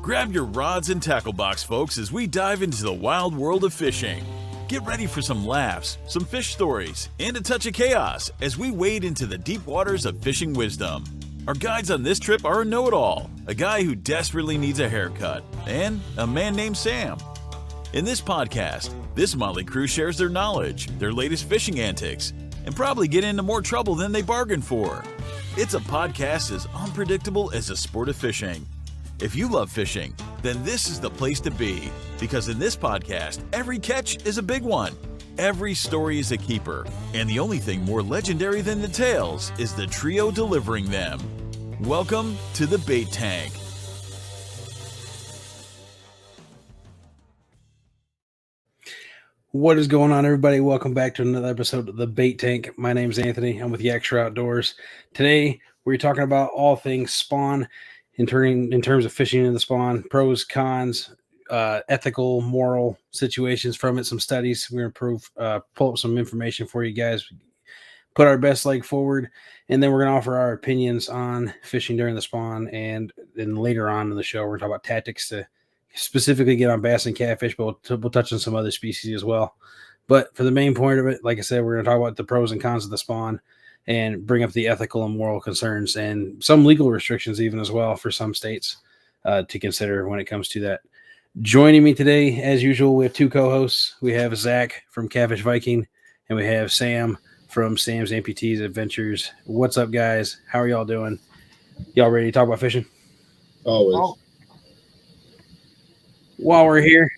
Grab your rods and tackle box, folks, as we dive into the wild world of fishing. Get ready for some laughs, some fish stories, and a touch of chaos as we wade into the deep waters of fishing wisdom. Our guides on this trip are a know-it-all, a guy who desperately needs a haircut, and a man named Sam. In this podcast, this motley crew shares their knowledge, their latest fishing antics, and probably get into more trouble than they bargained for. It's a podcast as unpredictable as the sport of fishing. If you love fishing, then this is the place to be, because in this podcast, every catch is a big one. Every story is a keeper, and the only thing more legendary than the tales is the trio delivering them. Welcome to the Bait Tank. What is going on, everybody? Welcome back to another episode of the Bait Tank. My name is Anthony. I'm with Yakshire Outdoors. Today, we're talking about all things spawn in terms of fishing in the spawn, pros, cons, ethical, moral situations from it, some studies. We're going to pull up some information for you guys, put our best leg forward, and then we're going to offer our opinions on fishing during the spawn. And then later on in the show, we're going to talk about tactics to specifically get on bass and catfish, but we'll touch on some other species as well. But for the main point of it, like I said, we're going to talk about the pros and cons of the spawn and bring up the ethical and moral concerns and some legal restrictions even as well for some states to consider when it comes to that. Joining me today, as usual, we have two co-hosts. We have Zach from Catfish Viking, and we have Sam from Sam's Amputees Adventures. What's up, guys? How are y'all doing? Y'all ready to talk about fishing? Always. While we're here,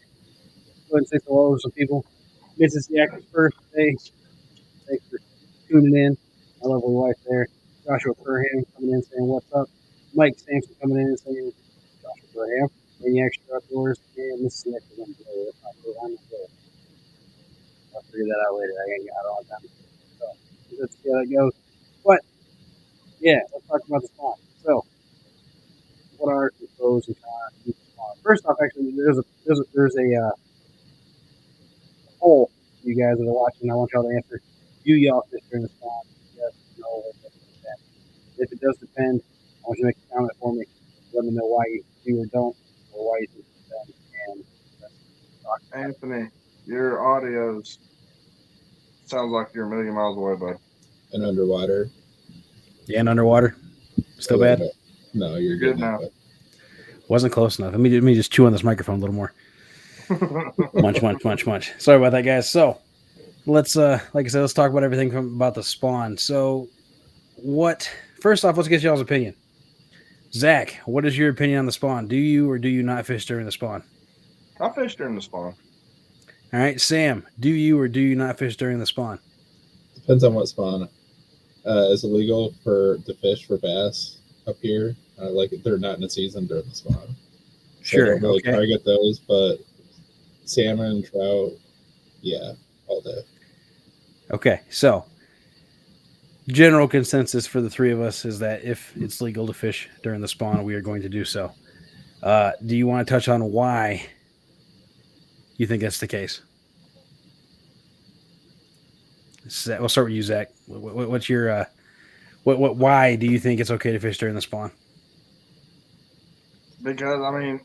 go ahead and say hello to some people. This is Yak's first day. Thanks for tuning in. My lovely wife there. Joshua Perham coming in saying what's up. Mike Sampson coming in and saying Joshua Perham. And Yakshire Outdoors. And this is Nick. I'm not good. I'll figure that out later. I don't have time. So let's see how that goes. But yeah, let's talk about the spawn. So what are the pros and cons of the spawn? First off, actually, there's a poll for you guys that are watching. I want y'all to answer. Do y'all fish during the spawn? Yes, no, or that. If it does depend, I want you to make a comment for me. Let me know why you do or don't, or why you think it's done. And Anthony, your audio sounds like you're a million miles away, bud. And underwater. Yeah, and underwater. Still bad? No, you're good now. Wasn't close enough. Let me just chew on this microphone a little more. Munch. Sorry about that, guys. So let's like I said, let's talk about everything about the spawn. So first off, let's get y'all's opinion. Zach, what is your opinion on the spawn? Do you or do you not fish during the spawn? I fish during the spawn. All right, Sam, do you or do you not fish during the spawn? Depends on what spawn. It's illegal to fish for bass up here. They're not in the season during the spawn. So Sure. I don't really target those, but salmon, trout, yeah, all day. Okay, so general consensus for the three of us is that if it's legal to fish during the spawn, we are going to do so. Do you want to touch on why you think that's the case? We'll start with you, Zach. What's your why do you think it's okay to fish during the spawn? Because,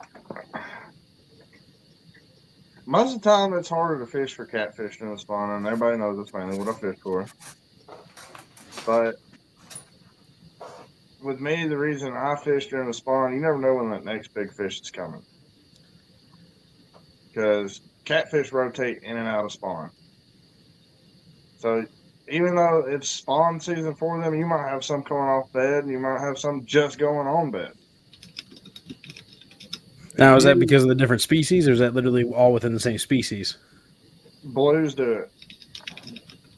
most of the time it's harder to fish for catfish during the spawn, and everybody knows that's mainly what I fish for. But with me, the reason I fish during the spawn, you never know when that next big fish is coming. Because catfish rotate in and out of spawn. So even though it's spawn season for them, you might have some coming off bed, and you might have some just going on bed. Now, is that because of the different species, or is that literally all within the same species? Blues do it.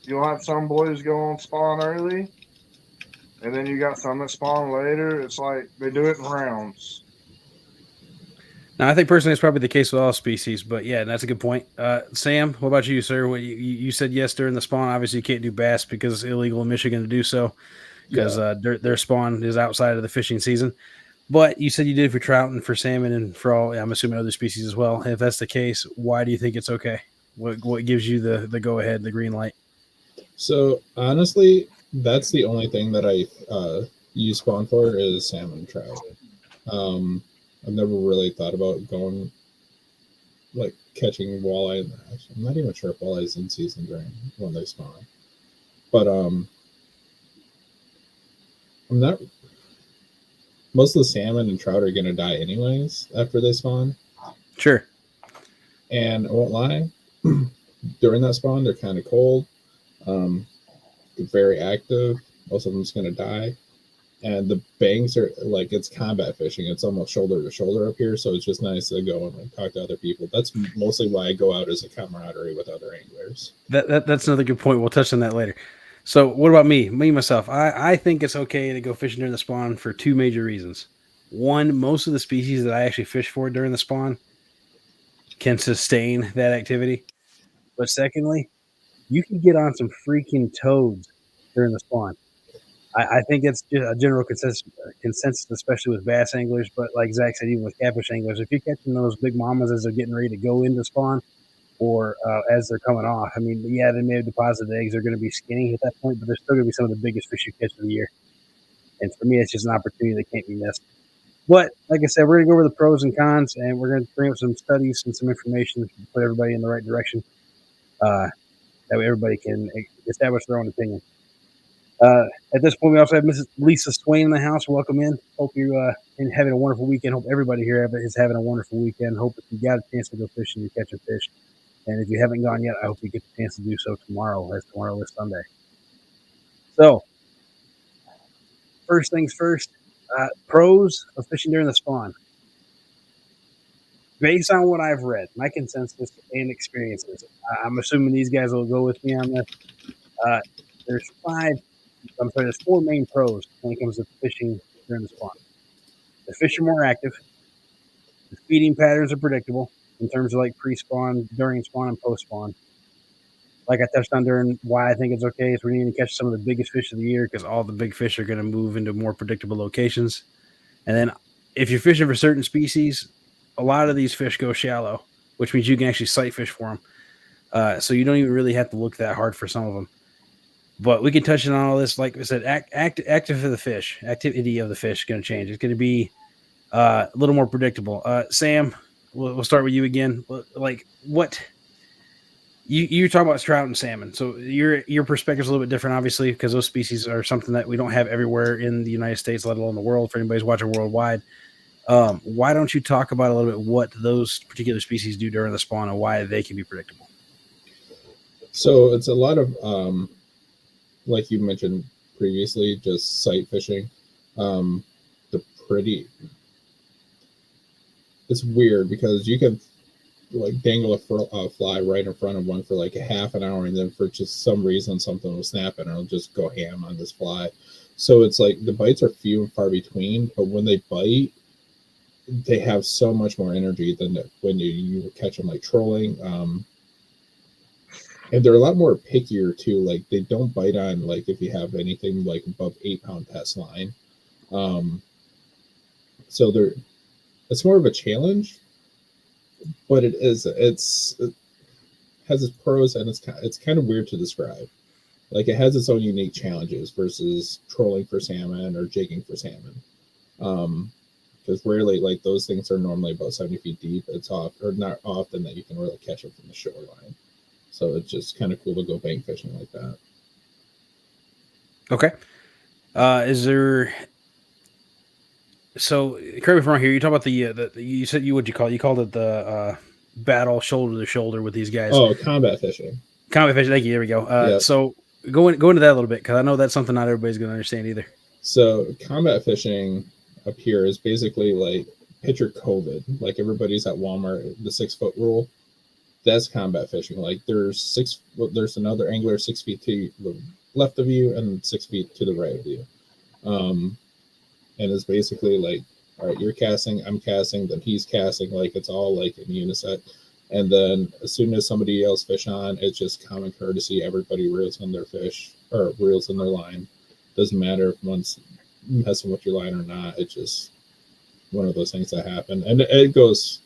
You'll have some blues go on spawn early, and then you got some that spawn later. It's like they do it in rounds. Now, I think personally it's probably the case with all species, but yeah, that's a good point. Sam, what about you, sir? You said yes during the spawn. Obviously, you can't do bass because it's illegal in Michigan to do so because their spawn is outside of the fishing season. But you said you did it for trout and for salmon and for all, I'm assuming, other species as well. If that's the case, why do you think it's okay? What gives you the go-ahead, the green light? So, honestly, that's the only thing that I use spawn for is salmon and trout. I've never really thought about going like catching walleye. Actually, I'm not even sure if walleye is in season during when they spawn. But I'm not. Most of the salmon and trout are gonna die anyways after they spawn. Sure. And I won't lie, during that spawn they're kind of cold, very active. Most of them's gonna die. And the banks are like it's combat fishing. It's almost shoulder to shoulder up here, so it's just nice to go and like talk to other people. That's mostly why I go out as a camaraderie with other anglers. That's another good point. We'll touch on that later. So what about me? Myself. I think it's okay to go fishing during the spawn for two major reasons. One, most of the species that I actually fish for during the spawn can sustain that activity. But secondly, you can get on some freaking toads during the spawn. I think it's just a general consensus, especially with bass anglers, but like Zach said, even with catfish anglers, if you're catching those big mamas as they're getting ready to go into spawn or as they're coming off, I mean, yeah, they may have deposited eggs. They're going to be skinny at that point, but they're still going to be some of the biggest fish you catch of the year. And for me, it's just an opportunity that can't be missed. But like I said, we're going to go over the pros and cons, and we're going to bring up some studies and some information to put everybody in the right direction. That way everybody can establish their own opinion. At this point, we also have Mrs. Lisa Swain in the house. Welcome in. Hope you're having a wonderful weekend. Hope everybody here is having a wonderful weekend. Hope if you got a chance to go fishing, you're catching fish. And if you haven't gone yet, I hope you get the chance to do so tomorrow, as tomorrow is Sunday. So, first things first, pros of fishing during the spawn. Based on what I've read, my consensus and experiences, I'm assuming these guys will go with me on this. There's four main pros when it comes to fishing during the spawn. The fish are more active. The feeding patterns are predictable in terms of like pre-spawn, during spawn, and post-spawn. Like I touched on during why I think it's okay is we're going to catch some of the biggest fish of the year because all the big fish are going to move into more predictable locations. And then if you're fishing for certain species, a lot of these fish go shallow, which means you can actually sight fish for them. So you don't even really have to look that hard for some of them. But we can touch on all this. Like I said, active of the fish, activity of the fish is going to change. It's going to be a little more predictable. Sam, we'll start with you again. Like what you talk about trout and salmon. So your perspective is a little bit different, obviously, because those species are something that we don't have everywhere in the United States, let alone the world. For anybody's watching worldwide, why don't you talk about a little bit what those particular species do during the spawn and why they can be predictable? So it's a lot of like you mentioned previously, just sight fishing. It's weird because you can like dangle a fly right in front of one for like a half an hour, and then for just some reason something will snap and it'll just go ham on this fly. So it's like the bites are few and far between, but when they bite, they have so much more energy than when you catch them like trolling. And they're a lot more pickier too. Like they don't bite on like if you have anything like above 8-pound test line. So it's more of a challenge, but it has its pros and it's kind of weird to describe. Like it has its own unique challenges versus trolling for salmon or jigging for salmon. Because rarely like those things are normally about 70 feet deep. It's not often that you can really catch them from the shoreline. So it's just kind of cool to go bank fishing like that. Okay. Is there? So correct me if I'm wrong here. You talk about the you said what'd you call it? You called it the battle shoulder to shoulder with these guys. Oh, combat fishing. Combat fishing. Thank you. There we go. Yep. So go into that a little bit because I know that's something not everybody's going to understand either. So combat fishing up here is basically like picture COVID. Like everybody's at Walmart, the 6-foot rule. That's combat fishing. Like there's another angler 6 feet to the left of you and 6 feet to the right of you. And it's basically like, all right, you're casting, I'm casting, then he's casting. Like it's all like in unison. And then as soon as somebody else fish on, it's just common courtesy. Everybody reels in their fish or reels in their line. Doesn't matter if one's messing with your line or not. It's just one of those things that happen. And it goes,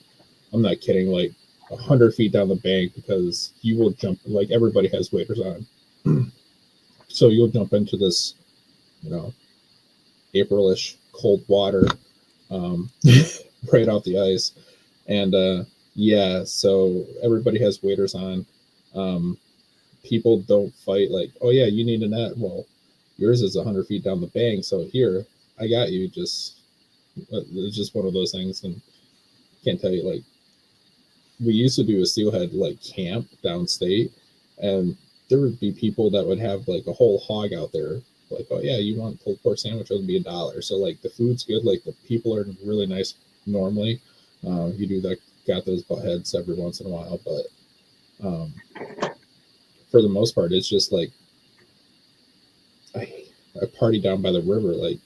I'm not kidding, like 100 feet down the bank because you will jump, like everybody has waders on. So you'll jump into this, Aprilish cold water right off the ice. And yeah, so everybody has waders on. People don't fight like, oh yeah, you need a net. Well, yours is 100 feet down the bank, so here, I got you. Just it's just one of those things, and can't tell you, like, we used to do a steelhead like camp downstate, and there would be people that would have like a whole hog out there. Like, oh yeah, you want pulled pork sandwich? It'll be $1. So like the food's good. Like the people are really nice normally. You do that, got those butt heads every once in a while, but for the most part, it's just like a party down by the river. Like,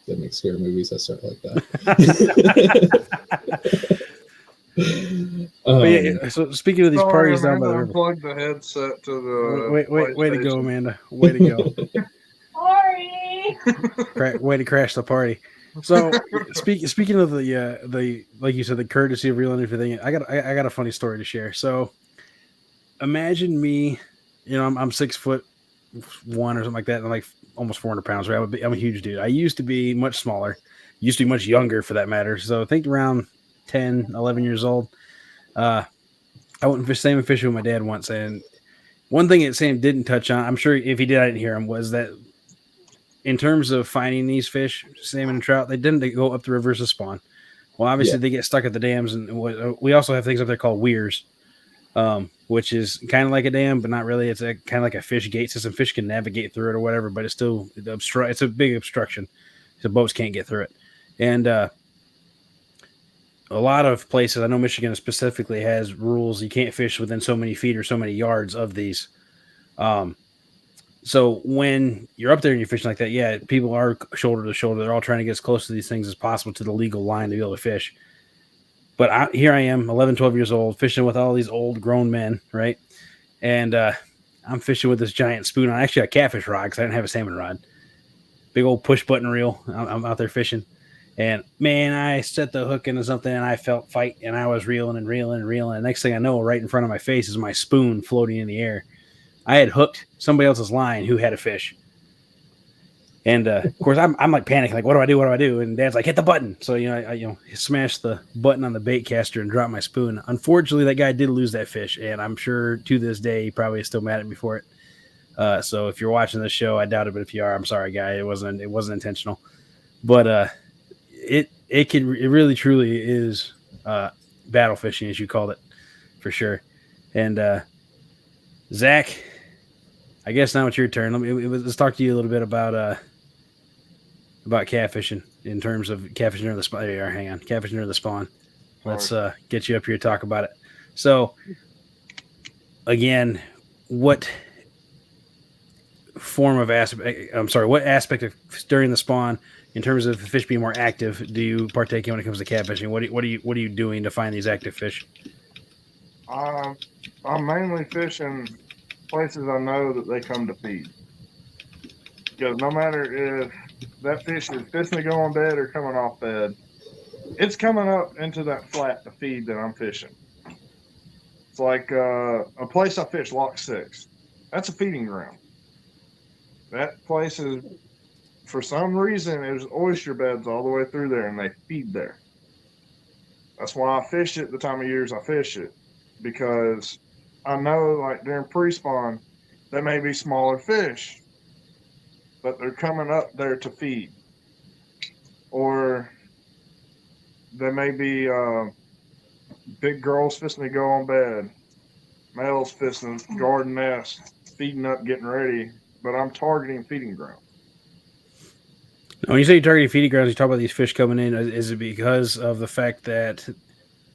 that makes scary movies that start like that. Yeah, so speaking of these parties down by the river, plug the headset to the. Way to go, Amanda! Way to go! Sorry. Way to crash the party. So speaking of the like you said, the courtesy of real and everything, I got a funny story to share. So imagine me, I'm 6'1" or something like that, and I'm like almost 400 pounds. Right, I'm a huge dude. I used to be much smaller, used to be much younger for that matter. So I think around 10, 11 years old. I went salmon fishing with my dad once, and one thing that Sam didn't touch on, I'm sure if he did, I didn't hear him, was that in terms of finding these fish, salmon and trout, they tend to go up the rivers to spawn. Well, obviously they get stuck at the dams, and we also have things up there called weirs, which is kind of like a dam, but not really. It's kind of like a fish gate system. Fish can navigate through it or whatever, but it's still it's a big obstruction, so boats can't get through it. And a lot of places, I know Michigan specifically has rules. You can't fish within so many feet or so many yards of these. So when you're up there and you're fishing like that, yeah, people are shoulder to shoulder. They're all trying to get as close to these things as possible to the legal line to be able to fish. But here I am, 11, 12 years old, fishing with all these old grown men, right? And I'm fishing with this giant spoon on actually a catfish rod because I didn't have a salmon rod. Big old push button reel. I'm out there fishing. And man, I set the hook into something and I felt fight, and I was reeling and reeling and reeling. And next thing I know, right in front of my face is my spoon floating in the air. I had hooked somebody else's line who had a fish. And of course, I'm like panicking, like, what do I do? What do I do? And Dad's like, hit the button. So I smashed the button on the bait caster and dropped my spoon. Unfortunately, that guy did lose that fish, and I'm sure to this day he probably is still mad at me for it. So if you're watching this show, I doubt it, but if you are, I'm sorry, guy. It wasn't intentional. But it really truly is battle fishing, as you called it, for sure. And Zach, I guess now it's your turn. Let's talk to you a little bit about catfishing in terms of catfishing near the spawn. There you are. Hang on, catfishing near the spawn. Let's get you up here to talk about it. So, again, what aspect of during the spawn, in terms of the fish being more active, do you partake in when it comes to catfishing? What are you doing to find these active fish? I'm mainly fishing places I know that they come to feed. Because no matter if that fish is fishing to go on bed or coming off bed, it's coming up into that flat to feed that I'm fishing. It's like a place I fish, Lock 6. That's a feeding ground. That place is, for some reason, there's oyster beds all the way through there, and they feed there. That's why I fish it the time of years I fish it. Because I know, like, during pre-spawn, there may be smaller fish, but they're coming up there to feed. Or there may be big girls fishing to go on bed, males fishing garden nest, feeding up, getting ready, but I'm targeting feeding ground. When you say you're targeting feeding grounds, you talk about these fish coming in, is it because of the fact that,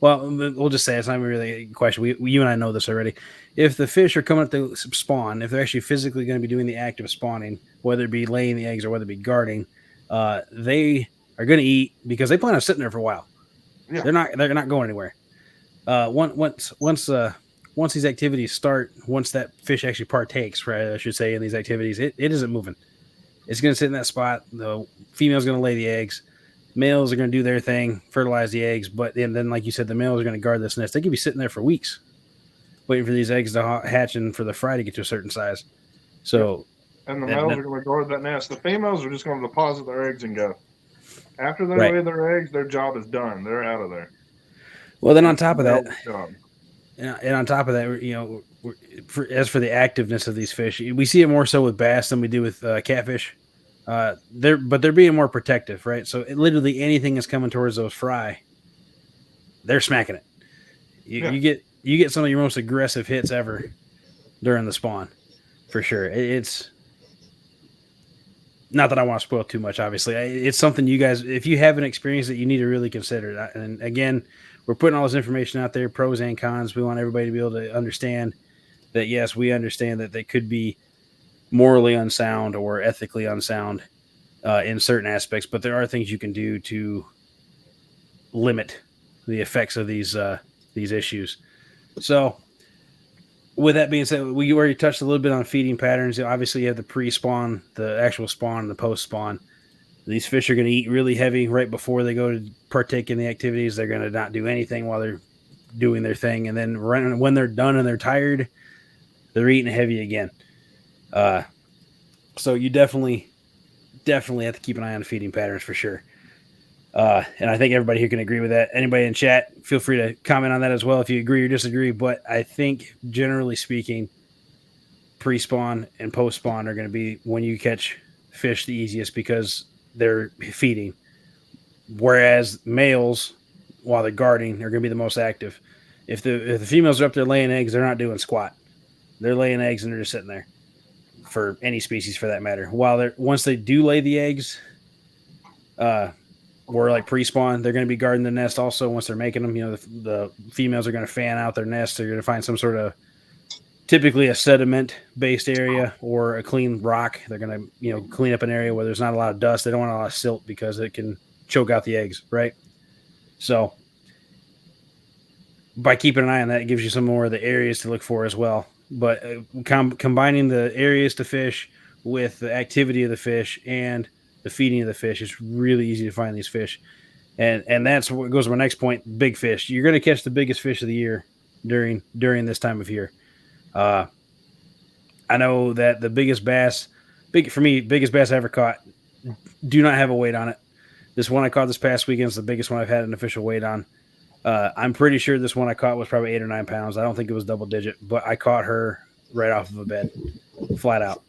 well, we'll just say it's not really a question. You and I know this already. If the fish are coming up to spawn, if they're actually physically going to be doing the act of spawning, whether it be laying the eggs or whether it be guarding, they are going to eat because they plan on sitting there for a while. Yeah. They're not going anywhere. Once these activities start, once that fish actually partakes, right, I should say, in these activities, it isn't moving. It's going to sit in that spot. The female's going to lay the eggs. Males are going to do their thing, fertilize the eggs, but then, like you said, the males are going to guard this nest. They could be sitting there for weeks, waiting for these eggs to hatch and for the fry to get to a certain size. So and the males are going to guard that nest. The females are just going to deposit their eggs and go. After they lay their eggs, their job is done. They're out of there. Well, then on top of that, job. and on top of that, you know, as for the activeness of these fish, we see it more so with bass than we do with catfish. They're being more protective, right? So literally anything is coming towards those fry, they're smacking it. You get some of your most aggressive hits ever during the spawn, for sure. It's not that I want to spoil too much. Obviously, it's something you guys, if you haven't experienced it, you need to really consider. And again, we're putting all this information out there, pros and cons. We want everybody to be able to understand that, yes, we understand that they could be morally unsound or ethically unsound in certain aspects, but there are things you can do to limit the effects of these issues. So with that being said, we already touched a little bit on feeding patterns. Obviously, you have the pre-spawn, the actual spawn, and the post-spawn. These fish are going to eat really heavy right before they go to partake in the activities. They're going to not do anything while they're doing their thing. And then when they're done and they're tired, they're eating heavy again. So you definitely have to keep an eye on the feeding patterns for sure. And I think everybody here can agree with that. Anybody in chat, feel free to comment on that as well if you agree or disagree. But I think, generally speaking, pre-spawn and post-spawn are going to be when you catch fish the easiest because they're feeding. Whereas males, while they're guarding, are going to be the most active. If the females are up there laying eggs, they're not doing squat. They're laying eggs and they're just sitting there for any species for that matter. Once they do lay the eggs, or like pre-spawn, they're going to be guarding the nest also once they're making them. You know, the females are going to fan out their nest. They're going to find some sort of, typically a sediment-based area or a clean rock. They're going to, you know, clean up an area where there's not a lot of dust. They don't want a lot of silt because it can choke out the eggs, right? So by keeping an eye on that, it gives you some more of the areas to look for as well. But combining the areas to fish with the activity of the fish and the feeding of the fish, it's really easy to find these fish. And that's what goes to my next point, big fish. You're going to catch the biggest fish of the year during this time of year. I know that the biggest bass I ever caught, do not have a weight on it. This one I caught this past weekend is the biggest one I've had an official weight on. I'm pretty sure this one I caught was probably 8 or 9 pounds. I don't think it was double digit, but I caught her right off of a bed, flat out.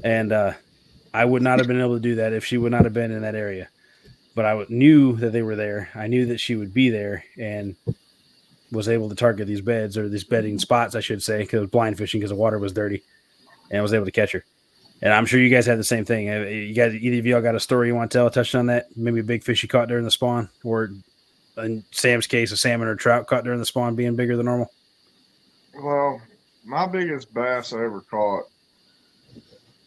And I would not have been able to do that if she would not have been in that area. But I knew that they were there. I knew that she would be there and was able to target these beds, or these bedding spots, I should say, because it was blind fishing because the water was dirty, and I was able to catch her. And I'm sure you guys had the same thing. You guys, either of y'all got a story you want to tell, touched on that? Maybe a big fish you caught during the spawn, or in Sam's case, a salmon or trout caught during the spawn being bigger than normal? Well, my biggest bass I ever caught,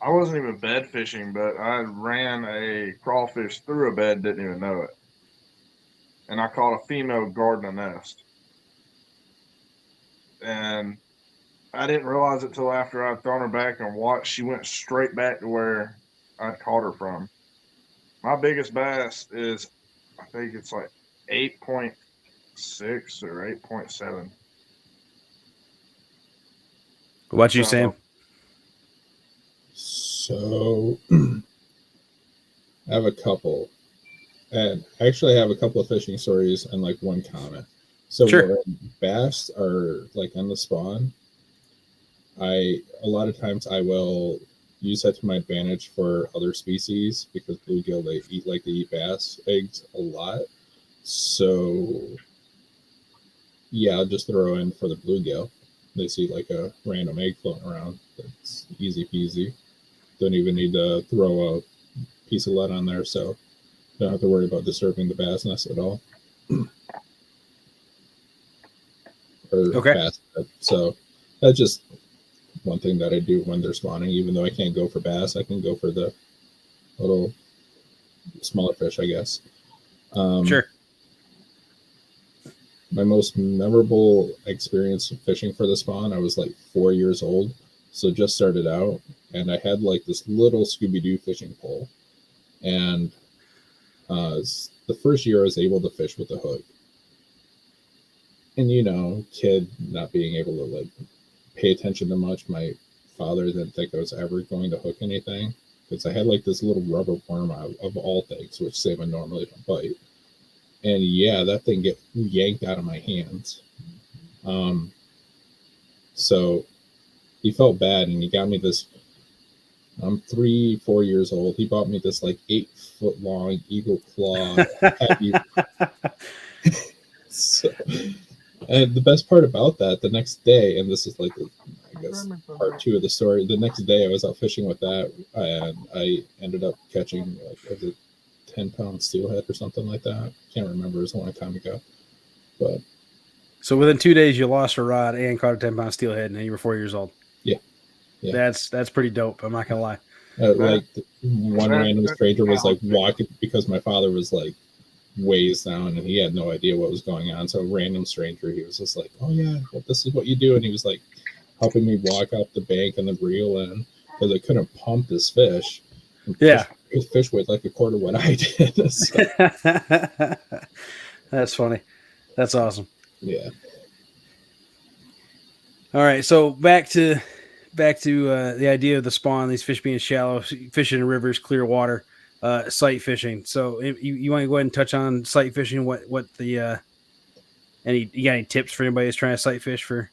I wasn't even bed fishing, but I ran a crawfish through a bed, didn't even know it. And I caught a female guarding a nest. And I didn't realize it till after I'd thrown her back and watched. She went straight back to where I caught her from. My biggest bass is, I think it's like 8.6 or 8.7. What about you, Sam? So I have a couple. And actually I have a couple of fishing stories and like one comment. So sure. When bass are like on the spawn, a lot of times I will use that to my advantage for other species, because bluegill, they eat bass eggs a lot. So yeah, I'll just throw in for the bluegill. They see like a random egg floating around. That's easy peasy. Don't even need to throw a piece of lead on there, so don't have to worry about disturbing the bass nest at all. Okay. Bass. So that's just one thing that I do when they're spawning. Even though I can't go for bass, I can go for the little smaller fish, I guess. Sure. My most memorable experience fishing for the spawn, I was like 4 years old, so just started out, and I had like this little Scooby-Doo fishing pole, and the first year I was able to fish with a hook. And, you know, kid not being able to like pay attention to much, my father didn't think I was ever going to hook anything because I had like this little rubber worm of all things, which salmon normally don't bite. And yeah, that thing get yanked out of my hands. So he felt bad, and he got me this. I'm 4 years old. He bought me this like 8-foot long eagle claw heavy. So, and the best part about that, the next day, and this is like, I guess, part 2 of the story. The next day, I was out fishing with that, and I ended up catching like a 10-pound steelhead or something like that. Can't remember. It was a long time ago. But so within 2 days, you lost a rod and caught a 10-pound steelhead, and you were 4 years old. Yeah. That's pretty dope. I'm not gonna lie. Like one random stranger was like walking because my father was like ways down and he had no idea what was going on. So a random stranger, he was just like, "Oh yeah, well, this is what you do," and he was like helping me walk up the bank and the reel in because I couldn't pump this fish. Yeah, his fish weighed like a quarter what I did. So. That's funny. That's awesome. Yeah. All right, so back to the idea of the spawn, these fish being shallow, fishing in rivers, clear water, sight fishing. So you want to go ahead and touch on sight fishing? What the you got any tips for anybody who's trying to sight fish for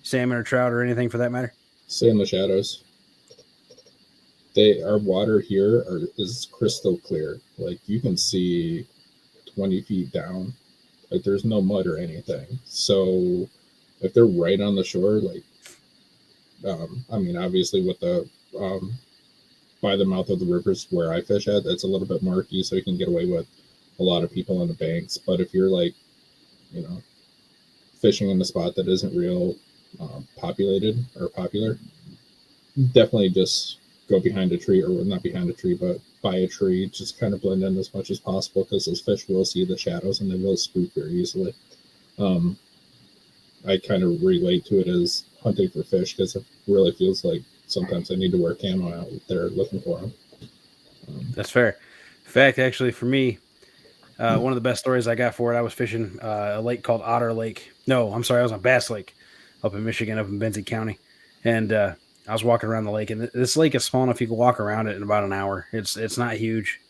salmon or trout or anything for that matter? Stay in the shadows. Our water here is crystal clear. Like you can see 20 feet down. Like there's no mud or anything. So if they're right on the shore, like I mean, obviously with the by the mouth of the rivers where I fish at, it's a little bit murky, so you can get away with a lot of people on the banks. But if you're like, you know, fishing in a spot that isn't real populated or popular, definitely just go behind a tree, or not behind a tree, but by a tree. Just kind of blend in as much as possible because those fish will see the shadows and they will spook very easily. I kind of relate to it as hunting for fish because it really feels like sometimes I need to wear camo out there looking for them. That's fair. In fact, actually, for me, one of the best stories I got for it, I was fishing a lake called Otter Lake. No, I'm sorry, I was on Bass Lake up in Michigan, up in Benzie County. And I was walking around the lake, and this lake is small enough you can walk around it in about an hour. It's not huge,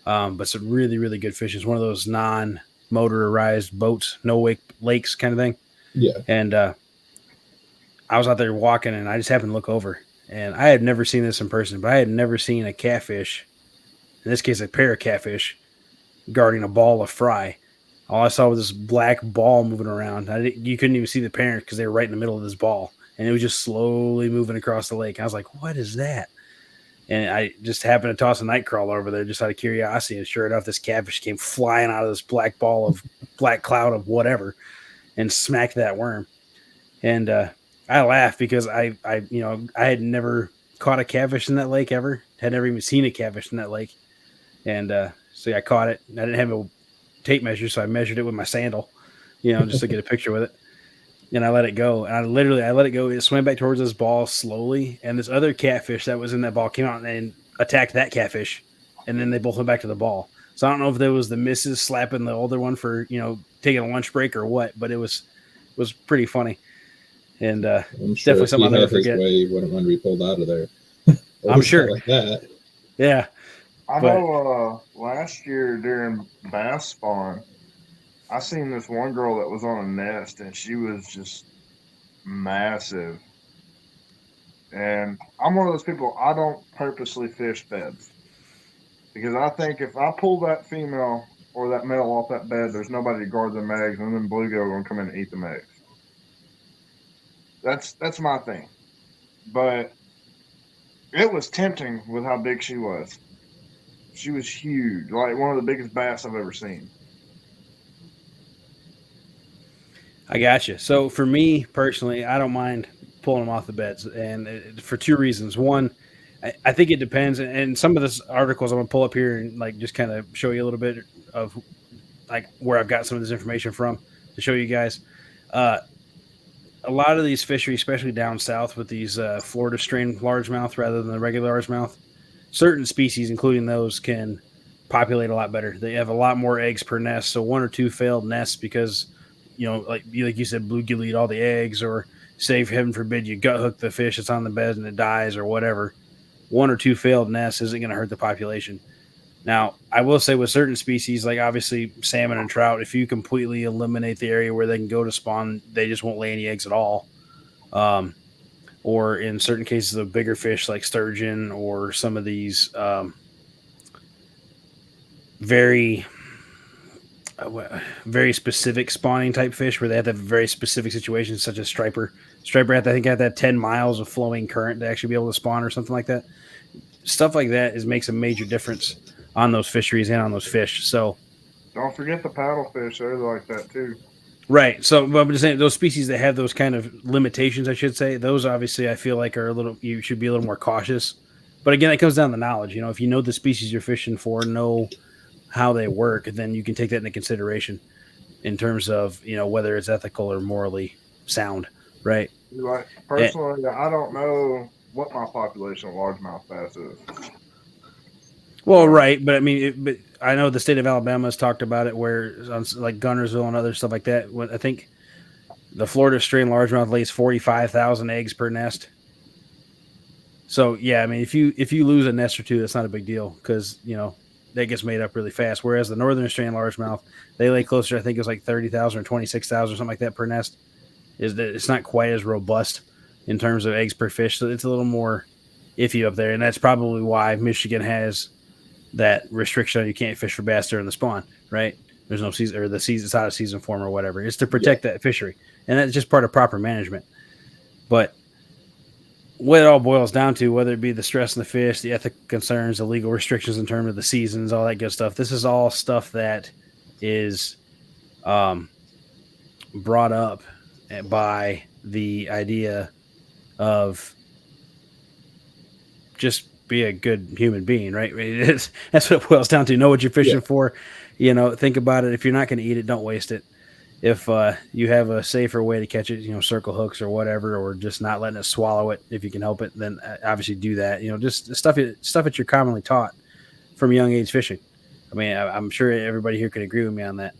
but some really, really good fishing. It's one of those non-motorized boats, no-wake lakes kind of thing. Yeah. And I was out there walking, and I just happened to look over. And I had never seen this in person, but I had never seen a catfish, in this case a pair of catfish, guarding a ball of fry. All I saw was this black ball moving around. You couldn't even see the parent because they were right in the middle of this ball. And it was just slowly moving across the lake. I was like, what is that? And I just happened to toss a night crawler over there just out of curiosity. And sure enough, this catfish came flying out of this black ball of black cloud of whatever and smacked that worm. And I laughed because I had never caught a catfish in that lake ever. Had never even seen a catfish in that lake. And so yeah, I caught it. I didn't have a tape measure, so I measured it with my sandal, just to get a picture with it. And I let it go. And I let it go. It swam back towards this ball slowly. And this other catfish that was in that ball came out and attacked that catfish. And then they both went back to the ball. So I don't know if there was the missus slapping the older one for, taking a lunch break or what, but it was pretty funny. And I'm sure definitely something I'll never forget. He wouldn't want to be pulled out of there. I'm sure. Like that. Yeah. I know last year during bass spawn, I seen this one girl that was on a nest, and she was just massive. And I'm one of those people, I don't purposely fish beds. Because I think if I pull that female or that male off that bed, there's nobody to guard them eggs, and then bluegill are going to come in and eat them eggs. That's my thing. But it was tempting with how big she was. She was huge, like one of the biggest bass I've ever seen. I got you. So for me personally, I don't mind pulling them off the beds, and for two reasons. One, I think it depends, and some of this articles I'm gonna pull up here and like just kind of show you a little bit of like where I've got some of this information from to show you guys. A lot of these fisheries, especially down south with these Florida strain largemouth rather than the regular largemouth, certain species, including those, can populate a lot better. They have a lot more eggs per nest, so one or two failed nests because, like you said, bluegill eat all the eggs, or say, heaven forbid, you gut hook the fish that's on the bed and it dies or whatever, 1 or 2 failed nests isn't going to hurt the population. Now, I will say with certain species, like obviously salmon and trout, if you completely eliminate the area where they can go to spawn, they just won't lay any eggs at all. Or in certain cases of bigger fish like sturgeon or some of these very specific spawning type fish where they have to have very specific situations, such as striper. Striper, I think, have that 10 miles of flowing current to actually be able to spawn or something like that. Stuff like that makes a major difference on those fisheries and on those fish. So don't forget the paddlefish; they're like that too. Right. So, but I'm just saying those species that have those kind of limitations, I should say, those obviously I feel like you should be a little more cautious. But again, it comes down to knowledge. If you know the species you're fishing for, know how they work, then you can take that into consideration in terms of, whether it's ethical or morally sound. Right. Like personally, I don't know what my population of largemouth bass is. Well, right, but I mean, but I know the state of Alabama has talked about it, where on like Gunnersville and other stuff like that. I think the Florida strain largemouth lays 45,000 eggs per nest. So yeah, I mean, if you lose a nest or two, that's not a big deal because that gets made up really fast. Whereas the northern strain largemouth, they lay closer. I think it was like 30,000 or 26,000 or something like that per nest. Is that it's not quite as robust in terms of eggs per fish, so it's a little more iffy up there, and that's probably why Michigan has that restriction on you can't fish for bass during the spawn, right? There's no season, or the season, it's out of season form or whatever. It's to protect that fishery, and that's just part of proper management. But what it all boils down to, whether it be the stress on the fish, the ethical concerns, the legal restrictions in terms of the seasons, all that good stuff, this is all stuff that is brought up by the idea of just be a good human being, right? That's what it boils down to. Know what you're fishing for. Think about it. If you're not going to eat it, don't waste it. If you have a safer way to catch it, circle hooks or whatever, or just not letting it swallow it if you can help it, then obviously do that. Just stuff that you're commonly taught from young age fishing. I mean, I'm sure everybody here could agree with me on that.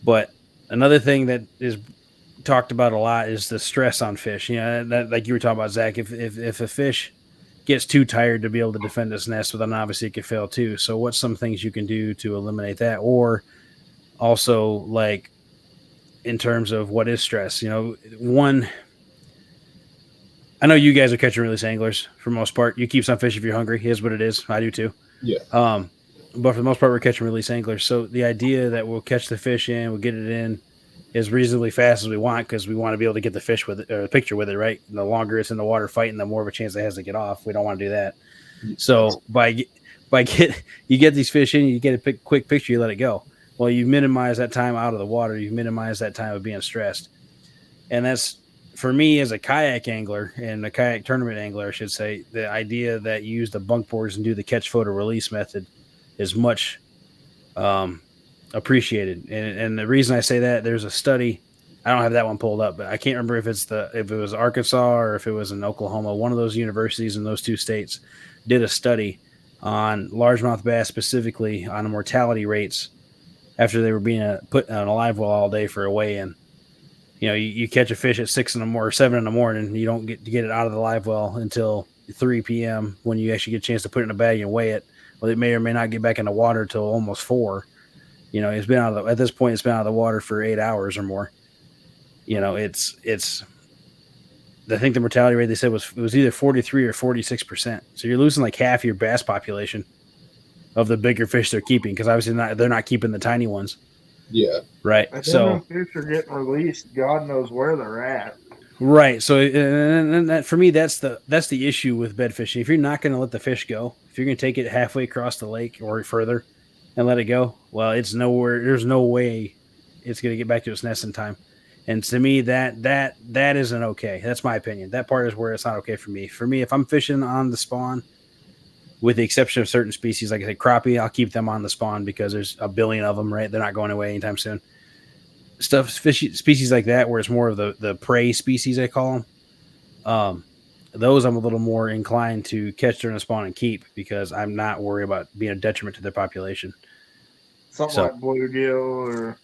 But another thing that is talked about a lot is the stress on fish. That, like you were talking about, Zach, if a fish gets too tired to be able to defend its nest, well, then obviously it could fail too. So what's some things you can do to eliminate that? Or also, like, in terms of what is stress, one, I know you guys are catch and release anglers for the most part. You keep some fish if you're hungry. Here's what it is. I do too. Yeah. But for the most part, we're catch and release anglers. So the idea that we'll catch the fish in, we'll get it in as reasonably fast as we want, because we want to be able to get the fish with it, or the picture with it, right? And the longer it's in the water fighting, the more of a chance it has to get off. We don't want to do that. So you get these fish in, you get a quick picture, you let it go. Well, you minimize that time out of the water. You minimize that time of being stressed. And that's, for me as a kayak angler and a kayak tournament angler, I should say, the idea that you use the bunk boards and do the catch, photo, release method is much appreciated. And the reason I say that, there's a study, I don't have that one pulled up, but I can't remember if it was Arkansas or if it was in Oklahoma. One of those universities in those two states did a study on largemouth bass, specifically on the mortality rates after they were being put on a live well all day for a weigh-in. You catch a fish at 6 in the morning or 7 in the morning, and you don't get it out of the live well until 3 p.m. when you actually get a chance to put it in a bag and weigh it. Well, it may or may not get back in the water till almost 4. It's been at this point, it's been out of the water for 8 hours or more. It's I think the mortality rate they said was either 43 or 46%. So you're losing like half your bass population of the bigger fish they're keeping, because obviously they're not keeping the tiny ones. Yeah. Right. And so then fish are getting released, God knows where they're at. Right. So and that, for me, that's the issue with bed fishing. If you're not going to let the fish go, if you're going to take it halfway across the lake or further and let it go, well, it's nowhere. There's no way it's going to get back to its nest in time. And to me, that isn't okay. That's my opinion. That part is where it's not okay for me. For me, if I'm fishing on the spawn, with the exception of certain species, like I said, crappie, I'll keep them on the spawn because there's a billion of them, right? They're not going away anytime soon. Species like that, where it's more of the prey species, I call them. Those I'm a little more inclined to catch during the spawn and keep, because I'm not worried about being a detriment to their population. Something like bluegill or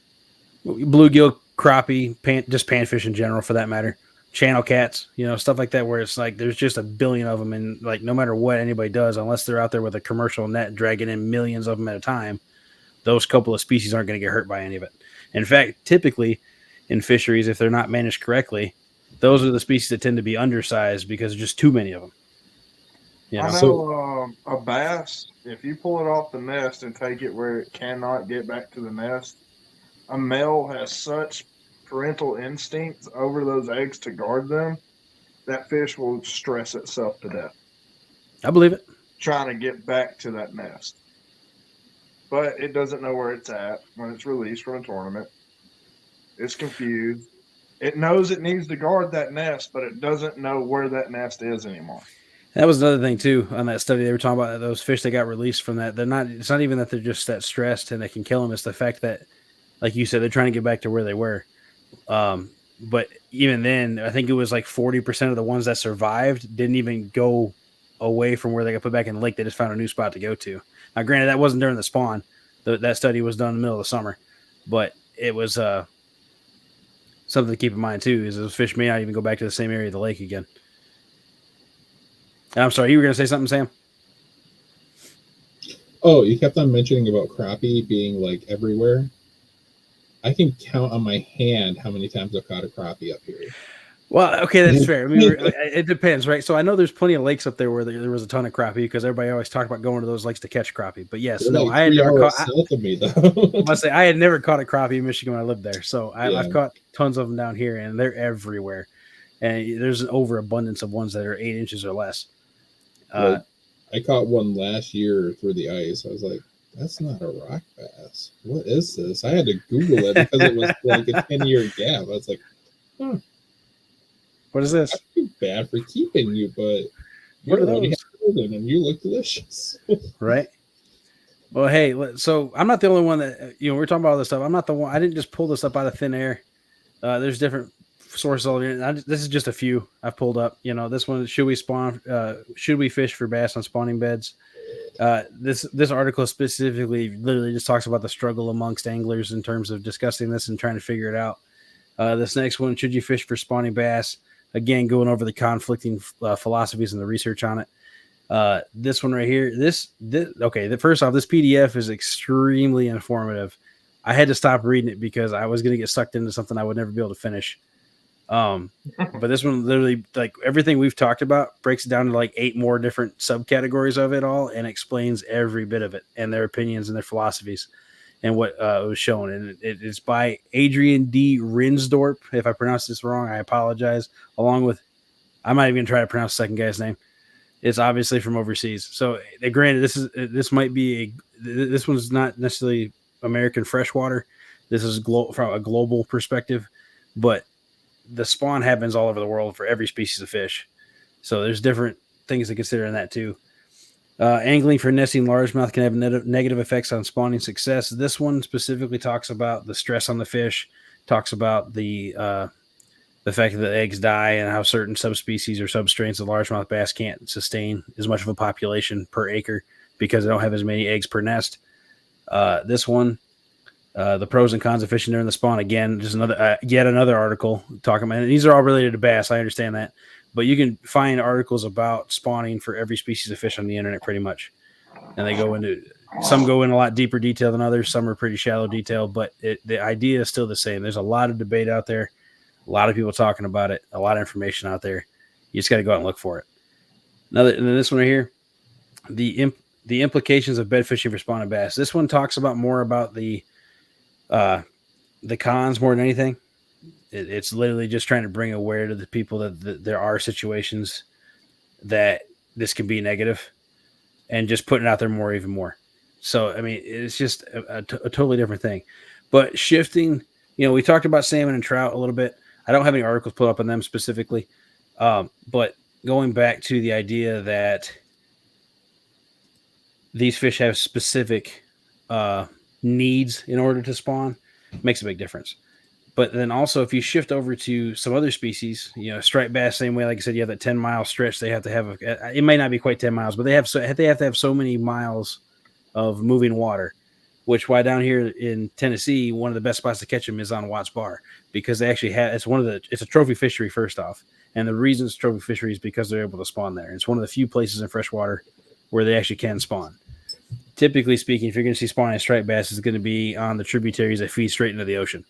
bluegill, crappie, just panfish in general, for that matter. channel cats, stuff like that, where it's like there's just a billion of them, and like no matter what anybody does, unless they're out there with a commercial net dragging in millions of them at a time, those couple of species aren't going to get hurt by any of it. In fact, typically in fisheries, if they're not managed correctly, those are the species that tend to be undersized because there's just too many of them. I know a bass, if you pull it off the nest and take it where it cannot get back to the nest, a male has such parental instincts over those eggs to guard them, that fish will stress itself to death. I believe it. Trying to get back to that nest. But it doesn't know where it's at when it's released from a tournament. It's confused. It knows it needs to guard that nest, but it doesn't know where that nest is anymore. That was another thing too on that study. They were talking about those fish that got released from that. It's not even that they're just that stressed and they can kill them. It's the fact that, like you said, they're trying to get back to where they were. But even then, I think it was like 40% of the ones that survived didn't even go away from where they got put back in the lake. They just found a new spot to go to. Now, granted, that wasn't during the spawn. That study was done in the middle of the summer, but it was something to keep in mind too. Is those fish may not even go back to the same area of the lake again. I'm sorry, you were going to say something, Sam? Oh, you kept on mentioning about crappie being like everywhere. I can count on my hand how many times I've caught a crappie up here. Well, okay, that's fair. I mean, it depends, right? So I know there's plenty of lakes up there where there was a ton of crappie because everybody always talked about going to those lakes to catch crappie. But yes, no, I had never caught. South of me, though. I had never caught a crappie in Michigan when I lived there. So I've caught tons of them down here, and they're everywhere. And there's an overabundance of ones that are 8 inches or less. I caught one last year through the ice. I was like, that's not a rock bass. What is this? I had to Google it because it was like a 10-year gap. I was like, huh. What is this? I feel bad for keeping you, but what are those? And you look delicious. Right. Well, hey, so I'm not the only one that, we're talking about all this stuff. I'm not the one. I didn't just pull this up out of thin air. There's different sources all here. This is just a few I've pulled up. This one, should we fish for bass on spawning beds? This article specifically literally just talks about the struggle amongst anglers in terms of discussing this and trying to figure it out. This next one, should you fish for spawning bass? Again, going over the conflicting philosophies and the research on it. This one right here, first off, this PDF is extremely informative. I had to stop reading it because I was going to get sucked into something I would never be able to finish. But this one literally, like everything we've talked about, breaks it down to like 8 more different subcategories of it all and explains every bit of it and their opinions and their philosophies and what was shown. And it is by Adrian D. Rinsdorp. If I pronounced this wrong, I apologize. Along with, I'm not even going to try to pronounce the second guy's name. It's obviously from overseas. So granted, this one's not necessarily American freshwater. This is from a global perspective, but the spawn happens all over the world for every species of fish. So there's different things to consider in that too. Angling for nesting largemouth can have negative effects on spawning success. This one specifically talks about the stress on the fish, talks about the fact that the eggs die and how certain subspecies or substrains of largemouth bass can't sustain as much of a population per acre because they don't have as many eggs per nest. This one, the pros and cons of fishing during the spawn. Again, just yet another article talking about, and these are all related to bass. I understand that, but you can find articles about spawning for every species of fish on the internet pretty much. And some go in a lot deeper detail than others. Some are pretty shallow detail, but the idea is still the same. There's a lot of debate out there, a lot of people talking about it, a lot of information out there. You just got to go out and look for it. And then this one right here, the implications of bed fishing for spawning bass. This one talks about more about the cons more than anything. It's literally just trying to bring aware to the people that there are situations that this can be negative and just putting it out there even more. So, I mean, it's just a totally different thing. But shifting, we talked about salmon and trout a little bit. I don't have any articles put up on them specifically. But going back to the idea that these fish have specific needs in order to spawn makes a big difference. But then also, if you shift over to some other species, striped bass, same way, like I said, you have that 10-mile stretch. They have to have it may not be quite 10 miles, but they have to have so many miles of moving water. which why down here in Tennessee, one of the best spots to catch them is on Watts Bar, because they actually have, it's a trophy fishery first off. And the reason it's trophy fishery is because they're able to spawn there. It's one of the few places in freshwater where they actually can spawn. Typically speaking, if you're going to see spawning striped bass, it's going to be on the tributaries that feed straight into the ocean.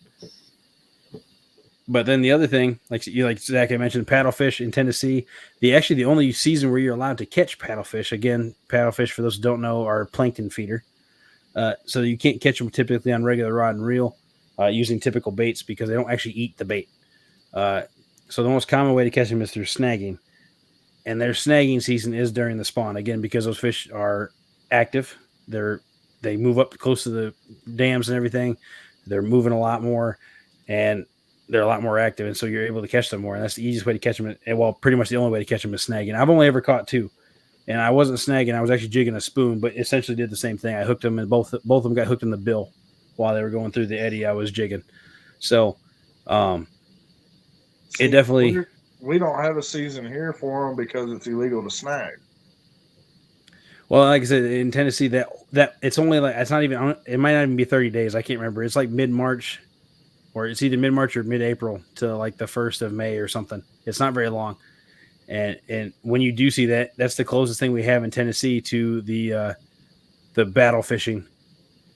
But then the other thing, like Zach, I mentioned, paddlefish in Tennessee. The only season where you're allowed to catch paddlefish. Again, paddlefish, for those who don't know, are a plankton feeder. So you can't catch them typically on regular rod and reel using typical baits because they don't actually eat the bait. So the most common way to catch them is through snagging. And their snagging season is during the spawn. Again, because those fish are active. They move up close to the dams and everything. They're moving a lot more. And they're a lot more active, and so you're able to catch them more. And that's the easiest way to catch them. And well, pretty much the only way to catch them is snagging. I've only ever caught 2, and I wasn't snagging. I was actually jigging a spoon, but essentially did the same thing. I hooked them, and both of them got hooked in the bill while they were going through the eddy I was jigging. So, it definitely. We don't have a season here for them because it's illegal to snag. Well, like I said, in Tennessee, that it's only like, it's not even. It might not even be 30 days. I can't remember. It's like mid-March. Or it's either mid-March or mid-April to like the 1st of May or something. It's not very long. And when you do see that, that's the closest thing we have in Tennessee to the battle fishing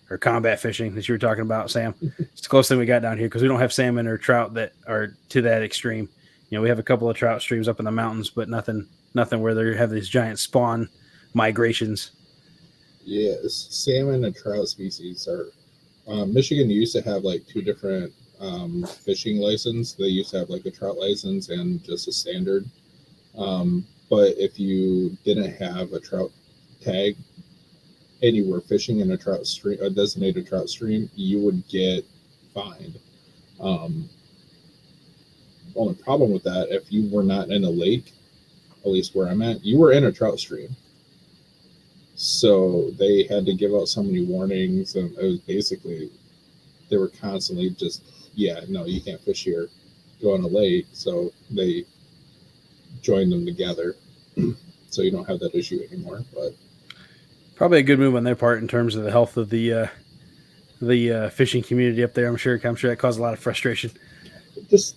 or combat fishing that you were talking about, Sam. It's the closest thing we got down here because we don't have salmon or trout that are to that extreme. You know, we have a couple of trout streams up in the mountains, but nothing where they have these giant spawn migrations. Yes, salmon and trout species are. Michigan used to have like 2 different fishing license. They used to have like a trout license and just a standard. But if you didn't have a trout tag and you were fishing in a trout stream, a designated trout stream, you would get fined. Only problem with that, if you were not in a lake, at least where I'm at, you were in a trout stream. So they had to give out so many warnings, and it was basically, they were constantly just, no, you can't fish here, go on a lake. So they joined them together. So you don't have that issue anymore. But probably a good move on their part in terms of the health of the fishing community up there. I'm sure that caused a lot of frustration. Just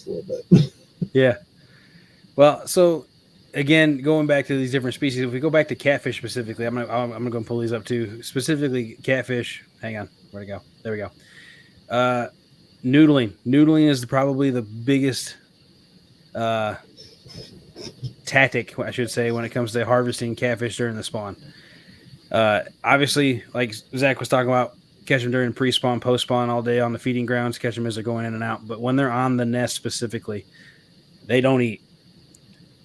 a little bit. Yeah. Well, so again, going back to these different species, if we go back to catfish specifically, I'm gonna go and pull these up too. Specifically, catfish. Hang on, where'd it go? There we go. Noodling is probably the biggest tactic, I should say, when it comes to harvesting catfish during the spawn. Obviously, like Zach was talking about, catch them during pre-spawn, post-spawn, all day on the feeding grounds, catch them as they're going in and out. But when they're on the nest specifically, they don't eat.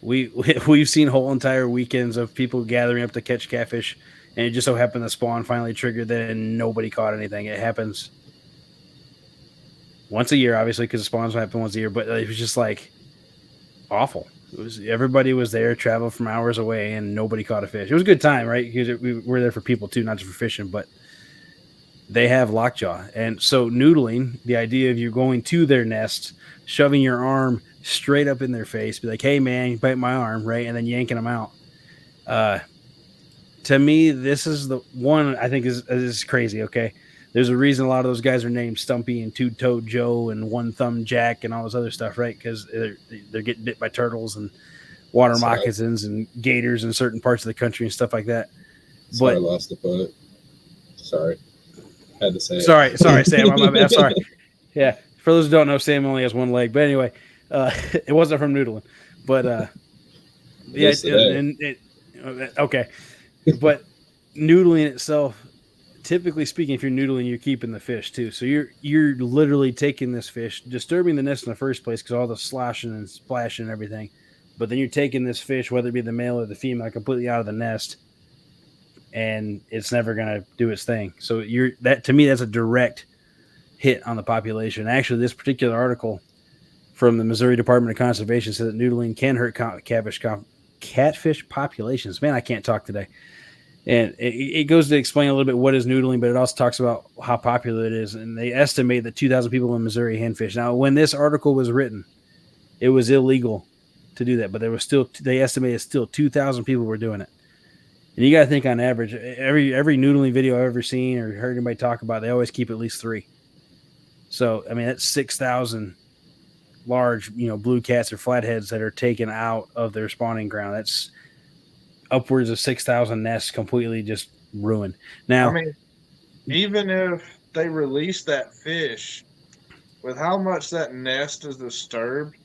We've seen whole entire weekends of people gathering up to catch catfish, and it just so happened the spawn finally triggered that, and nobody caught anything. It happens once a year, obviously, because the spawns happen once a year. But it was just like awful. Everybody was there, traveled from hours away, and nobody caught a fish. It was a good time, right? Because we were there for people too, not just for fishing. But they have lockjaw, and so noodling, the idea of you going to their nest, shoving your arm straight up in their face, be like, "Hey, man, you bite my arm," right? And then yanking them out. To me, this is the one I think is crazy. Okay, there's a reason a lot of those guys are named Stumpy and Two-Toed Joe and One Thumb Jack and all this other stuff, right? Because they're getting bit by turtles and water moccasins and gators in certain parts of the country and stuff like that. Sorry, I lost the foot. Sorry, had to say. Sorry, Sam. I'm bad. Sorry. Yeah, for those who don't know, Sam only has one leg. But anyway, it wasn't from noodling. But okay. But noodling itself, typically speaking, if you're noodling, you're keeping the fish too. So you're literally taking this fish, disturbing the nest in the first place because all the sloshing and splashing and everything. But then you're taking this fish, whether it be the male or the female, completely out of the nest, and it's never going to do its thing. So to me, that's a direct hit on the population. Actually, this particular article from the Missouri Department of Conservation said that noodling can hurt catfish populations. Man, I can't talk today. And it goes to explain a little bit what is noodling, but it also talks about how popular it is. And they estimate that 2,000 people in Missouri handfish. Now, when this article was written, it was illegal to do that, but they estimated still 2,000 people were doing it. And you got to think on average, every noodling video I've ever seen or heard anybody talk about, they always keep at least 3. So, I mean, that's 6,000 large, blue cats or flatheads that are taken out of their spawning ground. That's upwards of 6,000 nests completely just ruined. Now, I mean, even if they release that fish, with how much that nest is disturbed,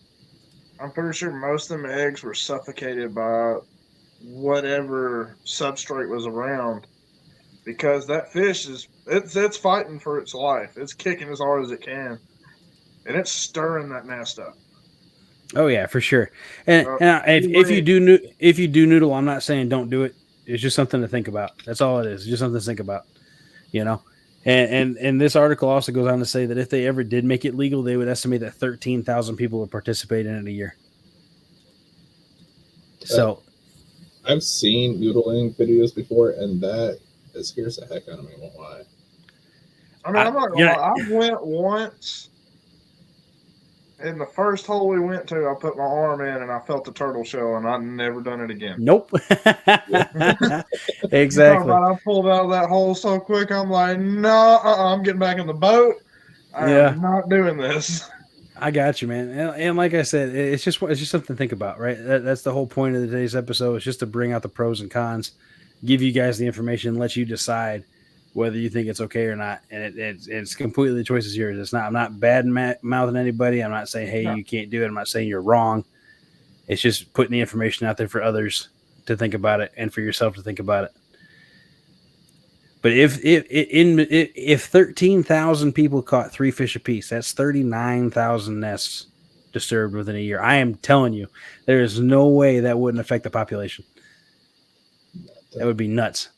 I'm pretty sure most of them eggs were suffocated by whatever substrate was around, because that fish it's fighting for its life. It's kicking as hard as it can, and it's stirring that nest up. oh yeah, for sure. And, if you do noodle, I'm not saying don't do it. It's just something to think about. That's all it is. It's just something to think about. And this article also goes on to say that if they ever did make it legal, they would estimate that 13,000 people would participate in it a year. So I've seen noodling videos before, and that scares the heck out of me. Won't lie. I mean, I'm not gonna lie. I went once. In the first hole we went to, I put my arm in and I felt the turtle shell, and I've never done it again. Nope. Exactly. I pulled out of that hole so quick. I'm like, no, I'm getting back in the boat. I'm not doing this. I got you, man. And like I said, it's just something to think about, right? That's the whole point of today's episode. Is just to bring out the pros and cons, give you guys the information, let you decide whether you think it's okay or not. And it's completely, the choice is yours. It's not. I'm not bad mouthing anybody. I'm not saying, hey, you can't do it. I'm not saying you're wrong. It's just putting the information out there for others to think about it and for yourself to think about it. But if 13,000 people caught 3 fish apiece, that's 39,000 nests disturbed within a year. I am telling you, there is no way that wouldn't affect the population. That would be nuts.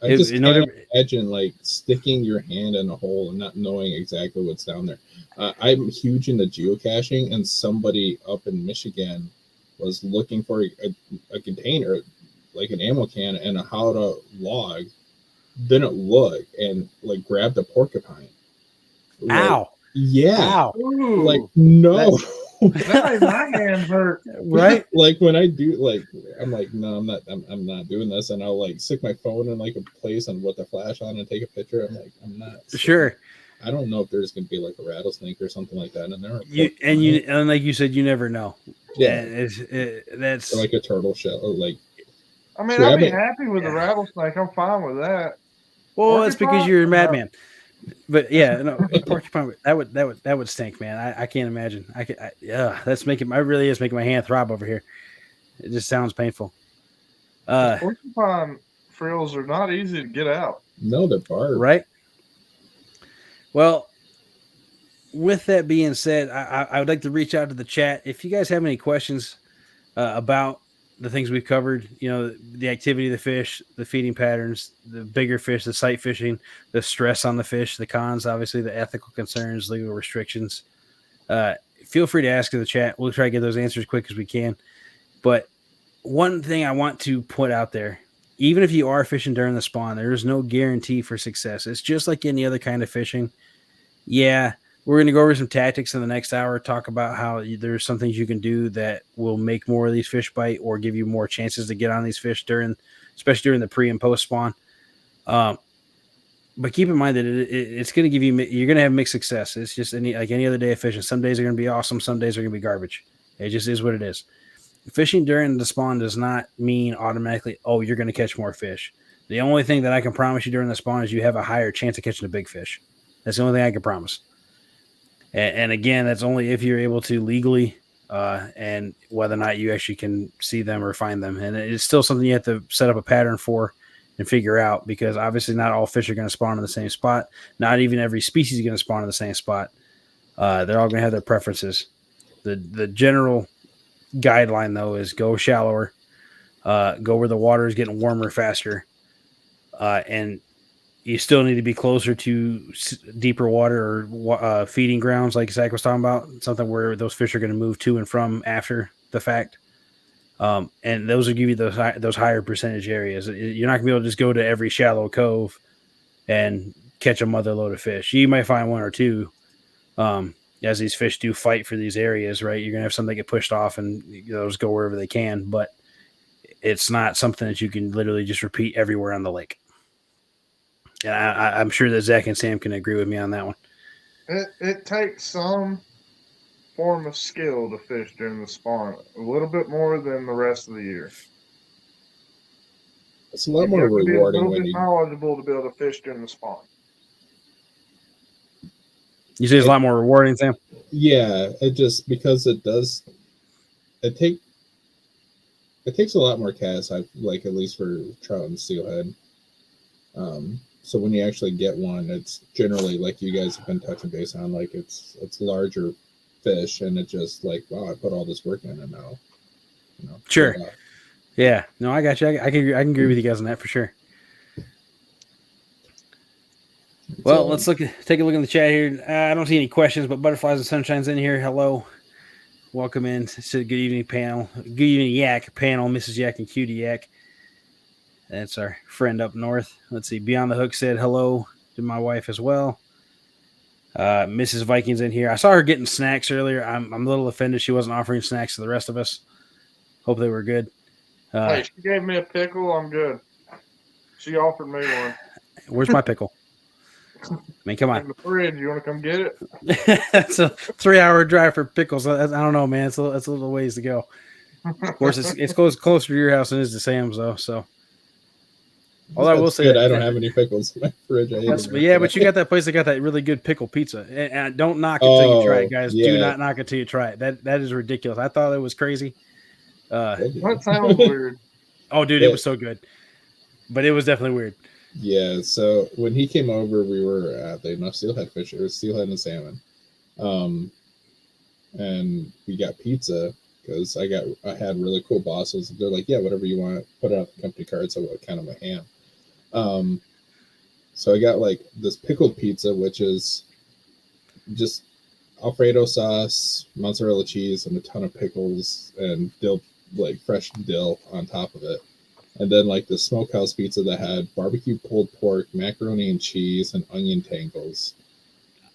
I just can't imagine like sticking your hand in a hole and not knowing exactly what's down there. I'm huge into geocaching, and somebody up in Michigan was looking for a container, like an ammo can, and a how to log. Didn't look and like grabbed a porcupine. Ow! Yeah. Ow! Ooh, like no. That made my hand hurt. Right? Like when I do, like I'm like, no, I'm not doing this, and I'll like stick my phone in like a place and with the flash on and take a picture. I'm like, I'm not sure. I don't know if there's gonna be like a rattlesnake or something like that in there. And like you said, you never know. Yeah, that's or like a turtle shell, or like. I mean, I'd be happy with the rattlesnake. I'm fine with that. Well, that's because you're a madman. But yeah, no, porcupine, that would stink, man. I can't imagine. That's making. I really is making my hand throb over here. It just sounds painful. Porcupine frills are not easy to get out. No, they're barbed. Right. Well, with that being said, I would like to reach out to the chat. If you guys have any questions about the things we've covered, the activity of the fish, the feeding patterns, the bigger fish, the sight fishing, the stress on the fish, the cons, obviously the ethical concerns, legal restrictions, feel free to ask in the chat. We'll try to get those answers as quick as we can. But one thing I want to put out there, even if you are fishing during the spawn, there is no guarantee for success. It's just like any other kind of fishing. Yeah, we're going to go over some tactics in the next hour, talk about how there's some things you can do that will make more of these fish bite or give you more chances to get on these fish especially during the pre and post spawn. But keep in mind that it's going to give you're going to have mixed success. It's just any other day of fishing. Some days are going to be awesome. Some days are going to be garbage. It just is what it is. Fishing during the spawn does not mean automatically, you're going to catch more fish. The only thing that I can promise you during the spawn is you have a higher chance of catching a big fish. That's the only thing I can promise. And again, that's only if you're able to legally, and whether or not you actually can see them or find them. And it's still something you have to set up a pattern for and figure out, because obviously not all fish are going to spawn in the same spot. Not even every species is going to spawn in the same spot. They're all going to have their preferences. The general guideline, though, is go shallower, go where the water is getting warmer faster, and you still need to be closer to deeper water or feeding grounds, like Zach was talking about, something where those fish are going to move to and from after the fact. And those will give you those higher percentage areas. You're not going to be able to just go to every shallow cove and catch a mother load of fish. You might find one or two, as these fish do fight for these areas, right? You're going to have some that get pushed off and those go wherever they can. But it's not something that you can literally just repeat everywhere on the lake. And I'm sure that Zach and Sam can agree with me on that one. It takes some form of skill to fish during the spawn, a little bit more than the rest of the year. It's a lot You more have to be a rewarding little when bit you. knowledgeable to be able to fish during the spawn. You say it's a lot more rewarding, Sam? Yeah, it just because it does. It takes a lot more casts. I like at least for trout and steelhead. So when you actually get one, it's generally like you guys have been touching base on, like it's larger fish, and it just like, wow, I put all this work in, and now, Sure. Yeah. No, I got you. I can agree with you guys on that for sure. Well, let's take a look in the chat here. I don't see any questions, but Butterflies and Sunshine's in here. Hello. Welcome in. Said good evening, panel. Good evening, Yak panel. Mrs. Yak and Cutie Yak. That's our friend up north. Let's see. Beyond the Hook said hello to my wife as well. Mrs. Vikings in here. I saw her getting snacks earlier. I'm a little offended she wasn't offering snacks to the rest of us. Hope they were good. Hey, she gave me a pickle. I'm good. She offered me one. Where's my pickle? I mean, come on. In the fridge. You want to come get it? It's a 3-hour drive for pickles. I don't know, man. It's a little ways to go. Of course, it's closer to your house than it is to Sam's, though. So, all I will say, good. I don't have any pickles in my fridge. But you got that place that got that really good pickle pizza. And don't knock it till you try it, guys. Yeah. Do not knock it till you try it. That is ridiculous. I thought it was crazy. That sounds weird. Oh, dude, it was so good. But it was definitely weird. Yeah, so when he came over, we were at the steelhead fish. It was steelhead and salmon, and we got pizza because I had really cool bosses. They're like, yeah, whatever you want, put it on the company card. So what kind of a ham? So I got like this pickled pizza, which is just Alfredo sauce, mozzarella cheese, and a ton of pickles and dill, like fresh dill on top of it. And then like the smokehouse pizza that had barbecue pulled pork, macaroni and cheese, and onion tangles.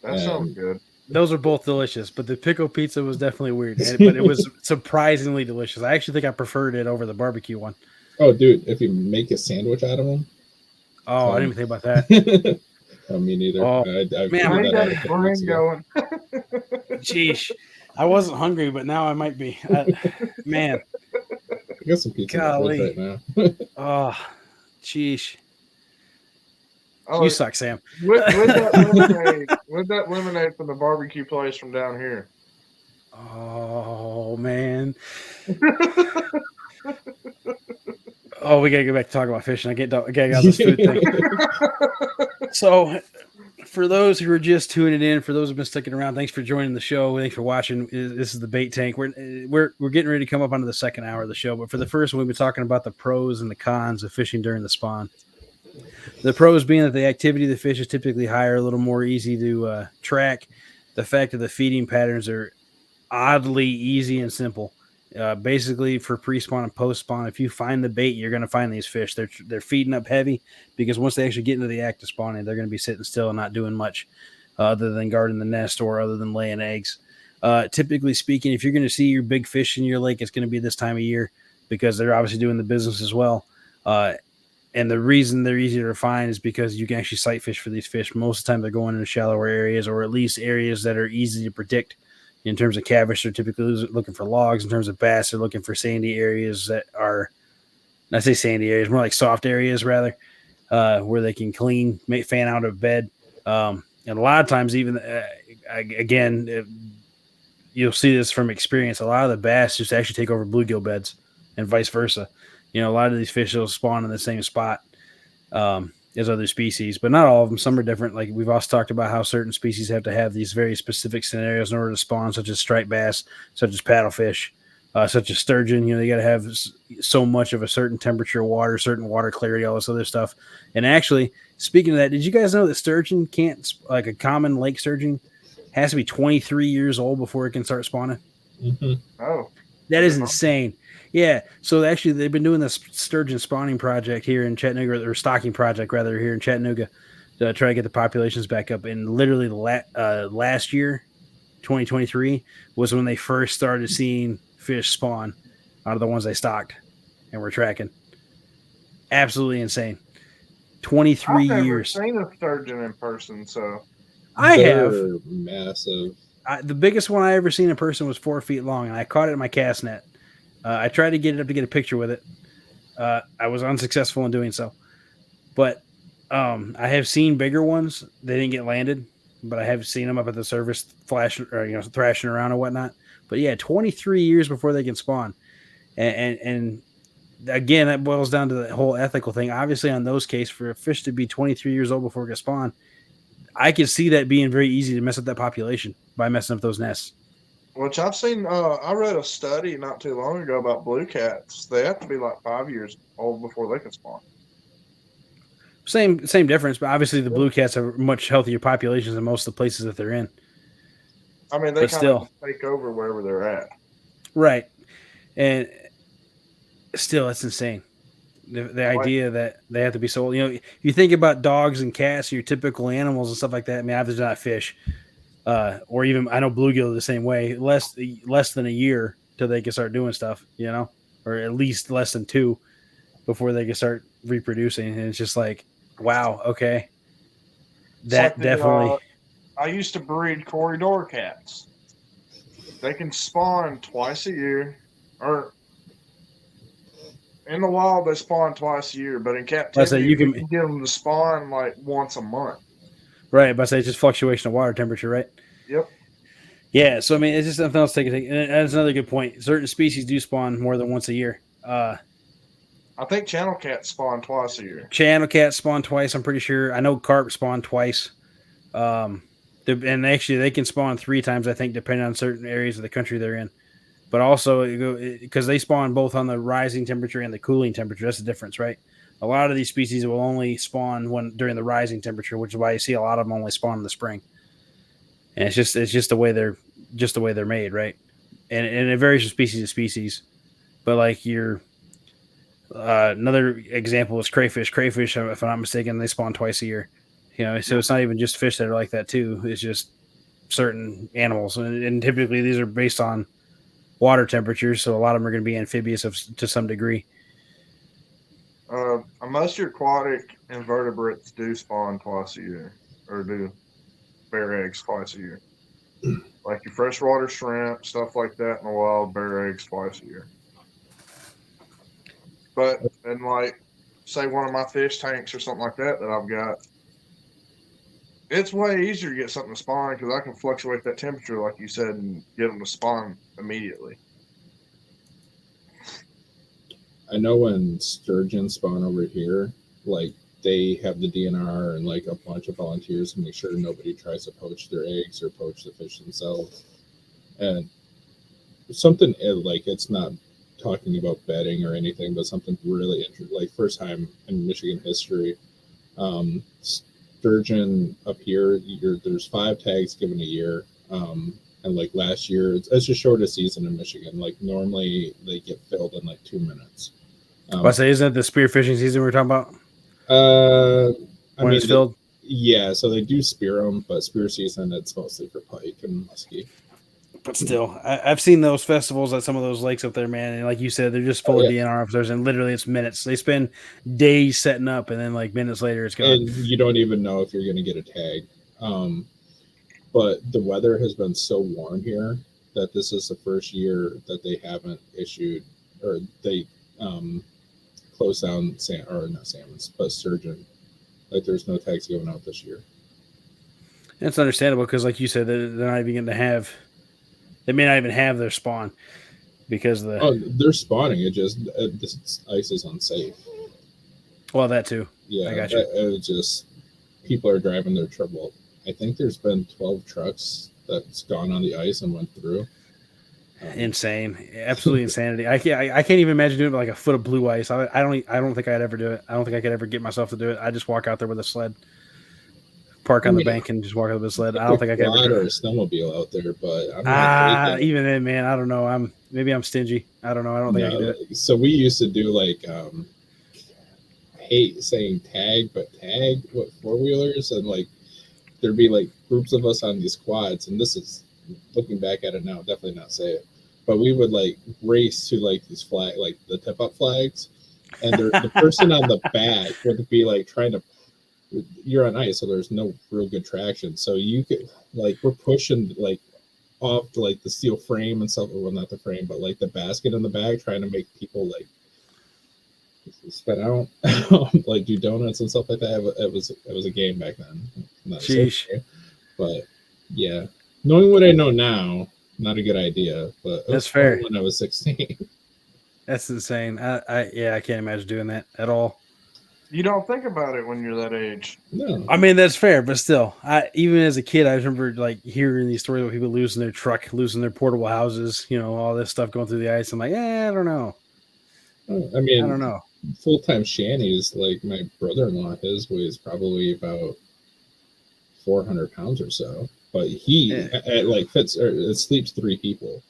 That sounds good. Those are both delicious, but the pickle pizza was definitely weird. But it was surprisingly delicious. I actually think I preferred it over the barbecue one. Oh, dude, if you make a sandwich out of them. Oh, I didn't even think about that. Me neither. Oh, man, I got a brain going. Jeez. I wasn't hungry, but now I might be. Man. I got some pizza right now. Oh, sheesh. Oh, you suck, Sam. With that lemonade from the barbecue place from down here. Oh, man. Oh, we got to go back to talking about fishing. I got this food thing. So, for those who are just tuning in, for those who've been sticking around, thanks for joining the show. Thanks for watching. This is the Bait Tank. We're getting ready to come up onto the second hour of the show. But for the first one, we've been talking about the pros and the cons of fishing during the spawn. The pros being that the activity of the fish is typically higher, a little more easy to track. The fact that the feeding patterns are oddly easy and simple. Basically, for pre-spawn and post-spawn, if you find the bait, you're going to find these fish. They're feeding up heavy because once they actually get into the act of spawning, they're going to be sitting still and not doing much other than guarding the nest or other than laying eggs. Typically speaking, if you're going to see your big fish in your lake, it's going to be this time of year because they're obviously doing the business as well. And the reason they're easier to find is because you can actually sight fish for these fish. Most of the time, they're going into shallower areas or at least areas that are easy to predict. In terms of catfish, they're typically looking for logs. In terms of bass, they're looking for sandy areas that are, I say sandy areas, more like soft areas rather, where they can clean, fan out of bed. And a lot of times, even you'll see this from experience. A lot of the bass just actually take over bluegill beds, and vice versa. A lot of these fish will spawn in the same spot as other species, but not all of them. Some are different. Like we've also talked about how certain species have to have these very specific scenarios in order to spawn, such as striped bass, such as paddlefish, such as sturgeon. They got to have so much of a certain temperature of water, certain water clarity, all this other stuff. And actually, speaking of that, did you guys know that sturgeon can't, like a common lake sturgeon, has to be 23 years old before it can start spawning? Mm-hmm. Oh, that is insane. Yeah, so actually they've been doing this sturgeon spawning project here in Chattanooga, or stocking project rather, here in Chattanooga, to try to get the populations back up. And literally last year, 2023, was when they first started seeing fish spawn out of the ones they stocked. and we're tracking. Absolutely insane. 23 I've never years. seen a sturgeon in person, so I have. They're massive. The biggest one I ever seen in person was 4 feet long, and I caught it in my cast net. I tried to get it up to get a picture with it. I was unsuccessful in doing so. But I have seen bigger ones. They didn't get landed, but I have seen them up at the surface flashing or thrashing around and whatnot. But yeah, 23 years before they can spawn. And again, that boils down to the whole ethical thing. Obviously, on those cases, for a fish to be 23 years old before it can spawn, I could see that being very easy to mess up that population by messing up those nests. which I've seen. I read a study not too long ago about blue cats. They have to be like 5 years old before they can spawn. Same difference, but obviously the blue cats have much healthier populations than most of the places that they're in. I mean, they But kind still. of take over wherever they're at. Right. And still, it's insane. The idea that they have to be so, you think about dogs and cats, your typical animals and stuff like that. I mean, obviously not fish, or even I know bluegill the same way. Less than a year till they can start doing stuff, or at least less than 2 before they can start reproducing. And it's just like, wow, okay, that definitely. I used to breed corridor cats. They can spawn twice a year, or in the wild they spawn twice a year, but in captivity you can get them to spawn like once a month. Right, but I say it's just fluctuation of water temperature, right? Yep. Yeah, so I mean, it's just something else to take. And that's another good point. Certain species do spawn more than once a year. I think channel cats spawn twice a year. Channel cats spawn twice. I'm pretty sure. I know carp spawn twice. And actually, they can spawn 3 times, I think, depending on certain areas of the country they're in. But also, because they spawn both on the rising temperature and the cooling temperature. That's the difference, right? A lot of these species will only spawn during the rising temperature, which is why you see a lot of them only spawn in the spring. And it's just the way they're made, right? And it varies from species to species. But like another example is crayfish. Crayfish, if I'm not mistaken, they spawn twice a year. So it's not even just fish that are like that too. It's just certain animals, and typically these are based on water temperatures. So a lot of them are going to be amphibious to some degree. Most your aquatic invertebrates do spawn twice a year, or do bear eggs twice a year. Like your freshwater shrimp, stuff like that in the wild, bear eggs twice a year. But in like, say one of my fish tanks or something like that I've got, it's way easier to get something to spawn because I can fluctuate that temperature, like you said, and get them to spawn immediately. I know when sturgeon spawn over here, like they have the DNR and like a bunch of volunteers to make sure nobody tries to poach their eggs or poach the fish themselves. And something like, it's not talking about bedding or anything, but something really interesting, like first time in Michigan history, sturgeon up here, there's 5 tags given a year. And like last year, it's the shortest season in Michigan. Like normally they get filled in like 2 minutes. I say, isn't it the spearfishing season we're talking about? When it's filled? Yeah, so they do spear them, but spear season, it's mostly for pike and muskie. But still, I've seen those festivals at some of those lakes up there, man. And like you said, they're just full of DNR officers, and literally it's minutes. They spend days setting up, and then like minutes later, it's gone. And you don't even know if you're going to get a tag. But the weather has been so warm here that this is the first year that they haven't issued, or they closed down not salmons, but sturgeon. Like there's no tags going out this year. It's understandable because, like you said, they're not even going to have. They may not even have their spawn because they're spawning. This ice is unsafe. Well, that too. Yeah, I got you. It just people are driving their trouble. I think there's been 12 trucks that's gone on the ice and went through. Insane, absolutely insanity. I can't even imagine doing it with like a foot of blue ice. I don't think I'd ever do it. I don't think I could ever get myself to do it. I just walk out there with a sled, park on the bank, and just walk out with a sled. I don't think I could ever do it. Or a snowmobile out there, but I'm not even then, man. I don't know. Maybe I'm stingy. I don't know. I don't think I can do it. So we used to do like hate saying tag, but tag with 4-wheelers, and like there'd be like groups of us on these quads, and this is looking back at it now, definitely not safe. but we would like race to like these like the tip up flags, and the person on the back would be like trying to. You're on ice, so there's no real good traction. So you could like we're pushing like off to, like the steel frame and stuff. Well, not the frame, but like the basket in the bag, trying to make people like spin out, like do donuts and stuff like that. It was a game back then. Not Sheesh. But yeah, knowing what I know now, not a good idea. But it That's fair. When I was 16. That's insane. I can't imagine doing that at all. You don't think about it when you're that age. No, I mean, that's fair, but still, even as a kid, I remember like hearing these stories of people losing their truck, losing their portable houses, all this stuff going through the ice. I'm like, I don't know. I mean, I don't know. Full-time shanties, like my brother-in-law, his weighs probably about 400 pounds or so, but he like fits or it sleeps 3 people.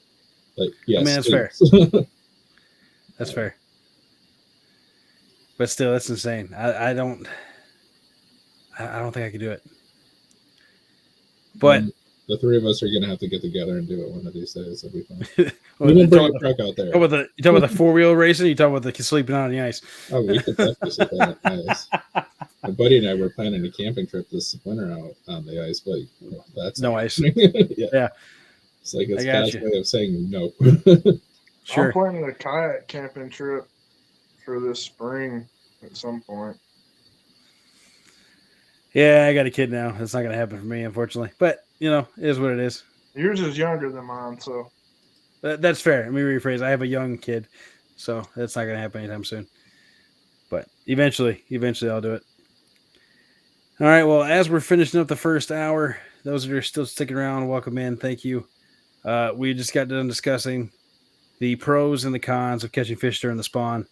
Like, yeah, I mean, that's fair. That's fair. But still, that's insane. I don't think I could do it. But the 3 of us are gonna have to get together and do it one of these days. It'll be fun. We won't bring a truck out there. You talk about the 4-wheel racing? You talk about the sleeping on the ice? Oh, we could definitely sleep on the ice. My buddy and I were planning a camping trip this winter out on the ice, but that's no ice. Yeah. It's like it's God's way of saying no. Sure. I'm planning a kayak camping trip for this spring at some point. Yeah, I got a kid now. It's not going to happen for me, unfortunately. But, it is what it is. Yours is younger than mine, so. That's fair. Let me rephrase. I have a young kid, so that's not going to happen anytime soon. But eventually I'll do it. All right, well, as we're finishing up the first hour, those that are still sticking around, welcome in. Thank you. We just got done discussing the pros and the cons of catching fish during the spawn,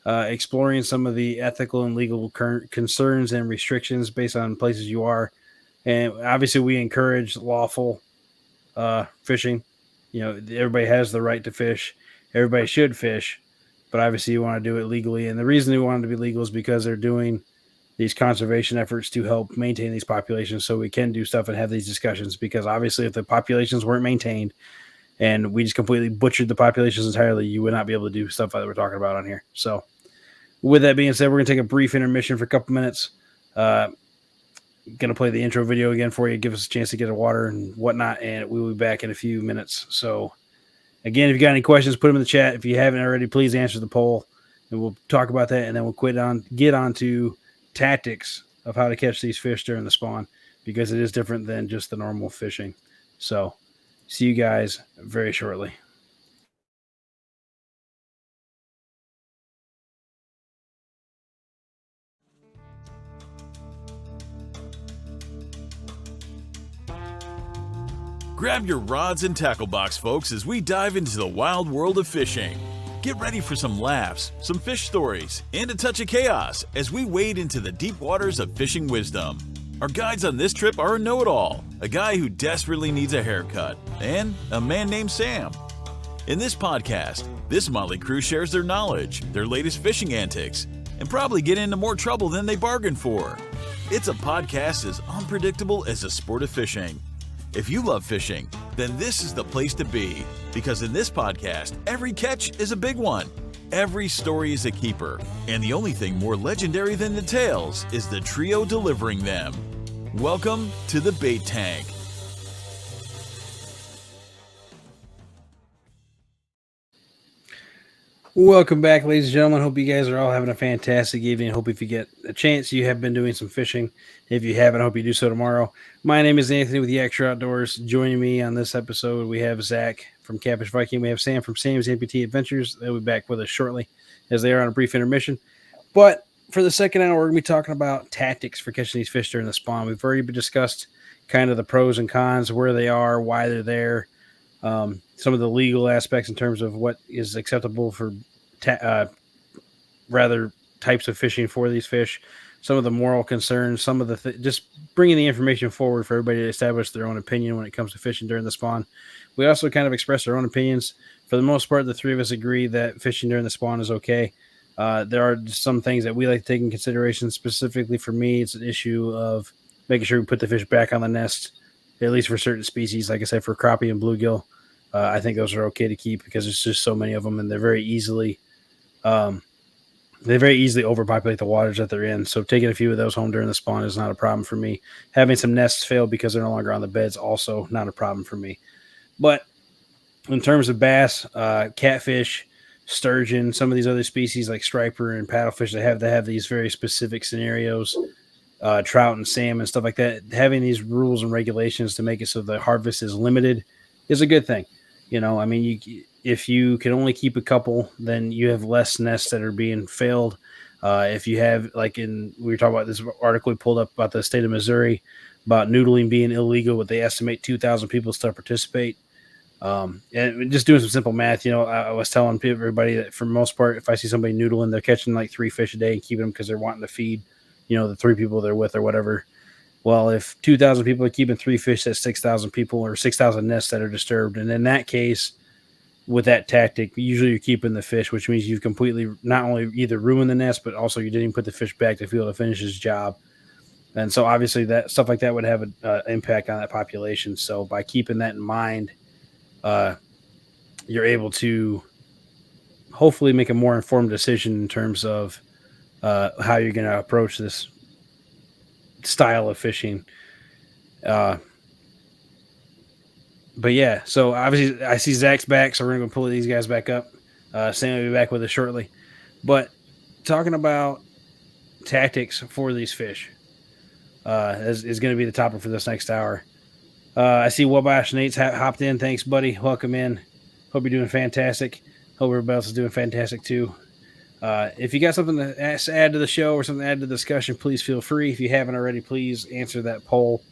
exploring some of the ethical and legal concerns and restrictions based on places you are. And obviously we encourage lawful fishing. Everybody has the right to fish. Everybody should fish, but obviously you want to do it legally. And the reason they want it to be legal is because they're doing these conservation efforts to help maintain these populations so we can do stuff and have these discussions. Because obviously if the populations weren't maintained and we just completely butchered the populations entirely, you would not be able to do stuff that we're talking about on here. So with that being said, we're going to take a brief intermission for a couple minutes. Going to play the intro video again for you, give us a chance to get a water and whatnot, and we will be back in a few minutes. So again, if you got any questions, put them in the chat. If you haven't already, please answer the poll, and we'll talk about that, and then we'll get on to tactics of how to catch these fish during the spawn, because it is different than just the normal fishing. So see you guys very shortly. Grab your rods and tackle box, folks, as we dive into the wild world of fishing. Get ready for some laughs, some fish stories, and a touch of chaos as we wade into the deep waters of fishing wisdom. Our guides on this trip are a know-it-all, a guy who desperately needs a haircut, and a man named Sam. In this podcast, this motley crew shares their knowledge, their latest fishing antics, and probably get into more trouble than they bargained for. It's a podcast as unpredictable as the sport of fishing. If you love fishing, then this is the place to be, because in this podcast, every catch is a big one. Every story is a keeper, and the only thing more legendary than the tales is the trio delivering them. Welcome to the Bait Tank. Welcome back, ladies and gentlemen. Hope you guys are all having a fantastic evening. Hope if you get a chance, you have been doing some fishing. If you haven't, I hope you do so tomorrow. My name is Anthony with the Extra Outdoors. Joining me on this episode, we have Zach from Catfish Viking. We have Sam from Sam's Amputee Adventures. They'll be back with us shortly as they are on a brief intermission. But for the second hour, we're going to be talking about tactics for catching these fish during the spawn. We've already discussed kind of the pros and cons, where they are, why they're there, some of the legal aspects in terms of what is acceptable for rather types of fishing for these fish, some of the moral concerns, some of the just bringing the information forward for everybody to establish their own opinion when it comes to fishing during the spawn. We also kind of express our own opinions. For the most part, the three of us agree that fishing during the spawn is okay. There are some things that we like to take in consideration. Specifically for me, it's an issue of making sure we put the fish back on the nest, at least for certain species. Like I said, for crappie and bluegill, I think those are okay to keep because there's just so many of them, and they're very easily overpopulate the waters that they're in. So taking a few of those home during the spawn is not a problem for me. Having some nests fail because they're no longer on the beds also not a problem for me. But in terms of bass, catfish, sturgeon, some of these other species like striper and paddlefish, they have these very specific scenarios. Trout and salmon, stuff like that. Having these rules and regulations to make it so the harvest is limited is a good thing. I mean, if you can only keep a couple, then you have less nests that are being failed. If you have, we were talking about this article we pulled up about the state of Missouri about noodling being illegal, but they estimate 2,000 people still participate. And just doing some simple math, I was telling everybody that for the most part, if I see somebody noodling, they're catching like 3 fish a day and keeping them because they're wanting to feed, the 3 people they're with or whatever. Well, if 2,000 people are keeping 3 fish, that's 6,000 people or 6,000 nests that are disturbed. And in that case, with that tactic, usually you're keeping the fish, which means you've completely not only either ruined the nest, but also you didn't even put the fish back to be able to finish his job. And so obviously that stuff like that would have an impact on that population. So by keeping that in mind, you're able to hopefully make a more informed decision in terms of how you're going to approach this style of fishing. But yeah, so obviously I see Zach's back, so we're going to pull these guys back up. Sam will be back with us shortly. But talking about tactics for these fish is going to be the topic for this next hour. I see Wabash Nate's hopped in. Thanks, buddy. Welcome in. Hope you're doing fantastic. Hope everybody else is doing fantastic too. If you got something to add to the show or something to add to the discussion, please feel free. If you haven't already, please answer that poll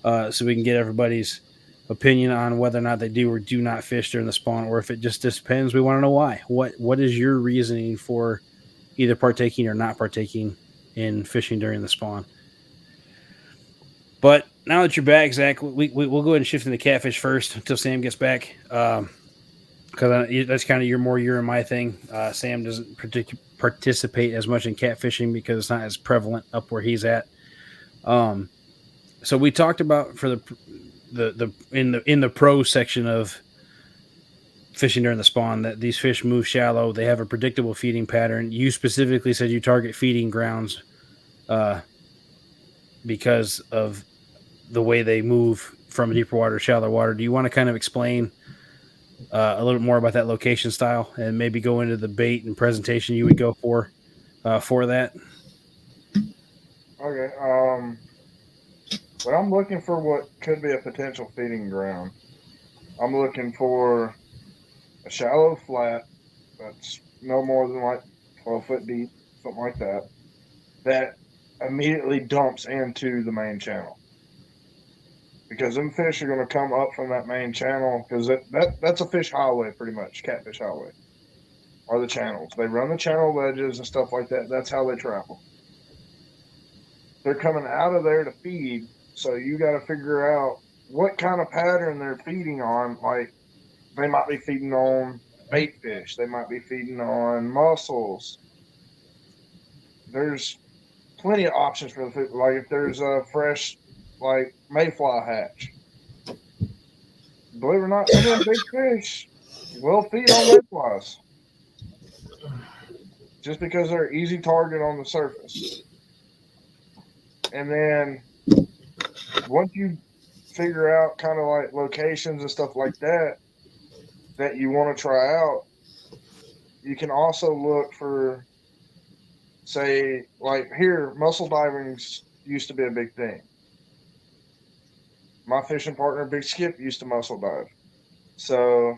so we can get everybody's opinion on whether or not they do or do not fish during the spawn, or if it just depends. We want to know why. What is your reasoning for either partaking or not partaking in fishing during the spawn? But now that you're back, Zach, we'll go ahead and shift into catfish first until Sam gets back. Because that's kind of your and my thing. Sam doesn't participate as much in catfishing because it's not as prevalent up where he's at. So we talked about for in the pro section of fishing during the spawn that these fish move shallow. They have a predictable feeding pattern. You specifically said you target feeding grounds because of the way they move from deeper water to shallow water. Do you want to kind of explain a little bit more about that location style and maybe go into the bait and presentation you would go for that? Okay. But I'm looking for what could be a potential feeding ground. I'm looking for a shallow flat that's no more than like 12 foot deep, something like that, that immediately dumps into the main channel. Because them fish are going to come up from that main channel because that's a fish highway, pretty much, catfish highway, are the channels. They run the channel ledges and stuff like that. That's how they travel. They're coming out of there to feed, so you got to figure out what kind of pattern they're feeding on. Like, they might be feeding on bait fish. They might be feeding on mussels. There's plenty of options for the food. Like, if there's a fresh, like, mayfly hatch, believe it or not, some of the big fish will feed on mayflies just because they're easy target on the surface. And then once you figure out kind of like locations and stuff like that you want to try out, you can also look for, say, like here, mussel diving used to be a big thing. My fishing partner, Big Skip, used to mussel dive. So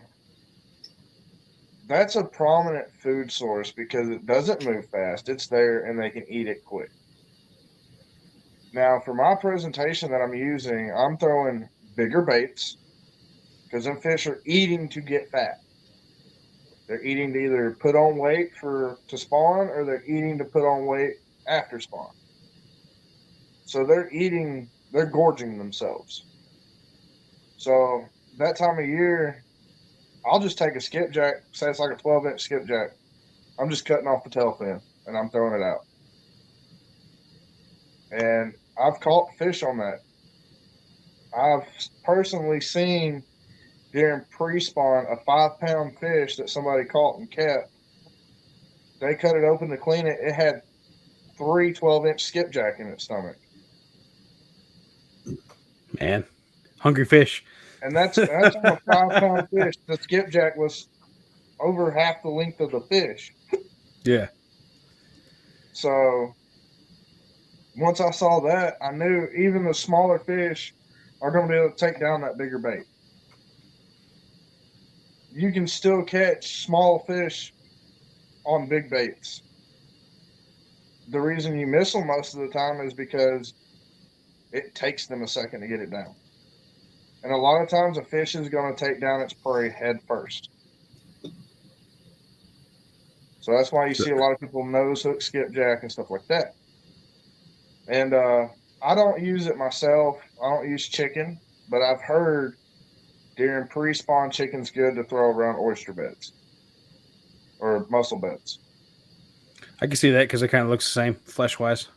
that's a prominent food source because it doesn't move fast. It's there and they can eat it quick. Now, for my presentation that I'm using, I'm throwing bigger baits because them fish are eating to get fat. They're eating to either put on weight to spawn, or they're eating to put on weight after spawn. So they're gorging themselves. So that time of year, I'll just take a skipjack, say it's like a 12-inch skipjack. I'm just cutting off the tail fin, and I'm throwing it out. And I've caught fish on that. I've personally seen during pre-spawn, a 5-pound fish that somebody caught and kept. They cut it open to clean it. It had 3 12-inch skipjack in its stomach. Man, hungry fish. And that's on a 5-pound fish. The skipjack was over half the length of the fish. Yeah. So once I saw that, I knew even the smaller fish are going to be able to take down that bigger bait. You can still catch small fish on big baits. The reason you miss them most of the time is because it takes them a second to get it down. And a lot of times a fish is going to take down its prey head first. So that's why you see a lot of people nose hook, skipjack, and stuff like that. And I don't use it myself. I don't use chicken, but I've heard during pre-spawn chicken's good to throw around oyster beds or mussel beds. I can see that because it kind of looks the same flesh-wise.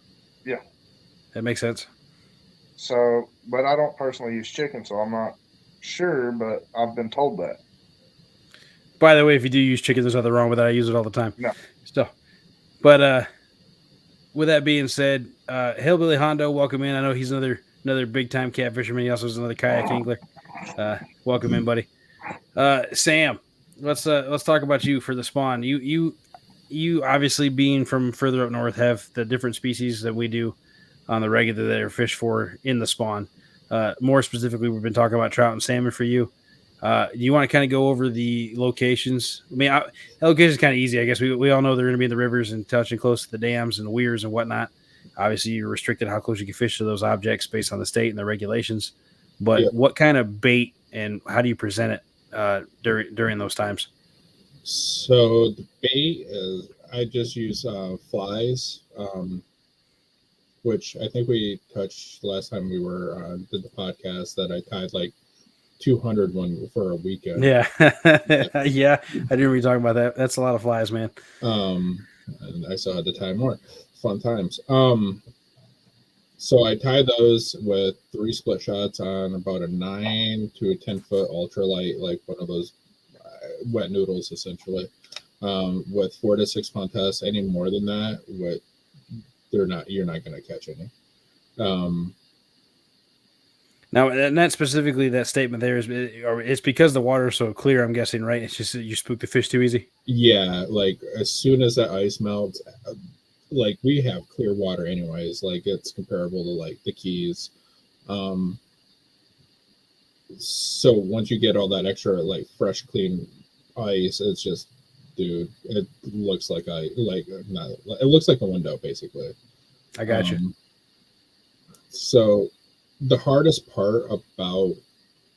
Yeah. That makes sense. So, but I don't personally use chicken, so I'm not sure, but I've been told that. By the way, if you do use chicken, there's nothing wrong with that. I use it all the time. No. Still. But with that being said, Hillbilly Hondo, welcome in. I know he's another big-time catfisherman. He also is another kayak angler. Welcome in, buddy. Sam, let's talk about you for the spawn. You obviously, being from further up north, have the different species that we do on the regular that are fished for in the spawn. More specifically, we've been talking about trout and salmon for you. Do you want to kind of go over the locations? I mean, the location is kind of easy. I guess we all know they're going to be in the rivers and touching close to the dams and the weirs and whatnot. Obviously, you're restricted how close you can fish to those objects based on the state and the regulations. But what kind of bait and how do you present it during those times? So the bait is I just use flies, which I think we touched last time we were did the podcast that I tied like 200 one for a weekend. Yeah. Yeah. I didn't really talk about that. That's a lot of flies, man. And I still had to tie more. Fun times. So I tied those with 3 split shots on about a 9 to a 10-foot ultralight, like one of those wet noodles, essentially, with 4 to 6 pound tests. Any more than that, you're not going to catch any. Now, and that specifically, that statement there it's because the water is so clear, I'm guessing, right? It's just that you spook the fish too easy. Yeah, like as soon as that ice melts, like we have clear water anyways, like it's comparable to like the Keys. So once you get all that extra like fresh, clean ice, it's just, dude, it looks like it looks like a window basically. I got you. So the hardest part about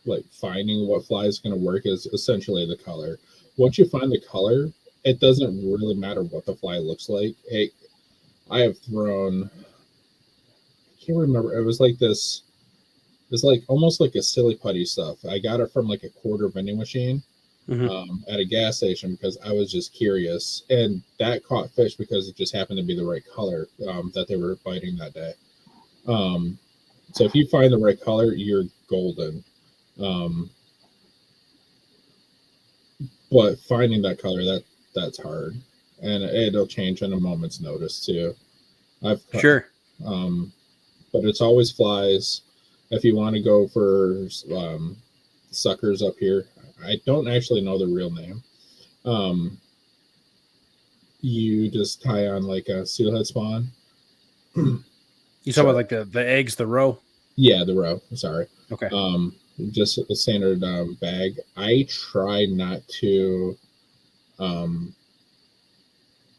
like finding what fly is going to work is essentially the color. Once you find the color, it doesn't really matter what the fly looks like. I have thrown, I can't remember. It was like this. It's like almost like a silly putty stuff. I got it from like a quarter vending machine at a gas station because I was just curious, and that caught fish because it just happened to be the right color that they were biting that day. So if you find the right color, you're golden. But finding that color, that's hard, and it'll change in a moment's notice too. But it's always flies. If you want to go for suckers up here, I don't actually know the real name. You just tie on like a steelhead spawn. You talk about like the eggs, the roe? Yeah, the roe. Sorry. Okay. Just a standard bag. I try not to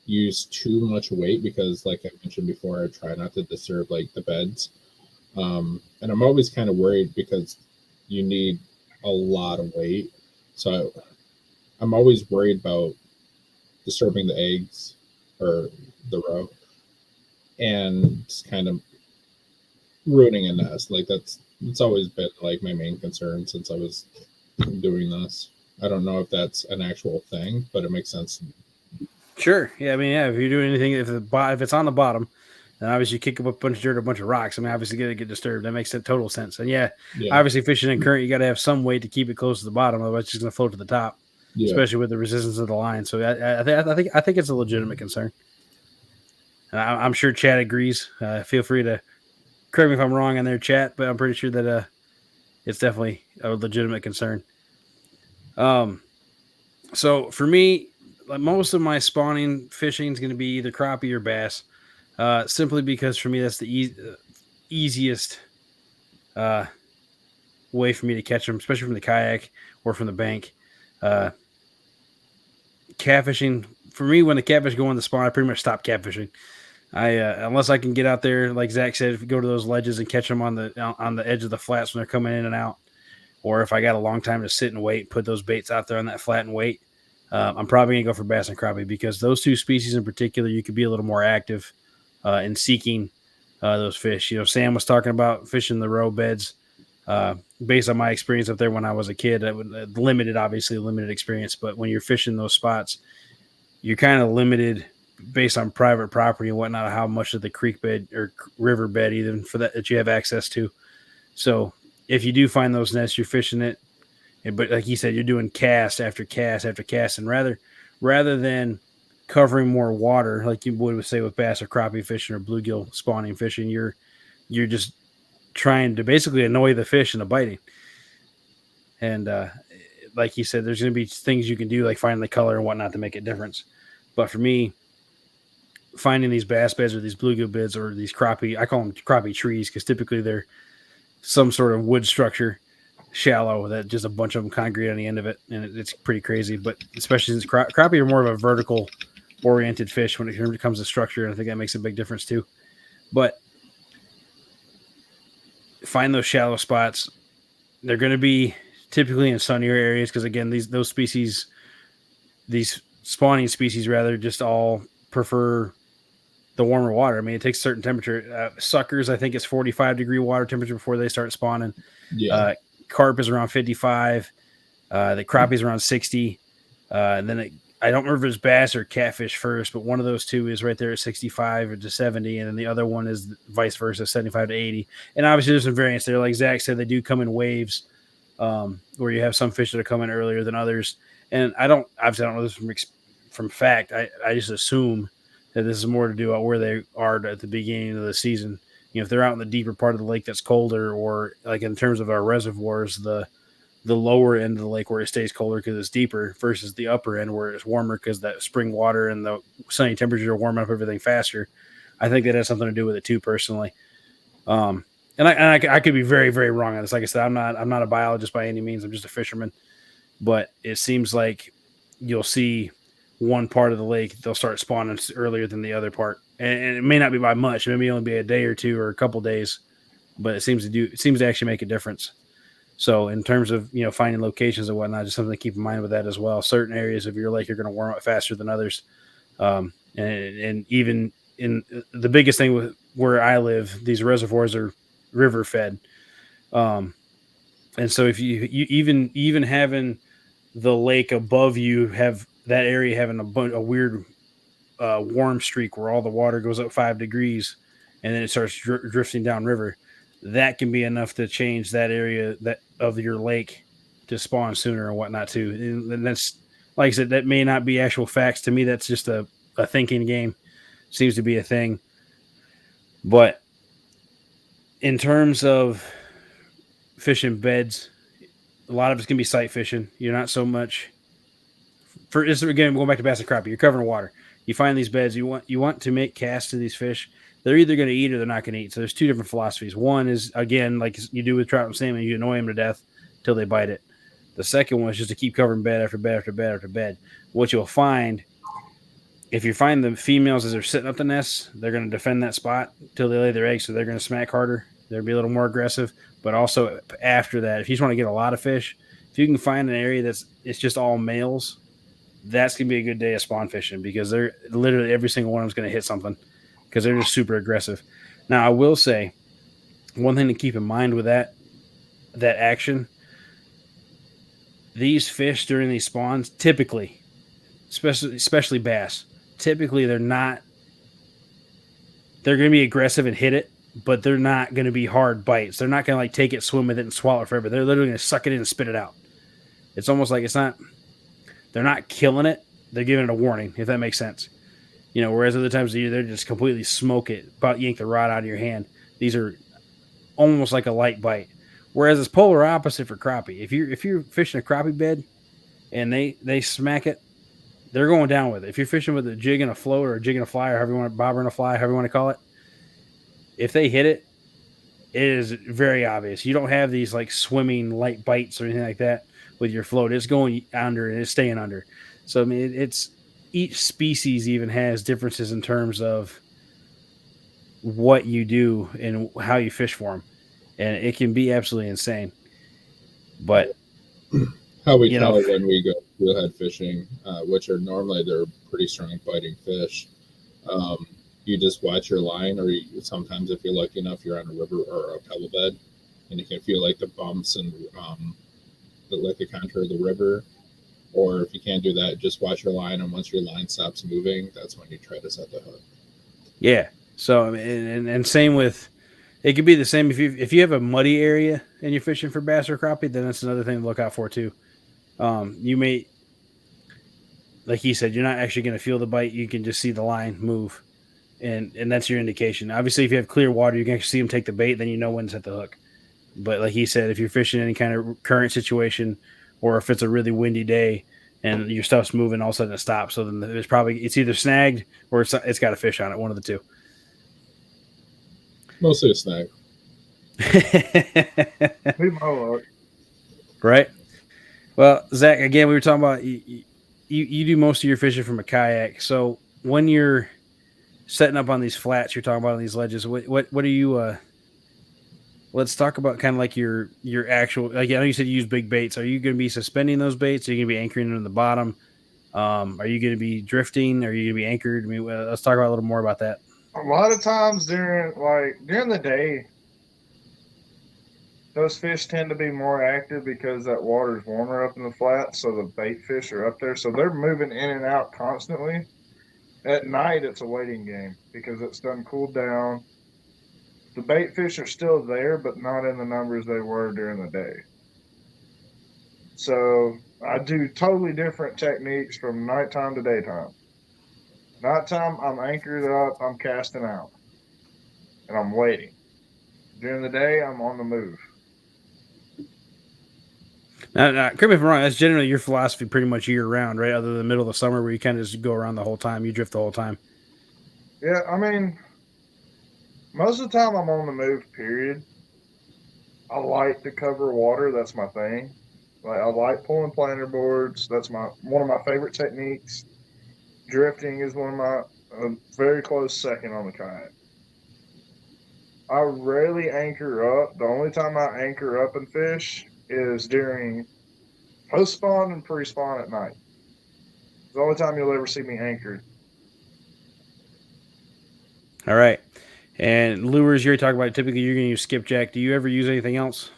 use too much weight because, like I mentioned before, I try not to disturb like the beds. And I'm always kind of worried because you need a lot of weight. So I'm always worried about disturbing the eggs or the roe and just kind of ruining a nest. Like it's always been like my main concern since I was doing this. I don't know if that's an actual thing, but it makes sense. Sure. Yeah. I mean, yeah. If you're doing anything, if it's on the bottom, And obviously you kick up a bunch of dirt, a bunch of rocks. I mean, obviously going to get disturbed. That makes total sense. And yeah, obviously fishing in current, you got to have some weight to keep it close to the bottom. Otherwise it's just going to float to the top, especially with the resistance of the line. So I think it's a legitimate concern. And I'm sure Chad agrees. Feel free to correct me if I'm wrong in their chat, but I'm pretty sure that it's definitely a legitimate concern. So for me, most of my spawning fishing is going to be either crappie or bass, simply because for me that's the easiest way for me to catch them, especially from the kayak or from the bank. Catfishing for me, when the catfish go on the spawn, I pretty much stop catfishing. Unless I can get out there, like Zach said, if you go to those ledges and catch them on the edge of the flats when they're coming in and out, or if I got a long time to sit and wait, put those baits out there on that flat and wait, I'm probably going to go for bass and crappie, because those two species in particular, you could be a little more active in seeking those fish. You know, Sam was talking about fishing the row beds. Based on my experience up there when I was a kid, limited experience, but when you're fishing those spots, you're kind of limited based on private property and whatnot, how much of the creek bed or river bed even for that you have access to. So if you do find those nests, you're fishing it, but like you said, you're doing cast after cast after cast, and rather than covering more water like you would say with bass or crappie fishing or bluegill spawning fishing, you're just trying to basically annoy the fish into biting. And like you said, there's going to be things you can do, like finding the color and whatnot to make a difference. But for me, finding these bass beds or these bluegill beds or these crappie, I call them crappie trees because typically they're some sort of wood structure, shallow, that just a bunch of them concrete on the end of it, and it's pretty crazy. But especially since crappie are more of a vertical oriented fish when it comes to structure, and I think that makes a big difference too. But find those shallow spots. They're going to be typically in sunnier areas because, again, these spawning species rather just all prefer the warmer water. I mean, it takes a certain temperature. Suckers, I think it's 45-degree water temperature before they start spawning. Carp is around 55. The crappie is around 60. And then I don't remember if it's bass or catfish first, but one of those two is right there at 65 to 70, and then the other one is vice versa, 75 to 80. And obviously there's some variance there. Like Zach said, they do come in waves, where you have some fish that are coming earlier than others. And I don't know this from fact. I just assume that this is more to do with where they are at the beginning of the season. You know, if they're out in the deeper part of the lake that's colder, or like in terms of our reservoirs, the lower end of the lake where it stays colder because it's deeper versus the upper end where it's warmer because that spring water and the sunny temperatures are warming up everything faster. I think that has something to do with it too, personally. And I could be very, very wrong on this. Like I said, I'm not a biologist by any means. I'm just a fisherman. But it seems like you'll see one part of the lake, they'll start spawning earlier than the other part. And it may not be by much. It may only be a day or two or a couple days, but it seems to actually make a difference. So in terms of, you know, finding locations and whatnot, just something to keep in mind with that as well. Certain areas of your lake are going to warm up faster than others. And even in the biggest thing with where I live, these reservoirs are river fed. And so if you even having the lake above you, have that area having a weird warm streak where all the water goes up 5 degrees and then it starts drifting down river, that can be enough to change that area of your lake to spawn sooner and whatnot too. And that's, like I said, that may not be actual facts. To me, that's just a thinking game. Seems to be a thing. But in terms of fishing beds, a lot of it's going to be sight fishing. You're not so much for, again, going back to bass and crappie, you're covering water. You find these beds, you want to make casts to these fish. They're either going to eat or they're not going to eat. So there's two different philosophies. One is, again, like you do with trout and salmon, you annoy them to death till they bite it. The second one is just to keep covering bed after bed after bed after bed. What you'll find, if you find the females as they're sitting up the nests, they're going to defend that spot till they lay their eggs. So they're going to smack harder. They'll be a little more aggressive. But also after that, if you just want to get a lot of fish, if you can find an area it's just all males, that's going to be a good day of spawn fishing, because they're literally every single one of them is going to hit something because they're just super aggressive. Now, I will say one thing to keep in mind with that action, these fish during these spawns, typically, especially bass, typically they're not they're going to be aggressive and hit it, but they're not going to be hard bites. They're not going to like take it, swim with it, and swallow it forever. They're literally going to suck it in and spit it out. It's almost like they're not killing it. They're giving it a warning, if that makes sense. Whereas other times of the year, they're just completely smoke it, about yank the rod out of your hand. These are almost like a light bite. Whereas it's polar opposite for crappie. If you're fishing a crappie bed and they smack it, they're going down with it. If you're fishing with a jig and a float or a jig and a fly or however you want, bobber and a fly, however you want to call it, if they hit it, it is very obvious. You don't have these like swimming light bites or anything like that with your float. It's going under and it's staying under. So I mean, it's each species even has differences in terms of what you do and how you fish for them, and it can be absolutely insane. But how we tell when we go steelhead fishing, which are normally they're pretty strong biting fish. You just watch your line, or sometimes if you're lucky enough, you're on a river or a pebble bed, and you can feel like the bumps and the contour of the river. Or if you can't do that, just watch your line, and once your line stops moving, that's when you try to set the hook. Yeah. So and same with, it could be the same if you have a muddy area and you're fishing for bass or crappie, then that's another thing to look out for too. You may, like he said, you're not actually going to feel the bite. You can just see the line move, and that's your indication. Obviously, if you have clear water, you can actually see them take the bait, then you know when to set the hook. But like he said, if you're fishing any kind of current situation, or if it's a really windy day and your stuff's moving, all of a sudden it stops. So then it's either snagged or it's got a fish on it, one of the two. Mostly a snag. Right. Well, Zach, again, we were talking about you do most of your fishing from a kayak. So when you're setting up on these flats, you're talking about on these ledges, what are you let's talk about kind of like your actual, like I know you said you use big baits. Are you going to be suspending those baits? Are you going to be anchoring them in the bottom? Are you going to be drifting? Are you going to be anchored? I mean, let's talk about a little more about that. A lot of times during the day, those fish tend to be more active because that water is warmer up in the flats, so the bait fish are up there. So they're moving in and out constantly. At night, it's a waiting game because it's done cooled down. The bait fish are still there, but not in the numbers they were during the day. So I do totally different techniques from nighttime to daytime. Nighttime, I'm anchored up, I'm casting out, and I'm waiting. During the day, I'm on the move. Now, correct me if I'm wrong, that's generally your philosophy pretty much year-round, right? Other than the middle of the summer where you kind of just go around the whole time, you drift the whole time. Yeah, I mean, most of the time I'm on the move, period. I like to cover water. That's my thing. Like, I like pulling planter boards. That's one of my favorite techniques. Drifting is one of my very close second on the kayak. I rarely anchor up. The only time I anchor up and fish is during post-spawn and pre-spawn at night. It's the only time you'll ever see me anchored. All right. And lures, you're talking about typically you're going to use skipjack. Do you ever use anything else?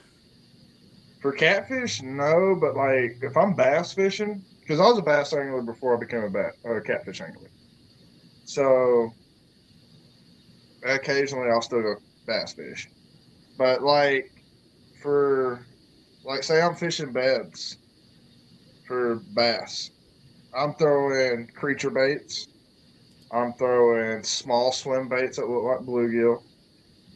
For catfish, no, but like if I'm bass fishing, because I was a bass angler before I became a catfish angler. So occasionally I'll still go bass fish. But like say I'm fishing beds for bass, I'm throwing creature baits. I'm throwing small swim baits that look like bluegill,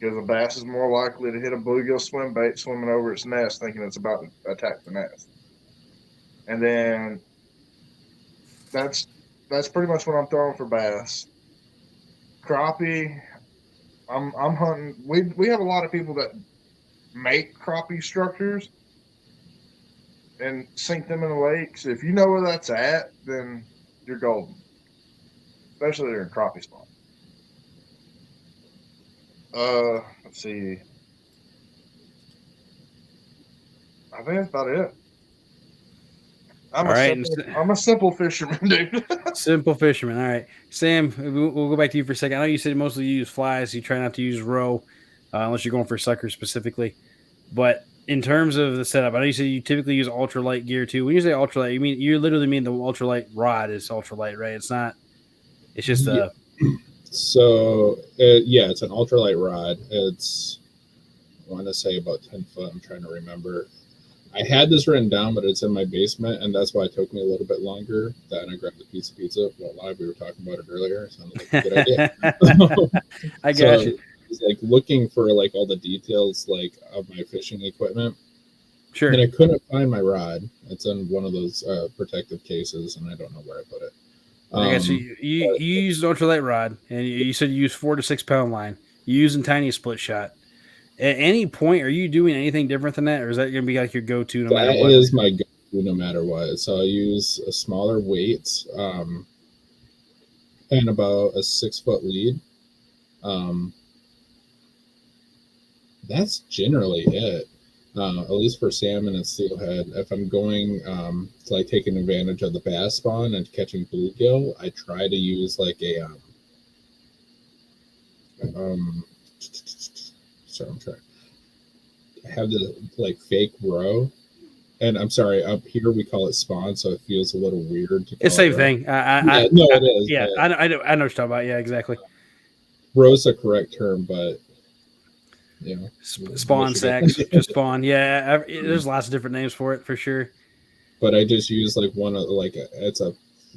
because a bass is more likely to hit a bluegill swim bait swimming over its nest thinking it's about to attack the nest. And then that's pretty much what I'm throwing for bass. Crappie, I'm hunting. We have a lot of people that make crappie structures and sink them in the lakes. If you know where that's at, then you're golden. Especially during crappie spawn. Let's see. I think that's about it. I'm a simple fisherman, dude. Simple fisherman. All right. Sam, we'll go back to you for a second. I know you said mostly you use flies. You try not to use roe unless you're going for suckers specifically. But in terms of the setup, I know you said you typically use ultralight gear too. When you say ultralight, you literally mean the ultralight rod is ultralight, right? It's not. It's just So it's an ultralight rod. It's, I want to say about 10 foot. I'm trying to remember. I had this written down, but it's in my basement, and that's why it took me a little bit longer. Then I grabbed a piece of pizza. Well, live, we were talking about it earlier. It sounded like a good idea. I got you. It's like looking for like all the details like of my fishing equipment. Sure. And I couldn't find my rod. It's in one of those protective cases, and I don't know where I put it. I got you. You used an ultralight rod, and you said you use 4 to 6 pound line. You're using tiny split shot. At any point, are you doing anything different than that, or is that going to be like your go-to no matter what? That is my go-to no matter what. So I use a smaller weight and about a 6 foot lead. That's generally it. At least for salmon and steelhead. If I'm going to like taking advantage of the bass spawn and catching bluegill, I try to use like a sorry, I'm trying. I have the like fake roe, and I'm sorry, up here we call it spawn, so it feels a little weird. To It's the same thing. It is. Yeah, I know what you're talking about. Yeah, exactly. Roe's the correct term, but you know, spawn sacks, just spawn. Yeah, there's lots of different names for it for sure. But I just use like it's a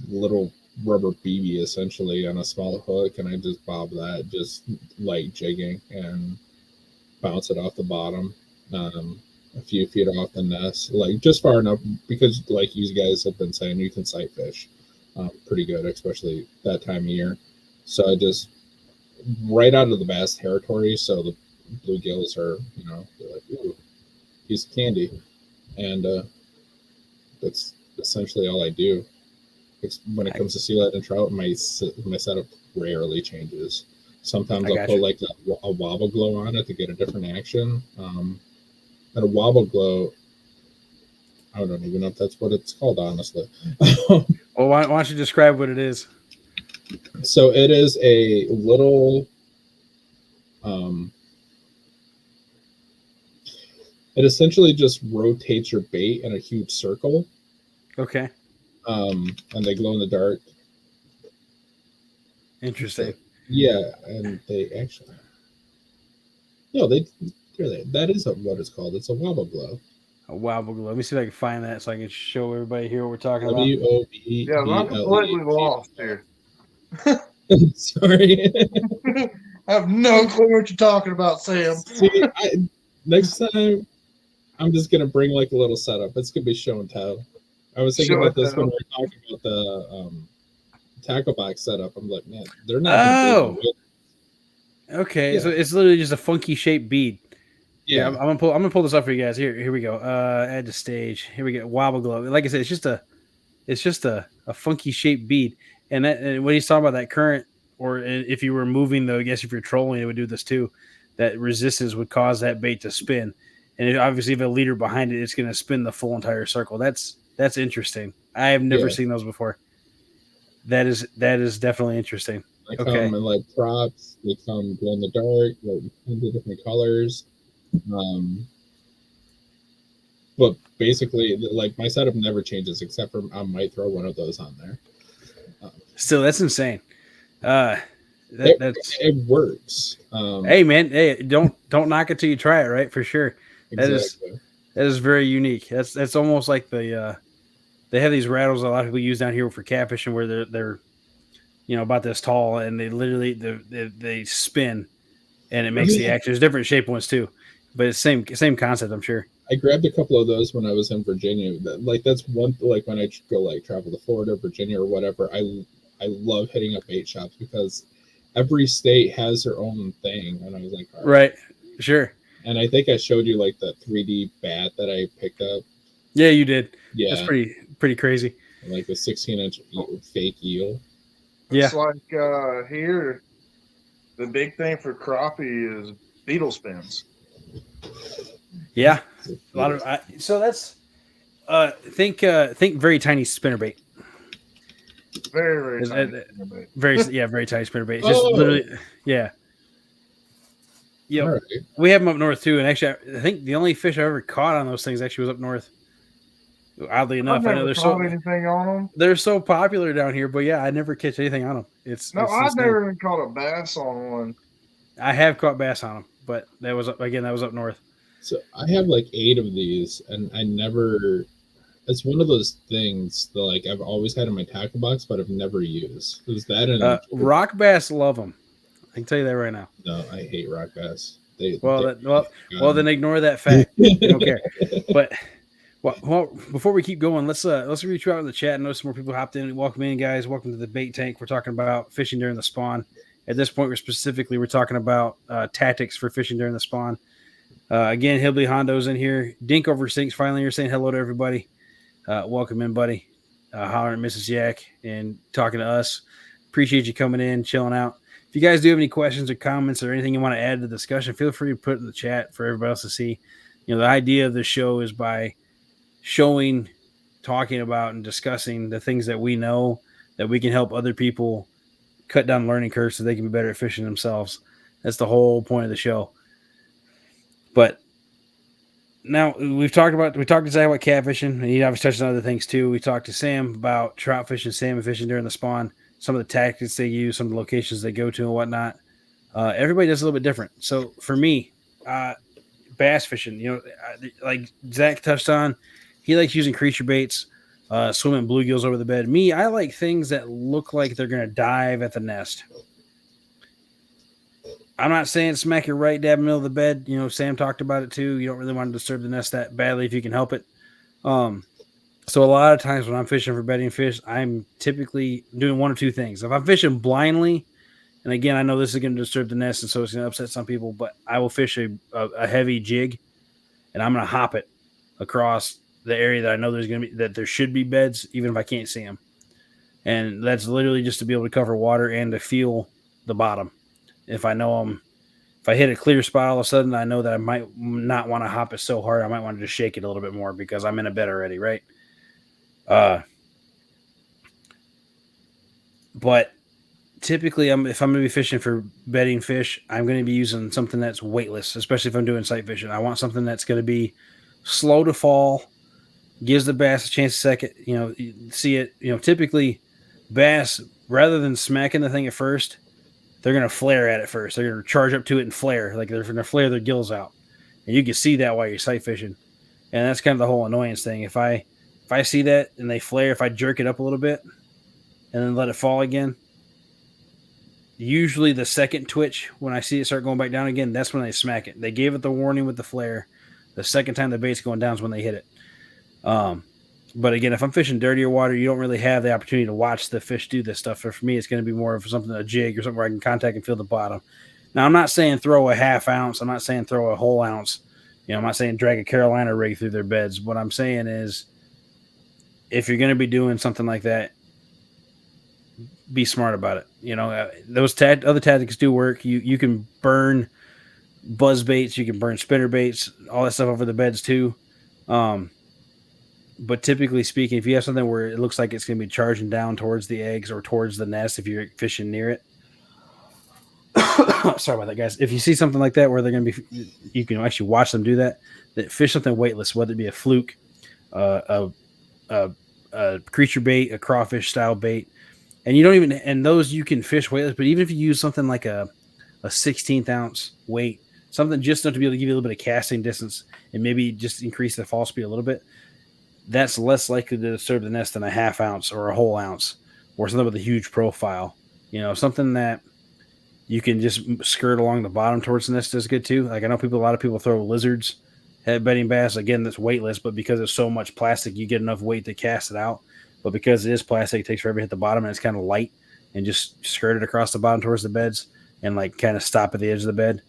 little rubber BB essentially on a small hook, and I just bob that, just light jigging and bounce it off the bottom, a few feet off the nest, like just far enough, because like you guys have been saying, you can sight fish pretty good, especially that time of year. So I just right out of the bass territory, so the bluegills are, they're like, ooh, piece of candy. And that's essentially all I do. When it comes to steelhead and trout, my setup rarely changes. Sometimes I'll put like a wobble glow on it to get a different action. And a wobble glow, I don't even know if that's what it's called, honestly. Well, why don't you describe what it is? So it is a little, it essentially just rotates your bait in a huge circle. Okay. And they glow in the dark. Interesting. Yeah, and they actually, that is what it's called. It's a wobble glow. A wobble glow. Let me see if I can find that so I can show everybody here what we're talking about. WOBBLE. Yeah, I'm completely lost here. Sorry. I have no clue what you're talking about, Sam. See, next time, I'm just going to bring like a little setup. It's going to be show and tell. I was thinking about this when we were talking about the tackle box setup. I'm like, man, they're not. Oh, okay. Yeah. So it's literally just a funky shaped bead. Yeah, I'm gonna pull this up for you guys. Here we go. Add to stage. Here we go. Wobble glow. Like I said, it's just a funky shaped bead. And when he's talking about that current, or if you were moving, though, I guess if you're trolling, it would do this too. That resistance would cause that bait to spin, and obviously, if a leader behind it, it's going to spin the full entire circle. That's interesting. I have never seen those before. That is definitely interesting. They come in like props. They come glow in the dark, like different colors. But basically, like my setup never changes, except for I might throw one of those on there. Still, that's insane. It works. Hey man, don't knock it till you try it, right? For sure. Exactly. That is very unique. That's almost like the they have these rattles a lot of people use down here for catfishing, where they're about this tall, and they literally they spin, and it makes the action. There's different shaped ones too, but it's same concept, I'm sure. I grabbed a couple of those when I was in Virginia. That's one, like when I go like travel to Florida, Virginia, or whatever. I love hitting up bait shops because every state has their own thing, and I was like, all right, sure. And I think I showed you like the 3D bat that I picked up. Yeah, you did. Yeah, that's pretty crazy. Like a 16-inch fake eel. It's like here, the big thing for crappie is beetle spins. Yeah, a lot of so that's think very tiny spinnerbait. Very tiny. Very tiny spinnerbait. It's just literally yeah. Yeah, right. We have them up north too, and actually, I think the only fish I ever caught on those things actually was up north. Oddly enough, I've I know never caught anything on them. they're so popular down here, but yeah, I never catch anything on them. It's No, I've insane. never even caught a bass on one. I have caught bass on them, but that was up north. So I have like 8 of these, and I never. It's one of those things that like I've always had in my tackle box, but I've never used. Is that an rock bass love them? I can tell you that right now. No, I hate rock bass. Well, then ignore that fact. You don't care. But well, before we keep going, let's reach out in the chat. I know some more people hopped in. Welcome in, guys. Welcome to the bait tank. We're talking about fishing during the spawn. At this point, we're talking about tactics for fishing during the spawn. Again, Hillbilly Hondo's in here. Dink over Sinks finally here saying hello to everybody. Welcome in, buddy. Hollering at Mrs. Yak and talking to us. Appreciate you coming in, chilling out. If you guys do have any questions or comments or anything you want to add to the discussion, feel free to put it in the chat for everybody else to see. You know, the idea of the show is by showing, talking about, and discussing the things that we know that we can help other people cut down learning curves so they can be better at fishing themselves. That's the whole point of the show. But now we talked to Zach about catfishing, and he obviously touched on other things too. We talked to Sam about trout fishing, salmon fishing during the spawn, some of the tactics they use, some of the locations they go to and whatnot. Everybody does a little bit different. So for me, bass fishing, you know, like Zach touched on, he likes using creature baits, swimming bluegills over the bed. Me, I like things that look like they're going to dive at the nest. I'm not saying smack it right dab in the middle of the bed. You know, Sam talked about it too. You don't really want to disturb the nest that badly if you can help it. So a lot of times when I'm fishing for bedding fish, I'm typically doing one or two things. If I'm fishing blindly, and again, I know this is going to disturb the nest, and so it's going to upset some people, but I will fish a heavy jig, and I'm going to hop it across the area that I know there should be beds, even if I can't see them. And that's literally just to be able to cover water and to feel the bottom. If I know if I hit a clear spot all of a sudden, I know that I might not want to hop it so hard. I might want to just shake it a little bit more because I'm in a bed already, right? But typically, if I'm going to be fishing for bedding fish, I'm going to be using something that's weightless, especially if I'm doing sight fishing. I want something that's going to be slow to fall, gives the bass a chance to see it. You know, typically bass, rather than smacking the thing at first, they're going to flare at it first. They're going to charge up to it and flare, like they're going to flare their gills out. And you can see that while you're sight fishing. And that's kind of the whole annoyance thing. If I see that and they flare, if I jerk it up a little bit and then let it fall again, usually the second twitch, when I see it start going back down again, that's when they smack it. They gave it the warning with the flare. The second time the bait's going down is when they hit it. But again, if I'm fishing dirtier water, you don't really have the opportunity to watch the fish do this stuff. For me, it's going to be more of something, a jig or something where I can contact and feel the bottom. Now, I'm not saying throw a half ounce. I'm not saying throw a whole ounce. You know, I'm not saying drag a Carolina rig through their beds. What I'm saying is, if you're going to be doing something like that, be smart about it. You know, those other tactics do work. You can burn buzz baits, you can burn spinner baits, all that stuff over the beds too. But typically speaking, if you have something where it looks like it's going to be charging down towards the eggs or towards the nest, if you're fishing near it, sorry about that, guys. If you see something like that where they're going to be, you can actually watch them do that. That fish something weightless, whether it be a fluke, a creature bait, a crawfish style bait, and you don't even, and those you can fish weightless. But even if you use something like a 16th ounce weight, something just enough to be able to give you a little bit of casting distance and maybe just increase the fall speed a little bit, that's less likely to disturb the nest than a half ounce or a whole ounce or something with a huge profile. You know, something that you can just skirt along the bottom towards the nest is good too. Like I know a lot of people throw lizards at bedding bass. Again, that's weightless, but because it's so much plastic, you get enough weight to cast it out. But because it is plastic, it takes forever to hit the bottom and it's kind of light, and just skirt it across the bottom towards the beds and like kind of stop at the edge of the bed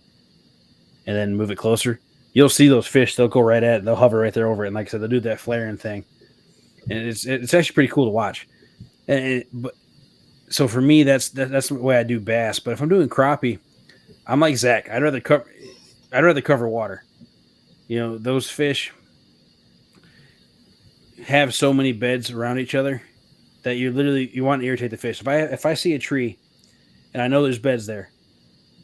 and then move it closer. You'll see those fish. They'll go right at it. They'll hover right there over it. And like I said, they'll do that flaring thing. And it's actually pretty cool to watch. But so for me, that's the way I do bass. But if I'm doing crappie, I'm like Zach. I'd rather cover water. You know, those fish have so many beds around each other that you want to irritate the fish. If I see a tree and I know there's beds there,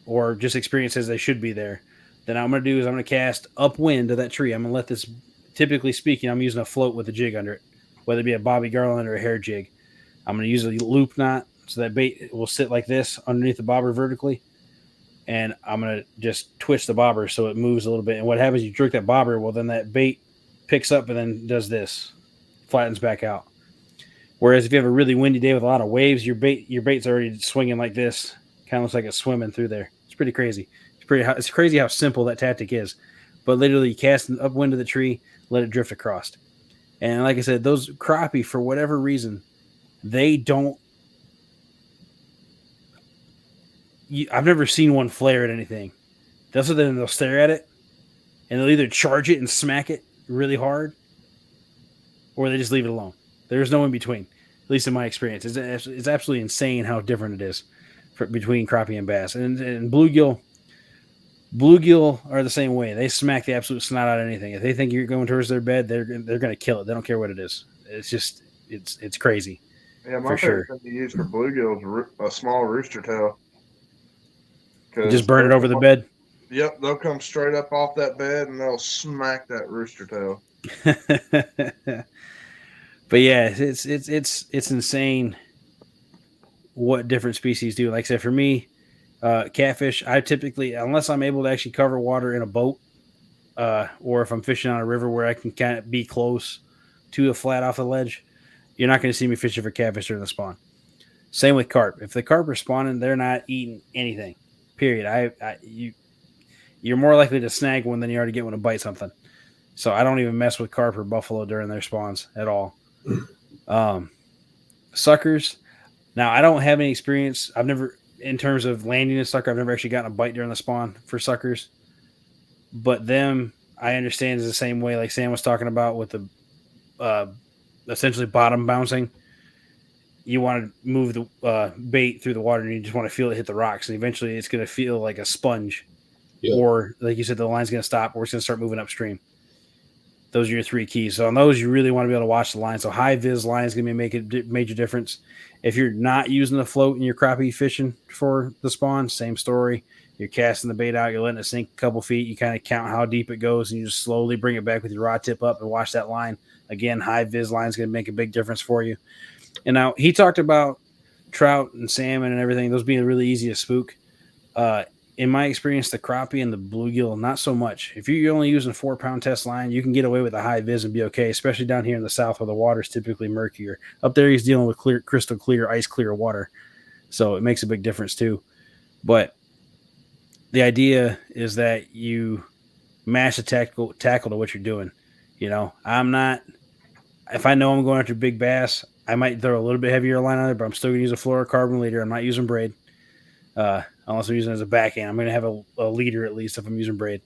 or just experience says they should be there, then I'm going to do is I'm going to cast upwind to that tree. I'm going to let this typically speaking, I'm using a float with a jig under it, whether it be a Bobby Garland or a hair jig. I'm going to use a loop knot so that bait will sit like this underneath the bobber vertically. And I'm going to just twist the bobber so it moves a little bit. And what happens, you jerk that bobber, well, then that bait picks up and then does this, flattens back out. Whereas if you have a really windy day with a lot of waves, your bait's already swinging like this. Kind of looks like it's swimming through there. It's pretty crazy. It's crazy how simple that tactic is. But literally, you cast it upwind of the tree, let it drift across. And like I said, those crappie, for whatever reason, they don't. I've never seen one flare at anything. They'll stare at it, and they'll either charge it and smack it really hard, or they just leave it alone. There's no in between, at least in my experience. It's absolutely insane how different it is between crappie and bass. And bluegill are the same way. They smack the absolute snot out of anything. If they think you're going towards their bed, they're going to kill it. They don't care what it is. It's just it's crazy. Yeah, my favorite thing to use for bluegill is a small rooster tail. Just burn it over the bed. Yep, they'll come straight up off that bed and they'll smack that rooster tail. But yeah, it's insane what different species do. Like I said, for me, catfish, I typically, unless I'm able to actually cover water in a boat, or if I'm fishing on a river where I can kind of be close to a flat off the ledge, you're not going to see me fishing for catfish during the spawn. Same with carp. If the carp are spawning, they're not eating anything. Period. You're more likely to snag one than you are to get one to bite something. So I don't even mess with carp or buffalo during their spawns at all. Suckers. Now, I don't have any experience. I've never, in terms of landing a sucker, I've never actually gotten a bite during the spawn for suckers. But them, I understand, is the same way like Sam was talking about with the essentially bottom bouncing. You want to move the bait through the water and you just want to feel it hit the rocks. And eventually it's going to feel like a sponge. Yep. Or, like you said, the line's going to stop or it's going to start moving upstream. Those are your three keys. So on those, you really want to be able to watch the line. So high vis line is going to make a major difference. If you're not using the float and you're crappie fishing for the spawn, same story. You're casting the bait out. You're letting it sink a couple feet. You kind of count how deep it goes, and you just slowly bring it back with your rod tip up and watch that line. Again, high vis line is going to make a big difference for you. And now he talked about trout and salmon and everything, those being really easy to spook. In my experience, the crappie and the bluegill, not so much. If you're only using 4-pound test line, you can get away with a high vis and be okay, especially down here in the south where the water's typically murkier. Up there, he's dealing with clear, crystal clear, ice clear water. So it makes a big difference too. But the idea is that you match the tackle to what you're doing. You know, if I know I'm going after big bass, I might throw a little bit heavier line on it, but I'm still going to use a fluorocarbon leader. I'm not using braid. Unless I'm using it as a backhand. I'm going to have a leader at least if I'm using braid.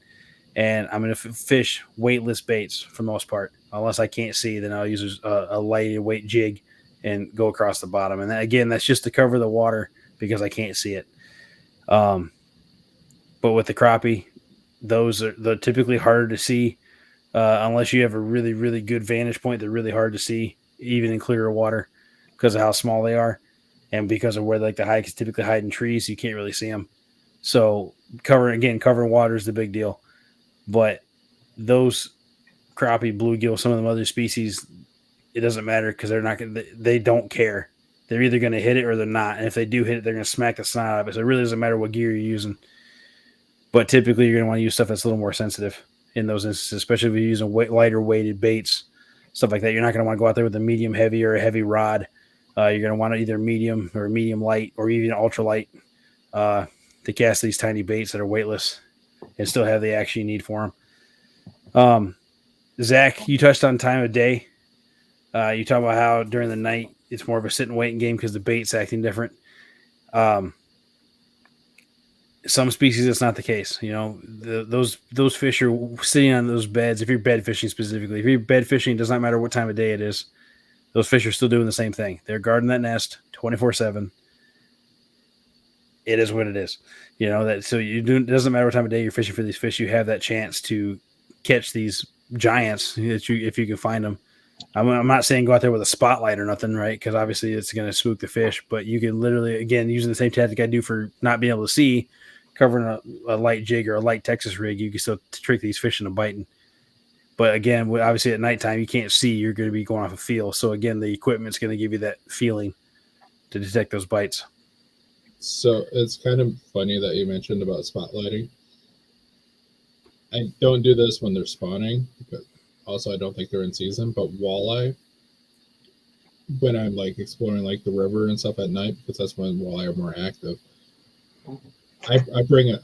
And I'm going to fish weightless baits for the most part. Unless I can't see, then I'll use a lighter weight jig and go across the bottom. And again, that's just to cover the water because I can't see it. But with the crappie, they're typically harder to see unless you have a really, really good vantage point. They're really hard to see, even in clearer water, because of how small they are. And because of where like the hikes typically hide in trees, you can't really see them. So covering water is the big deal. But those crappie, bluegill, some of them other species, it doesn't matter because they don't care. They're either going to hit it or they're not. And if they do hit it, they're going to smack the snot out of it. So it really doesn't matter what gear you're using. But typically you're going to want to use stuff that's a little more sensitive in those instances, especially if you're using lighter weighted baits, stuff like that. You're not going to want to go out there with a medium heavy or a heavy rod. You're going to want either medium or medium light or even ultralight to cast these tiny baits that are weightless and still have the action you need for them. Zach, you touched on time of day. You talk about how during the night it's more of a sit and waiting game because the bait's acting different. Some species, that's not the case. You know, those fish are sitting on those beds. If you're bed fishing specifically, if you're bed fishing, it does not matter what time of day it is. Those fish are still doing the same thing. They're guarding that nest 24/7. It is what it is. You know that. So it doesn't matter what time of day you're fishing for these fish. You have that chance to catch these giants if you can find them. I'm not saying go out there with a spotlight or nothing, right? Because obviously it's going to spook the fish. But you can literally, again, using the same tactic I do for not being able to see, covering a light jig or a light Texas rig, you can still trick these fish into biting. But again, obviously at nighttime, you can't see. You're going to be going off a feel. So again, the equipment's going to give you that feeling to detect those bites. So it's kind of funny that you mentioned about spotlighting. I don't do this when they're spawning, but also I don't think they're in season. But walleye, when I'm like exploring like the river and stuff at night, because that's when walleye are more active. I bring a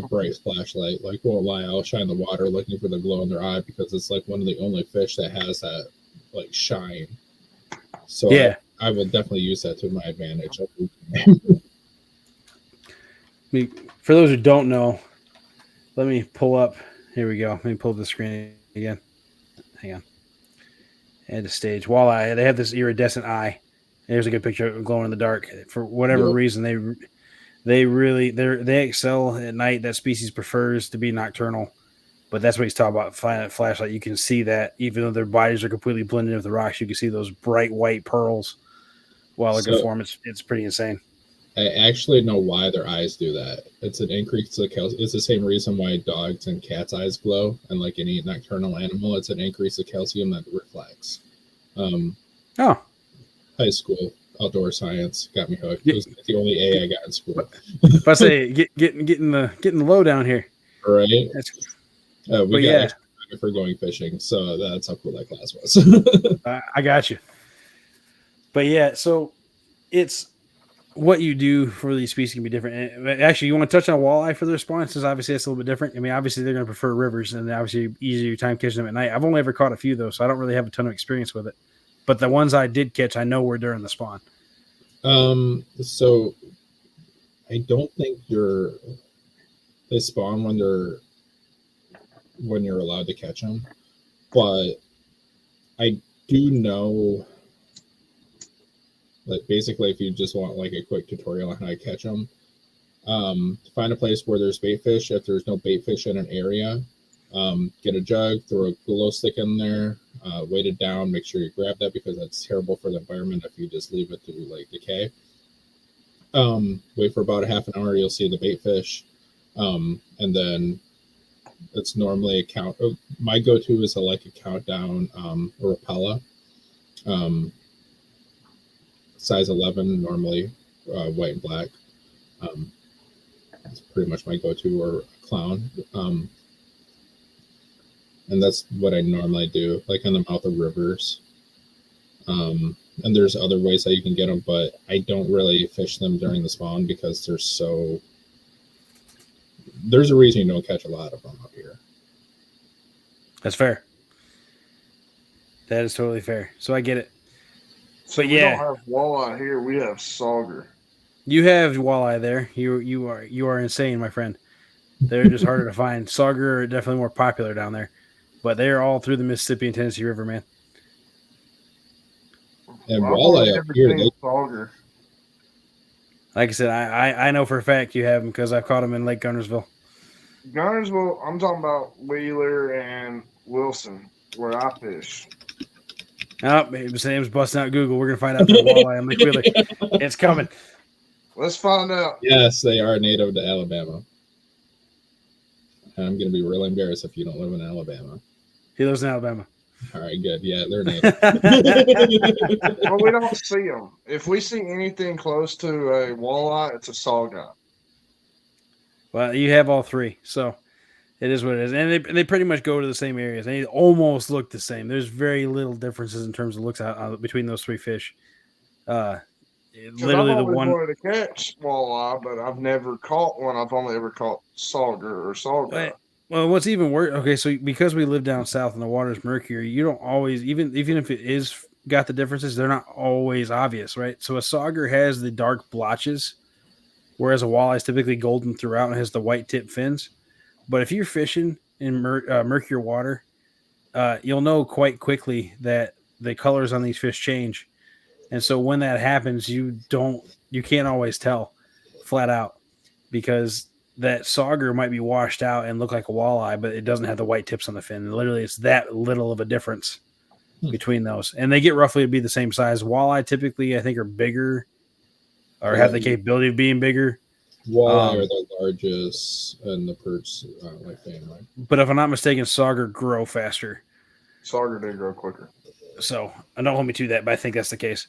bright flashlight. Like, won't lie, I'll shine the water looking for the glow in their eye because it's like one of the only fish that has that like shine. So yeah, I will definitely use that to my advantage. For those who don't know, let me pull up. Here we go. Let me pull up the screen again. Hang on. Add the stage. Walleye, they have this iridescent eye. There's a good picture of glowing in the dark. For whatever reason, they excel at night. That species prefers to be nocturnal, but that's what he's talking about. Flashlight, you can see that even though their bodies are completely blended with the rocks, you can see those bright white pearls while looking for them. It's pretty insane. I actually know why their eyes do that. It's an increase to calcium. It's the same reason why dogs and cats' eyes glow, and like any nocturnal animal, it's an increase of calcium that reflects. High school outdoor science got me hooked. It was the only A I got in school. If I say getting the low down here, right? We got extra credit for going fishing, so that's how cool that class was. I got you. But yeah, so it's what you do for these species can be different. And actually, you want to touch on walleye for their spawn, since obviously it's a little bit different. I mean, obviously they're going to prefer rivers, and obviously easier time catching them at night. I've only ever caught a few though, so I don't really have a ton of experience with it. But the ones I did catch, I know were during the spawn. So I don't think they spawn when you're allowed to catch them, but I do know. Like basically, if you just want like a quick tutorial on how to catch them, find a place where there's bait fish. If there's no bait fish in an area, get a jug, throw a glow stick in there, weight it down, make sure you grab that because that's terrible for the environment if you just leave it to like decay. Wait for about a half an hour, you'll see the bait fish, and then it's normally a count. My go-to is a countdown or Rapala. Size 11, normally white and black. That's pretty much my go-to, or clown. And that's what I normally do, like in the mouth of rivers. And there's other ways that you can get them, but I don't really fish them during the spawn because there's a reason you don't catch a lot of them up here. That's fair. That is totally fair. So I get it. So but we don't have walleye here. We have sauger. You have walleye there. You are insane, my friend. They're just harder to find. Sauger are definitely more popular down there, but they're all through the Mississippi and Tennessee River, man. And walleye up here, sauger. Like I said, I know for a fact you have them because I've caught them in Lake Gunnersville. Gunnersville, I'm talking about Wheeler and Wilson, where I fish. Oh, Sam's busting out Google. We're going to find out the walleye on Lake Wheeler. It's coming. Let's find out. Yes, they are native to Alabama. And I'm going to be really embarrassed if you don't live in Alabama. He lives in Alabama. All right, good. Yeah, they're native. Well, we don't see them. If we see anything close to a walleye, it's a sauger. Well, you have all three, so it is what it is. And they pretty much go to the same areas. They almost look the same. There's very little differences in terms of looks out between those three fish. Literally I've the one wanted to catch walleye, but I've never caught one. I've only ever caught sauger or sauger. Well, what's even worse? Okay, so because we live down south and the water's murkier, you don't always even if it is got the differences, they're not always obvious, right? So a sauger has the dark blotches, whereas a walleye is typically golden throughout and has the white tip fins. But if you're fishing in murkier water, you'll know quite quickly that the colors on these fish change. And so when that happens, you can't always tell flat out because that sauger might be washed out and look like a walleye, but it doesn't have the white tips on the fin. And literally, it's that little of a difference between those. And they get roughly to be the same size. Walleye typically, I think, are bigger or have the capability of being bigger. Walleye are the largest, and the perch like family. But if I'm not mistaken, sauger grow faster. Sauger did grow quicker. So I don't hold me to that, but I think that's the case.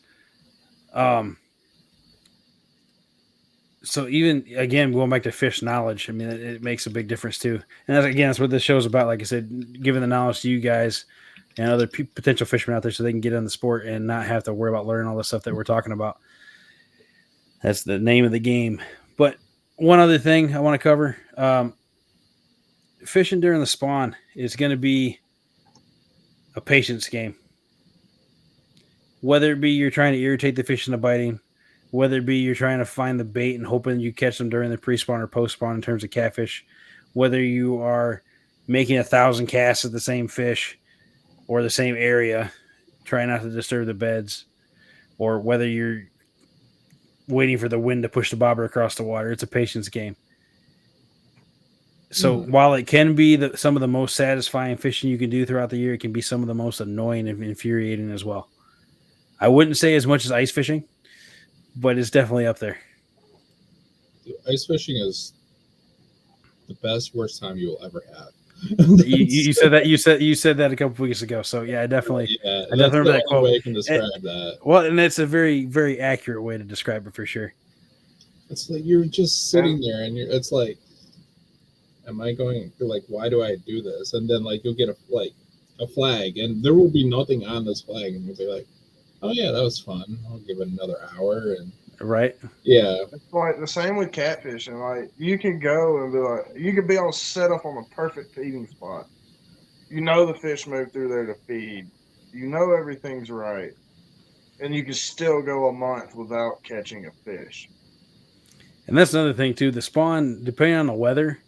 So even again, going back to fish knowledge, I mean, it makes a big difference too. And that's what this show's about. Like I said, giving the knowledge to you guys and other potential fishermen out there, so they can get in the sport and not have to worry about learning all the stuff that we're talking about. That's the name of the game. But one other thing I want to cover: fishing during the spawn is going to be a patience game. Whether it be you're trying to irritate the fish into biting, whether it be you're trying to find the bait and hoping you catch them during the pre-spawn or post-spawn in terms of catfish, whether you are making 1,000 casts at the same fish or the same area, trying not to disturb the beds, or whether you're waiting for the wind to push the bobber across the water, it's a patience game. So while it can be some of the most satisfying fishing you can do throughout the year, it can be some of the most annoying and infuriating as well. I wouldn't say as much as ice fishing, but it's definitely up there. Ice fishing is the best, worst time you will ever have. you said that you said that a couple weeks ago. So yeah, I definitely remember that quote. Way I can describe that. Well, and it's a very, very accurate way to describe it for sure. It's like you're just sitting there, and it's like, am I going? Like, why do I do this? And then like you'll get a flag, and there will be nothing on this flag, and you'll be like, oh yeah, that was fun. I'll give it another hour, and right. Yeah, it's like the same with catfishing. Like you can go and be like, you could be on set up on the perfect feeding spot. You know the fish move through there to feed. You know everything's right, and you can still go a month without catching a fish. And that's another thing too. The spawn, depending on the weather,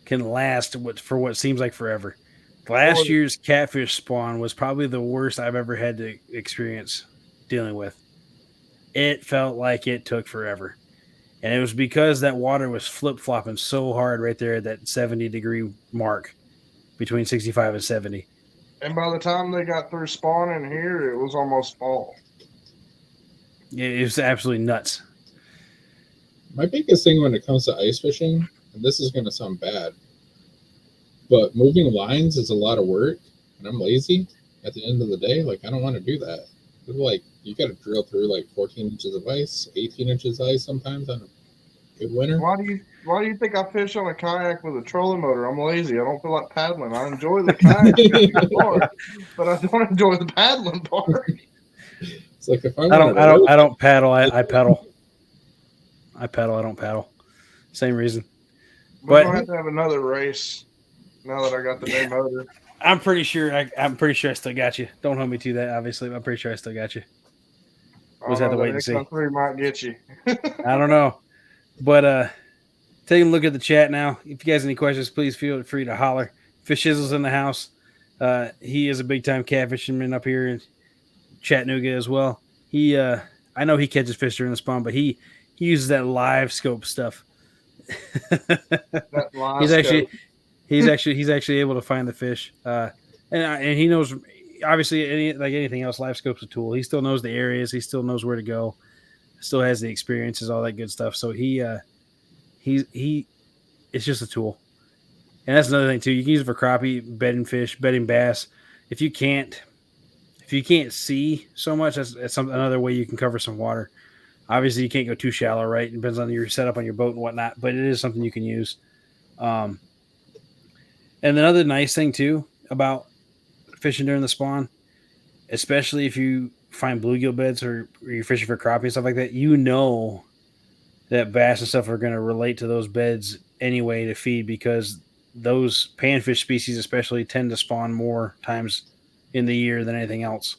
can last for what seems like forever. Last year's catfish spawn was probably the worst I've ever had to experience dealing with. It felt like it took forever. And it was because that water was flip-flopping so hard right there at that 70-degree mark between 65 and 70. And by the time they got through spawning here, it was almost fall. It was absolutely nuts. My biggest thing when it comes to ice fishing, and this is going to sound bad, but moving lines is a lot of work, and I'm lazy at the end of the day. Like, I don't want to do that. Like, you got to drill through like 14 inches of ice, 18 inches of ice sometimes on a good winter. Why do you think I fish on a kayak with a trolling motor? I'm lazy. I don't feel like paddling. I enjoy the kayak part, but I don't enjoy the paddling part. It's like if I don't paddle. I pedal. I pedal. I don't paddle. Same reason. We're gonna have to have another race now that I got the new motor. I'm pretty sure I still got you. Don't hold me to that, obviously. I'm pretty sure I still got you. We'll just have to wait and see. X3 might get you. I don't know. But take a look at the chat now. If you guys have any questions, please feel free to holler. Fish Shizzle's in the house. He is a big time catfisherman up here in Chattanooga as well. I know he catches fish during the spawn, but he uses that live scope stuff. He's actually able to find the fish, and he knows. Obviously, like anything else, live scope's a tool. He still knows the areas. He still knows where to go. Still has the experiences, all that good stuff. So it's just a tool. And that's another thing too. You can use it for crappie, bedding fish, bedding bass. If you can't see so much, that's another way you can cover some water. Obviously, you can't go too shallow, right? It depends on your setup on your boat and whatnot, but it is something you can use. And another nice thing, too, about fishing during the spawn, especially if you find bluegill beds or you're fishing for crappie and stuff like that, you know that bass and stuff are going to relate to those beds anyway to feed, because those panfish species especially tend to spawn more times in the year than anything else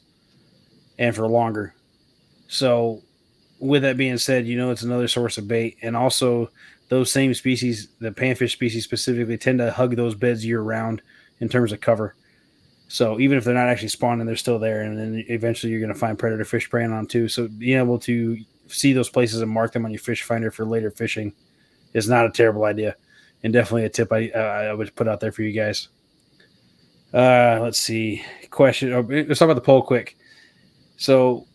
and for longer. So with that being said, it's another source of bait. And also those same species, the panfish species specifically, tend to hug those beds year round in terms of cover. So even if they're not actually spawning, they're still there. And then eventually you're going to find predator fish preying on them too. So being able to see those places and mark them on your fish finder for later fishing is not a terrible idea. And definitely a tip I would put out there for you guys. Let's see. Question. Let's talk about the poll quick. So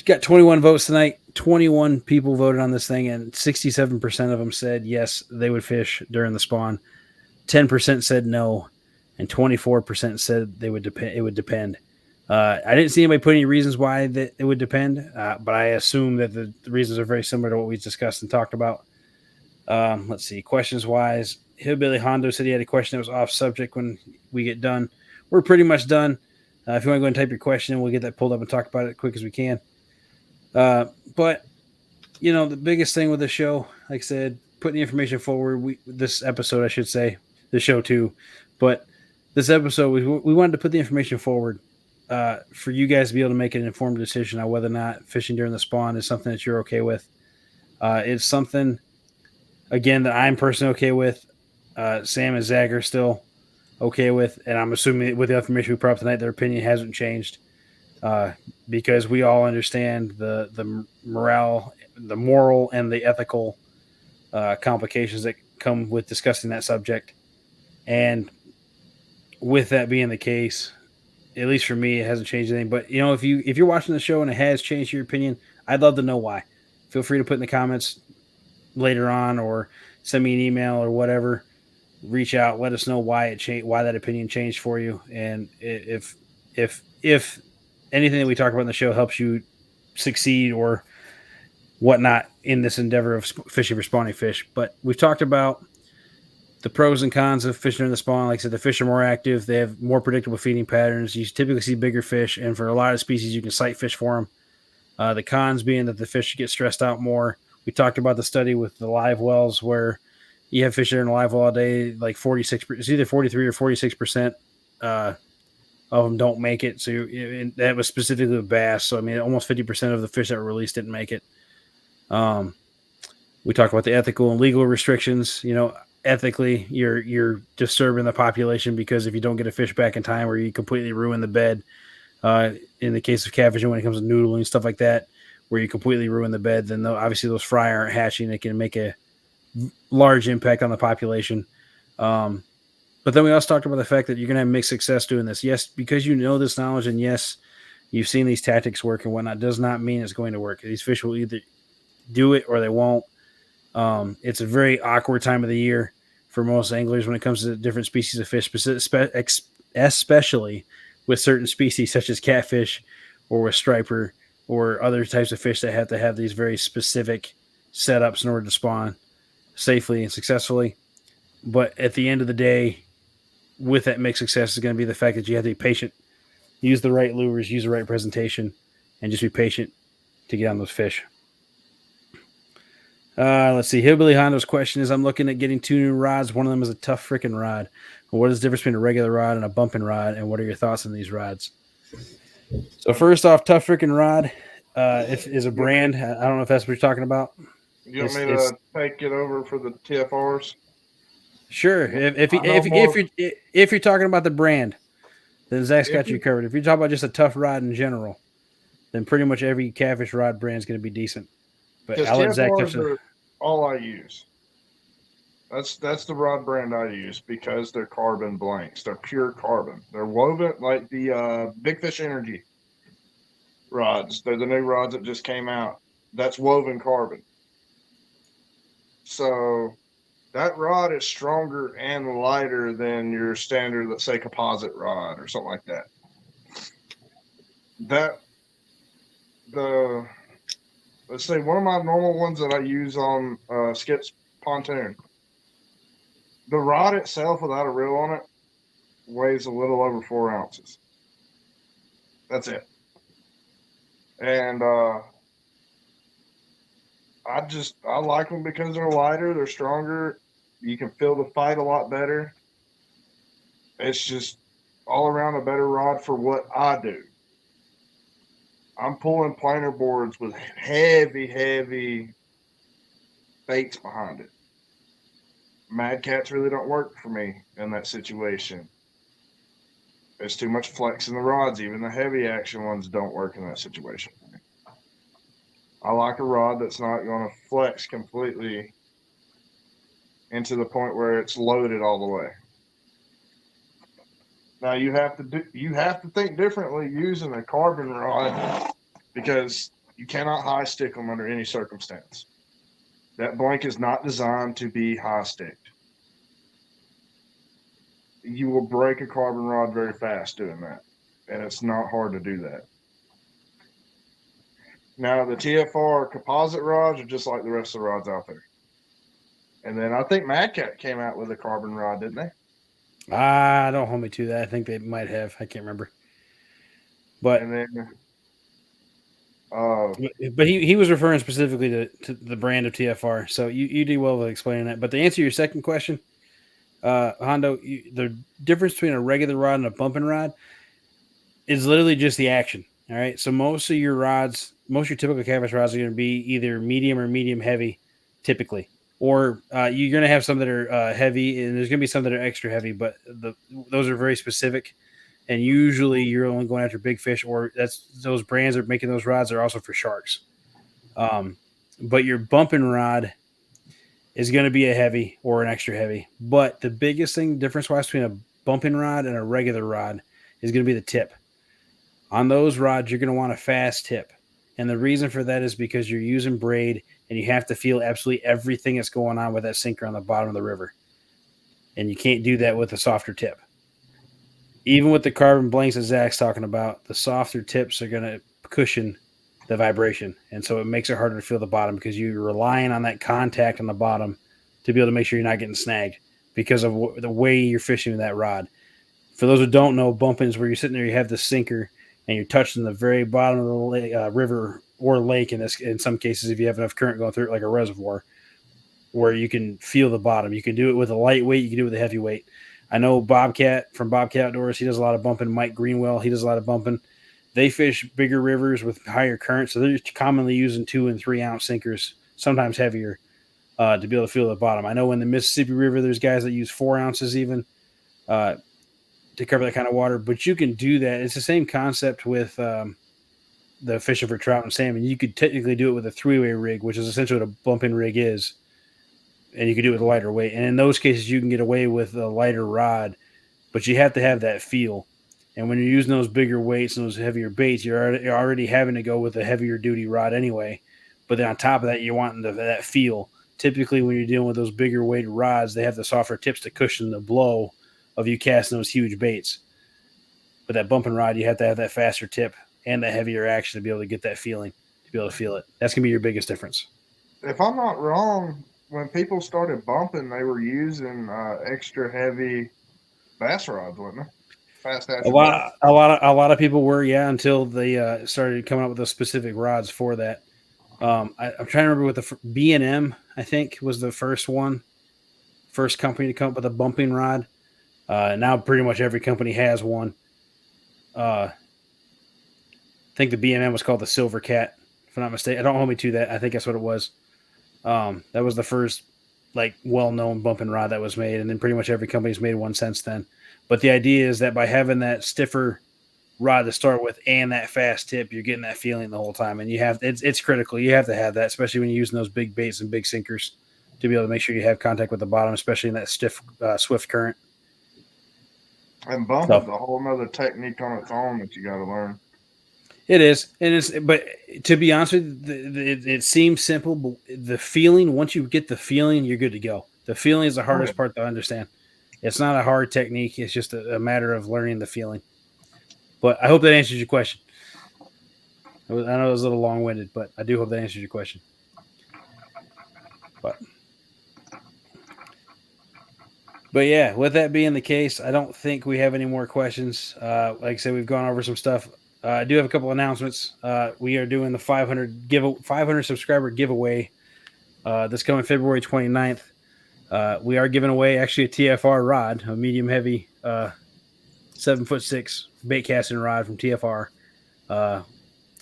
got 21 votes tonight. 21 people voted on this thing, and 67% of them said yes, they would fish during the spawn. 10% said no, and 24% said they would depend. It would depend. I didn't see anybody put any reasons why that it would depend, but I assume that the reasons are very similar to what we discussed and talked about. Let's see. Questions wise, Hillbilly Hondo said he had a question that was off subject when we get done. We're pretty much done. If you want to go and type your question, we'll get that pulled up and talk about it as quick as we can. But the biggest thing with the show, like I said, putting the information forward. This episode, I should say, the show too, but this episode, we wanted to put the information forward for you guys to be able to make an informed decision on whether or not fishing during the spawn is something that you're okay with. It's something, again, that I'm personally okay with. Sam and Zach are still okay with, and I'm assuming with the information we put up tonight, their opinion hasn't changed. Because we all understand the moral, and the ethical complications that come with discussing that subject. And with that being the case, at least for me, it hasn't changed anything. But if you're watching the show and it has changed your opinion, I'd love to know why. Feel free to put in the comments later on, or send me an email or whatever. Reach out, let us know why it changed, why that opinion changed for you, and if anything that we talk about in the show helps you succeed or whatnot in this endeavor of fishing for spawning fish. But we've talked about the pros and cons of fishing in the spawn. Like I said, the fish are more active. They have more predictable feeding patterns. You typically see bigger fish, and for a lot of species, you can sight fish for them. The cons being that the fish get stressed out more. We talked about the study with the live wells where you have fish there in a live well all day, like 46%, it's either 43 or 46%. Of them don't make it. So that was specifically with bass. So, almost 50% of the fish that were released didn't make it. We talked about the ethical and legal restrictions. Ethically, you're disturbing the population, because if you don't get a fish back in time, or you completely ruin the bed, in the case of catfishing, when it comes to noodling and stuff like that, where you completely ruin the bed, then obviously those fry aren't hatching. It can make a large impact on the population. But then we also talked about the fact that you're going to have mixed success doing this. Yes, because you know this knowledge, and yes, you've seen these tactics work and whatnot, does not mean it's going to work. These fish will either do it or they won't. It's a very awkward time of the year for most anglers when it comes to different species of fish, especially with certain species such as catfish or with striper or other types of fish that have to have these very specific setups in order to spawn safely and successfully. But at the end of the day, with that mixed success is going to be the fact that you have to be patient, use the right lures, use the right presentation, and just be patient to get on those fish. Let's see. Hillbilly Hondo's question is, I'm looking at getting 2 new rods. One of them is a tough freaking rod. What is the difference between a regular rod and a bumping rod, and what are your thoughts on these rods? So first off, tough freaking rod is a brand. I don't know if that's what you're talking about. You want me to take it over for the TFRs? Sure. If you're talking about the brand, then Zach's got you covered. If you're talking about just a tough rod in general, then pretty much every catfish rod brand is going to be decent. But I'll let Zach touch it. All I use. That's the rod brand I use, because they're carbon blanks. They're pure carbon. They're woven like the Big Fish Energy rods. They're the new rods that just came out. That's woven carbon. So that rod is stronger and lighter than your standard, let's say, composite rod or something like that. Let's say one of my normal ones that I use on Skip's pontoon, the rod itself without a reel on it weighs a little over 4 ounces. That's it. And I like them because they're lighter, they're stronger. You can feel the fight a lot better. It's just all around a better rod for what I do. I'm pulling planer boards with heavy baits behind it. Mad Cats really don't work for me in that situation. There's too much flex in the rods. Even the heavy action ones don't work in that situation. I like a rod that's not going to flex completely into the point where it's loaded all the way. Now you have to think differently using a carbon rod, because You cannot high stick them under any circumstance. That blank is not designed to be high sticked. You will break a carbon rod very fast doing that, and it's not hard to do that. Now, the TFR composite rods are just like the rest of the rods out there. And then I think Mad Cat came out with a carbon rod, didn't they? Don't hold me to that. I think they might have. I can't remember. But And then, but he was referring specifically to the brand of TFR. So you do well with explaining that. But to answer your second question, Hondo, the difference between a regular rod and a bumping rod is literally just the action. All right. So most of your typical catfish rods are going to be either medium or medium heavy, typically. Or you're going to have some that are heavy, and there's going to be some that are extra heavy, but those are very specific. And usually you're only going after big fish, or those brands that are making those rods are also for sharks. But your bumping rod is going to be a heavy or an extra heavy. But the biggest thing difference-wise between a bumping rod and a regular rod is going to be the tip. On those rods, you're going to want a fast tip. And the reason for that is because you're using braid, and you have to feel absolutely everything that's going on with that sinker on the bottom of the river. And you can't do that with a softer tip. Even with the carbon blanks that Zach's talking about, the softer tips are going to cushion the vibration. And so it makes it harder to feel the bottom because you're relying on that contact on the bottom to be able to make sure you're not getting snagged because of the way you're fishing with that rod. For those who don't know, bumping is where you're sitting there, you have the sinker, and you're touching the very bottom of the river or lake in some cases if you have enough current going through it, like a reservoir, where you can feel the bottom. You can do it with a lightweight, you can do it with a heavyweight. I know Bobcat from Bobcat Outdoors, he does a lot of bumping. Mike Greenwell, he does a lot of bumping. They fish bigger rivers with higher current, so they're commonly using 2 and 3 ounce sinkers, sometimes heavier, to be able to feel the bottom. I know in the Mississippi River, there's guys that use 4 ounces even to cover that kind of water, but you can do that. It's the same concept with the fishing for trout and salmon. You could technically do it with a 3-way rig, which is essentially what a bumping rig is. And you can do it with a lighter weight. And in those cases, you can get away with a lighter rod, but you have to have that feel. And when you're using those bigger weights and those heavier baits, you're already having to go with a heavier duty rod anyway. But then on top of that, you're wanting that feel. Typically, when you're dealing with those bigger weighted rods, they have the softer tips to cushion the blow of you casting those huge baits. But that bumping rod, you have to have that faster tip and that heavier action to be able to get that feeling, to be able to feel it. That's going to be your biggest difference. If I'm not wrong, when people started bumping, they were using extra heavy bass rods, wasn't they? Fast action. A lot of people were, yeah, until they started coming up with those specific rods for that. I'm trying to remember what the B&M, I think, was the first company to come up with a bumping rod. Now pretty much every company has one. I think the B&M was called the Silver Cat, if I'm not mistaken. I don't hold me to that. I think that's what it was. That was the first well-known bumping rod that was made, and then pretty much every company's made one since then. But the idea is that by having that stiffer rod to start with and that fast tip, you're getting that feeling the whole time, and it's critical. You have to have that, especially when you're using those big baits and big sinkers, to be able to make sure you have contact with the bottom, especially in that stiff, swift current. And bumping is a whole nother technique on its own that you got to learn. It is, but to be honest with you, it seems simple, but the feeling, once you get the feeling, you're good to go. The feeling is the hardest part to understand. It's not a hard technique. It's just a matter of learning the feeling. But I hope that answers your question. I know it was a little long-winded, but I do hope that answers your question. But yeah, with that being the case, I don't think we have any more questions. Like I said, we've gone over some stuff. I do have a couple announcements. We are doing the 500 subscriber giveaway this coming February 29th. We are giving away actually a TFR rod, a medium heavy 7'6" bait casting rod from TFR.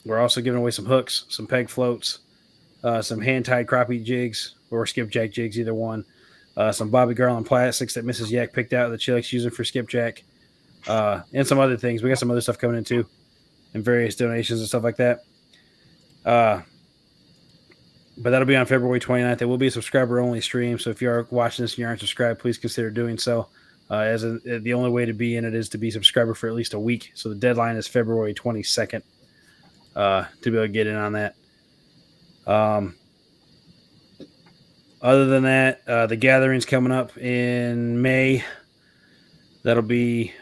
We're also giving away some hooks, some peg floats, some hand-tied crappie jigs or skipjack jigs, either one. Some Bobby Garland plastics that Mrs. Yak picked out that she likes using for skipjack, and some other things. We got some other stuff coming in too, and various donations and stuff like that. But that'll be on February 29th. It will be a subscriber-only stream, so if you are watching this and you aren't subscribed, please consider doing so. The only way to be in it is to be a subscriber for at least a week. So the deadline is February 22nd to be able to get in on that. Other than that, the gathering's coming up in May. That'll be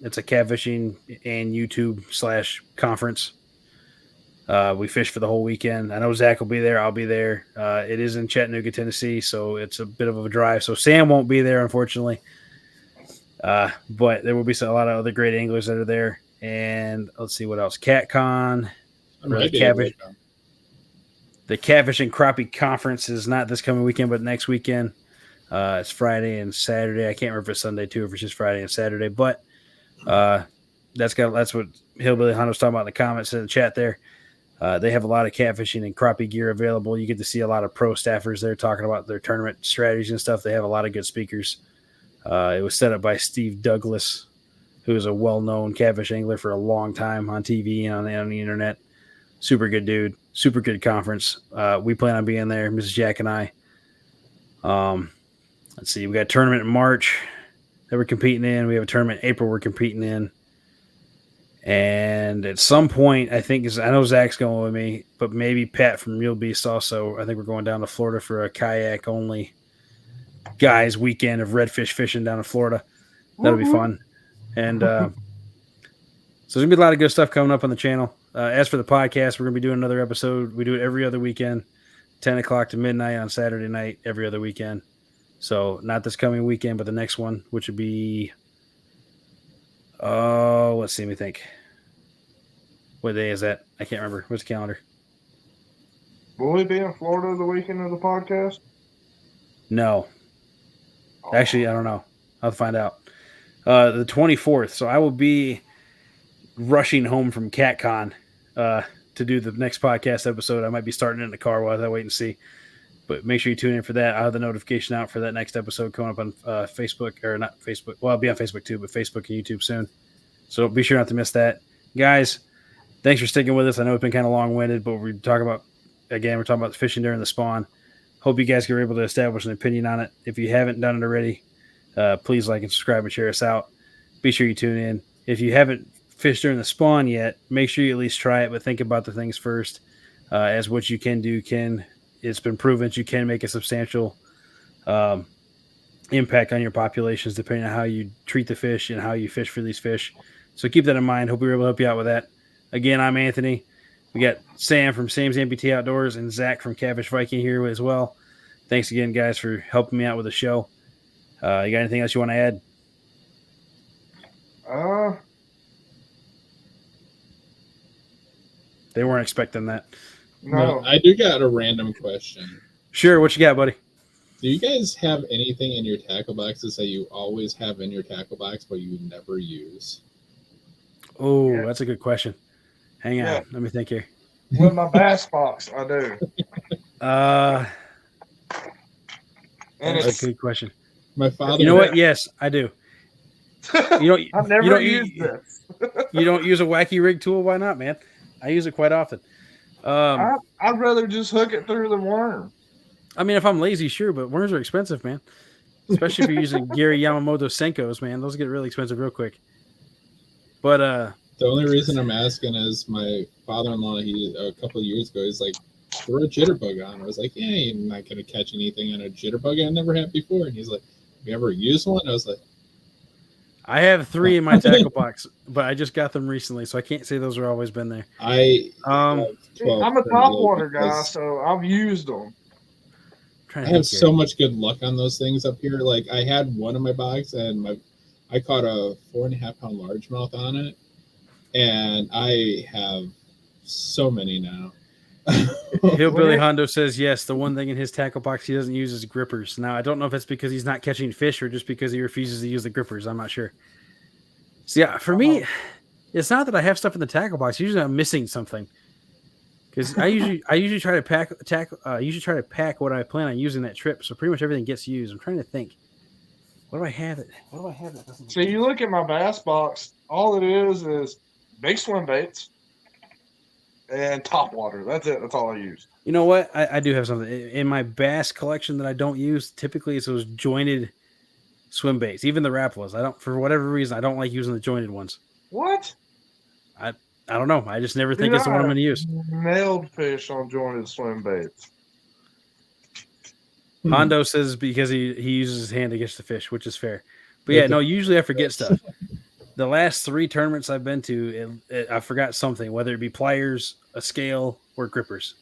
it's a catfishing and YouTube / conference. We fish for the whole weekend. I know Zach will be there. I'll be there. It is in Chattanooga, Tennessee, so it's a bit of a drive. So Sam won't be there, unfortunately. But there will be a lot of other great anglers that are there. And let's see what else. CatCon. The Catfish and Crappie Conference is not this coming weekend, but next weekend. It's Friday and Saturday. I can't remember if it's Sunday too, or if it's just Friday and Saturday. But that's what Hillbilly Hunt was talking about in the comments in the chat there. They have a lot of catfishing and crappie gear available. You get to see a lot of pro staffers there talking about their tournament strategies and stuff. They have a lot of good speakers. It was set up by Steve Douglas, who is a well-known catfish angler for a long time on TV and on the internet. Super good dude. Super good conference. We plan on being there, Mrs. Jack and I. Let's see. We got a tournament in March that we're competing in. We have a tournament in April we're competing in. And at some point, I know Zach's going with me, but maybe Pat from Real Beast also. I think we're going down to Florida for a kayak-only guys weekend of redfish fishing down in Florida. That'll be fun. And so there's going to be a lot of good stuff coming up on the channel. As for the podcast, we're going to be doing another episode. We do it every other weekend, 10 o'clock to midnight on Saturday night, every other weekend. So not this coming weekend, but the next one, which would be, let's see, let me think. What day is that? I can't remember. What's the calendar? Will we be in Florida the weekend of the podcast? No. Actually, I don't know. I'll find out. The 24th. So I will be rushing home from CatCon to do the next podcast episode. I might be starting in the car while I wait and see. But make sure you tune in for that. I'll have the notification out for that next episode coming up on Facebook, or not Facebook. Well, I'll be on Facebook too, but Facebook and YouTube soon. So be sure not to miss that. Guys, thanks for sticking with us. I know it's been kind of long-winded, but we're talking about fishing during the spawn. Hope you guys are able to establish an opinion on it. If you haven't done it already, please like and subscribe and share us out. Be sure you tune in. If you haven't fished during the spawn yet, make sure you at least try it, but think about the things first, as what you can do it's been proven that you can make a substantial impact on your populations depending on how you treat the fish and how you fish for these fish. So keep that in mind. Hope we were able to help you out with that. Again, I'm Anthony. We got Sam from Sam's Amputee Outdoors and Zach from Catfish Viking here as well. Thanks again, guys, for helping me out with the show. You got anything else you want to add? They weren't expecting that. No. I do got a random question. Sure, what you got, buddy? Do you guys have anything in your tackle boxes that you always have in your tackle box but you never use? Oh, yeah. That's a good question. Hang on. Let me think here. With my bass box, I do. That's a good question. My father. You know what? Yes, I do. I've never used this. You don't use a wacky rig tool? Why not, man? I use it quite often. I'd rather just hook it through the worm. I mean, if I'm lazy, sure, but worms are expensive, man. Especially if you're using Gary Yamamoto Senkos, man. Those get really expensive real quick. But the only reason I'm asking is my father-in-law, a couple of years ago, he's like, throw a jitterbug on. I was like, yeah, you're not going to catch anything on a jitterbug. I never had before. And he's like, have you ever used one? I was like, I have 3 in my tackle box, but I just got them recently, so I can't say those have always been there. I'm a topwater guy, so I've used them. I have so much good luck on those things up here. Like, I had one in my box, and I caught a 4.5-pound largemouth on it, and I have so many now. Hillbilly Hondo says yes. The one thing in his tackle box he doesn't use is grippers. Now I don't know if it's because he's not catching fish or just because he refuses to use the grippers. I'm not sure. So yeah, for me, it's not that I have stuff in the tackle box. Usually I'm missing something because I usually try to pack what I plan on using that trip. So pretty much everything gets used. I'm trying to think. What do I have? That doesn't. So you look at my bass box. All it is big swim baits. And top water. That's it. That's all I use. You know what? I do have something in my bass collection that I don't use. Typically, it's those jointed swim baits. Even the Rapalas. For whatever reason, I don't like using the jointed ones. What? I I don't know. I just never think Dude, it's the one I'm I going to use. nailed fish on jointed swim baits. Hondo says because he uses his hand to catch the fish, which is fair. But yeah, no, usually I forget stuff. The last 3 tournaments I've been to, I forgot something, whether it be pliers, a scale, or grippers.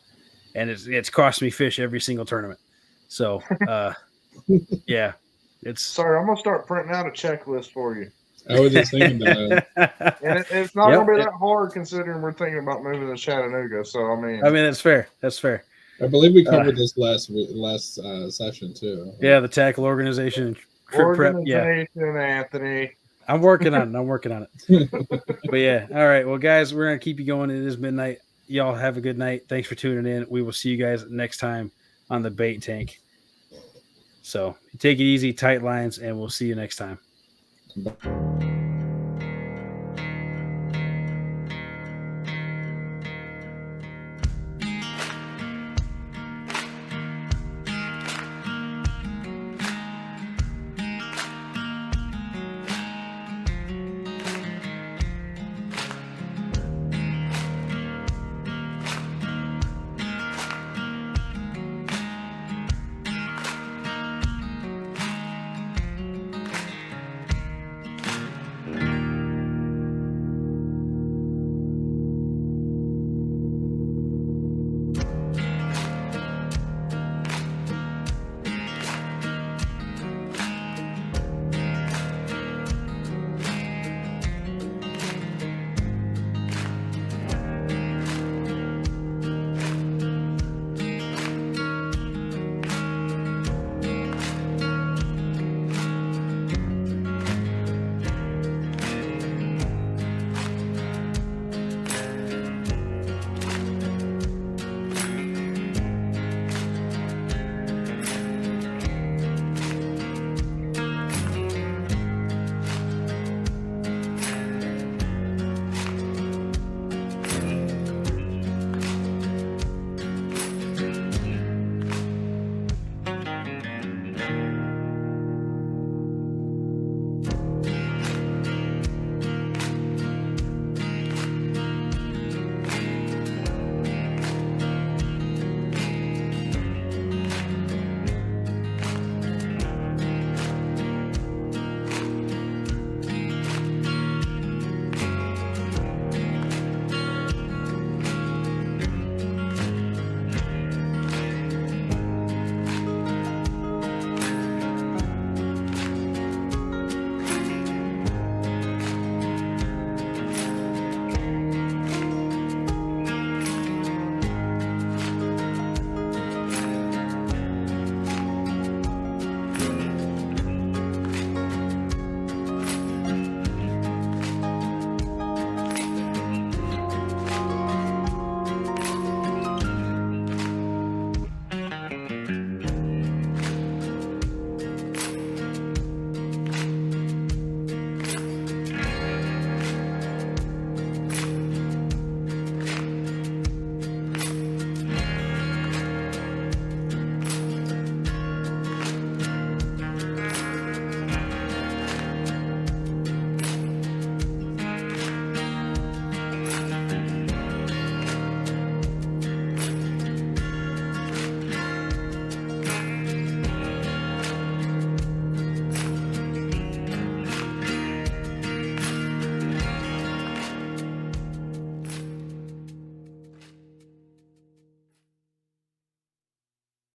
And it's cost me fish every single tournament. So, yeah. Sorry, I'm going to start printing out a checklist for you. I was just thinking that. And it's not going to be that hard considering we're thinking about moving to Chattanooga. So, I mean, that's fair. That's fair. I believe we covered this last session too. Yeah, the tackle organization, trip prep. Yeah, Anthony. I'm working on it. But yeah, all right. Well, guys, we're gonna keep you going. It is midnight. Y'all have a good night. Thanks for tuning in. We will see you guys next time on the Bait Tank. So take it easy, tight lines, and we'll see you next time.